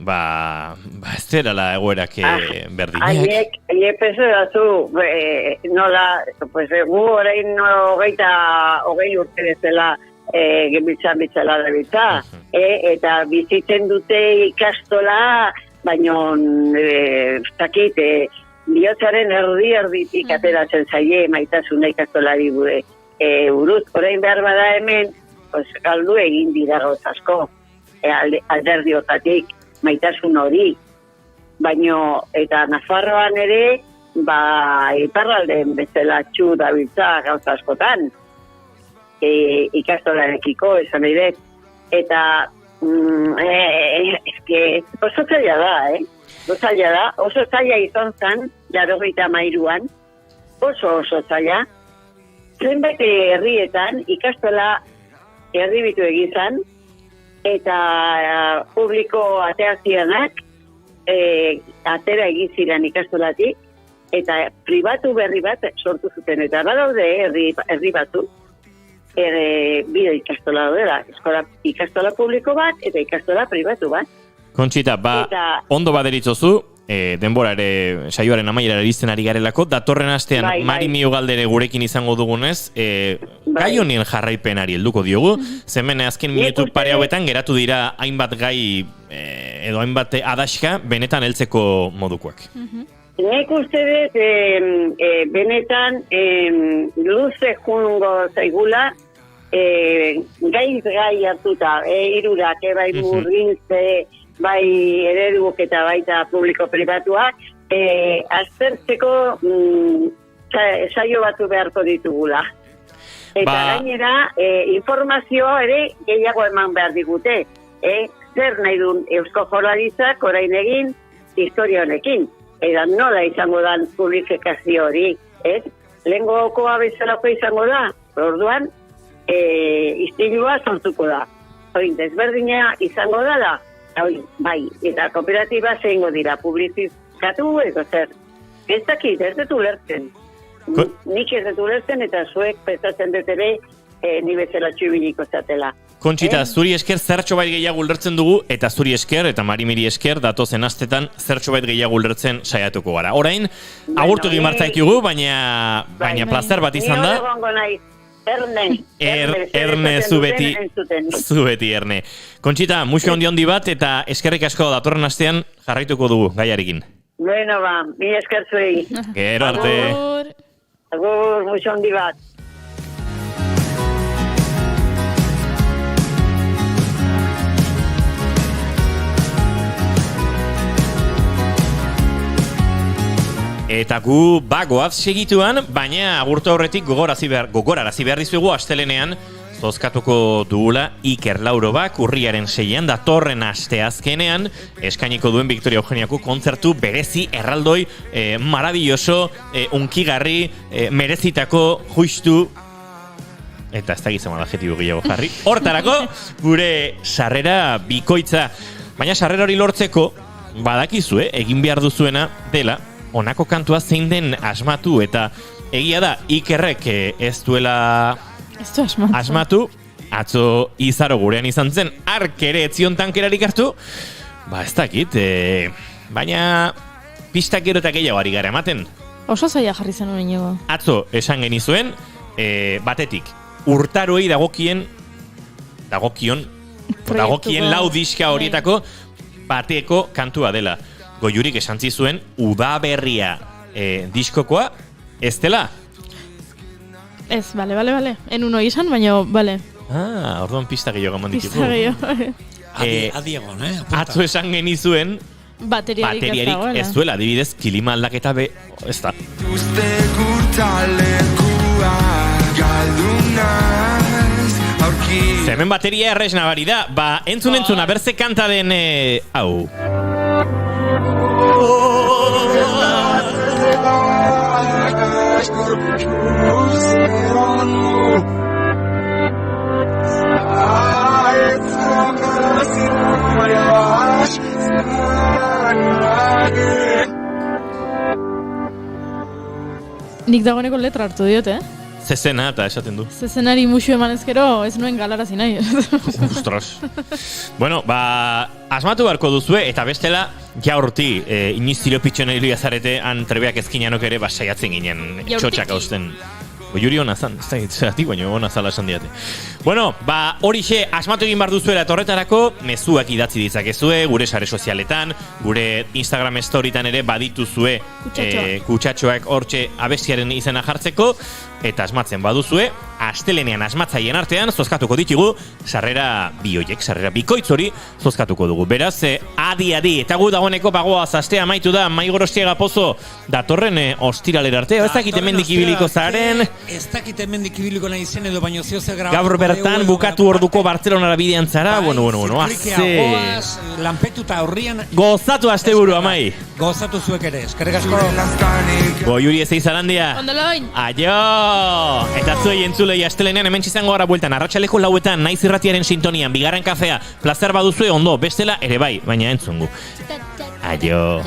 zerala egoerak berdinak. Haiek peso dazu, nola, gu orain 20 urte bezala gebiltzan bitzala da bitza, eta bizitzen dute ikastola, baina, bihotzaren erditik ateratzen zaie maitasuna ikastolari buruz. Orain behar bada hemen, galdu egin dira gauz asko, alderdiotatik maitasun hori. Baina, eta Nafarroan ere, iparralden bezala txu dabiltza gauz askotan, ikastolarekiko, esan nahi dut. Eta, oso zaila da, oso zaila izan zen, 93an, oso zaila. Zenbait herrietan ikastola herribitu egin zen, eta publiko ateazianak atera egin ziren ikastolatik, eta pribatu berri bat sortu zuten, eta badaude herri batu, bide ikastola daudela, ikastola publiko bat eta ikastola pribatu bat. Kontxita, ondo baderitzozu, denbora ere saioaren amaierara iristen ari garelako, datorren astean Mari Miugaldere gurekin izango dugunez, gai honien jarraipenari helduko diogu, zemen azken minutu pare hauetan geratu dira hainbat gai edo hainbat adaxka benetan heltzeko modukoak. Nik uste dut, benetan, luze jungo zaigula, gai hartuta, irurak, bai burgintze, bai ereduk eta baita publiko-pribatuak, aztertzeko saio batu beharko ditugula. Eta gainera, informazioa ere gehiago eman behar digute. Zer nahi duen Eusko Jaurlaritzak orain egin historia honekin. Eta nola izango da publifikazio hori. Lehengokoa bezalako izango da. Orduan, istilua sortuko da. Desberdina izango da. Bai, eta kooperatiba zeingo dira publifikatu edo zer. Ez dakit, ez dut ulertzen. Nik ez dut ulertzen eta zuek prestatzen dut ere ni bezala txubiliko zatela. Kontxita, zuri esker zertxo bait gehiago ulertzen dugu, eta zuri esker, eta Marimiri esker, datozen astetan zertxo bait gehiago ulertzen saiatuko gara. Orain, agurtu egin martzaitugu, baina plazer bat izan da. Ni hori gongo nahi, Erne, zu beti, Erne. Kontxita, muxo ondi bat, eta eskerrik asko datorren astean jarraituko dugu gaiarekin. Bueno, mi esker zuei. Gero arte. Agur, muxo ondi bat. Eta gu bagoaz segituan, baina agurtu aurretik gogorarazi behar dizugu astelenean zozkatuko dugula Iker Laurobak urriaren 6an datorren asteazkenean eskainiko duen Victoria Eugeniako kontzertu berezi erraldoi, maravilloso, unkigarri, merezitako, justu, eta ez da gizama adjetibo gehiago jarri. Hortarako, gure sarrera bikoitza. Baina sarrera hori lortzeko, badakizue, egin behar duzuena dela, honako kantua zein den asmatu, eta egia da, Ikerrek ez duela asmatu, atzo Izaro gurean izan zen, ark ere etzion tankerarik hartu, ez dakit, baina pistak gero eta gehiago ari gara ematen. Oso zaila jarri zen hori nigo. Atzo esan genizuen, batetik, urtaroei dagokion lau diska horietako bateko kantua dela. Goiurik esantzi zuen udaberria diskokoa, ez dela? Ez, bale. En uno izan, baina, bale. Orduan pista gehiago gaman ditugu. Pista gehiago. Adiegon, Atzo esan genizuen bateriarik ez duela, adibidez, kilima aldaketa ez da. Hemen bateria errez nabari da, entzuna, berze kanta den, hau. Nik dagoeneko letra hartu diot, Zezena eta esaten du. Zezenari musu eman ezkero, ez nuen galarazi nahi. Ostras. Bueno, asmatu beharko duzue, eta bestela, jaurti, iniz tiropitxon egilia zarete, trebeak ezkinanok ere, saiatzen ginen, txotxak hausten. Juri hona zan, ez da gitzeratik, baina hona zala esan diate. Bueno, horixe, asmatu egin bar duzuela eta horretarako, mezuak idatzi ditzakezue, gure sare sozialetan, gure Instagram storietan ere badituzue kutsatxoak hortxe abestiaren izena jartzeko, eta asmatzen baduzue, astelenean asmatzaien artean, zozkatuko ditugu, sarrera bioiek, sarrera bikoitzori, zozkatuko dugu. Beraz, adi, eta gu dagoeneko bagoaz astea amaitu da, Maigorostiaga Pozo, datorren ostiralera arte, ez dakit hemendik ibiliko zaren. Ez dakit hemendik ibiliko nahi zen edo baino zio zer grabatu. Gaur bertan bukatu orduko Bartzelonara bidean zara, bueno, goaz, lanpetuta aurrian. Gozatu asteburu, amai. Gozatu zuek ere, eskerrik asko. Goiuri ez eizalandia. Ondoloin. Aio! Eta zuei entzulei astelenean hemen txizango gara bueltan, arratsaleko lauetan, naiz irratiaren sintonian, bigarren kafea, plazer baduzue ondo, bestela ere bai, baina entzungu. Aio!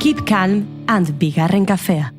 Keep calm and bigarren kafea.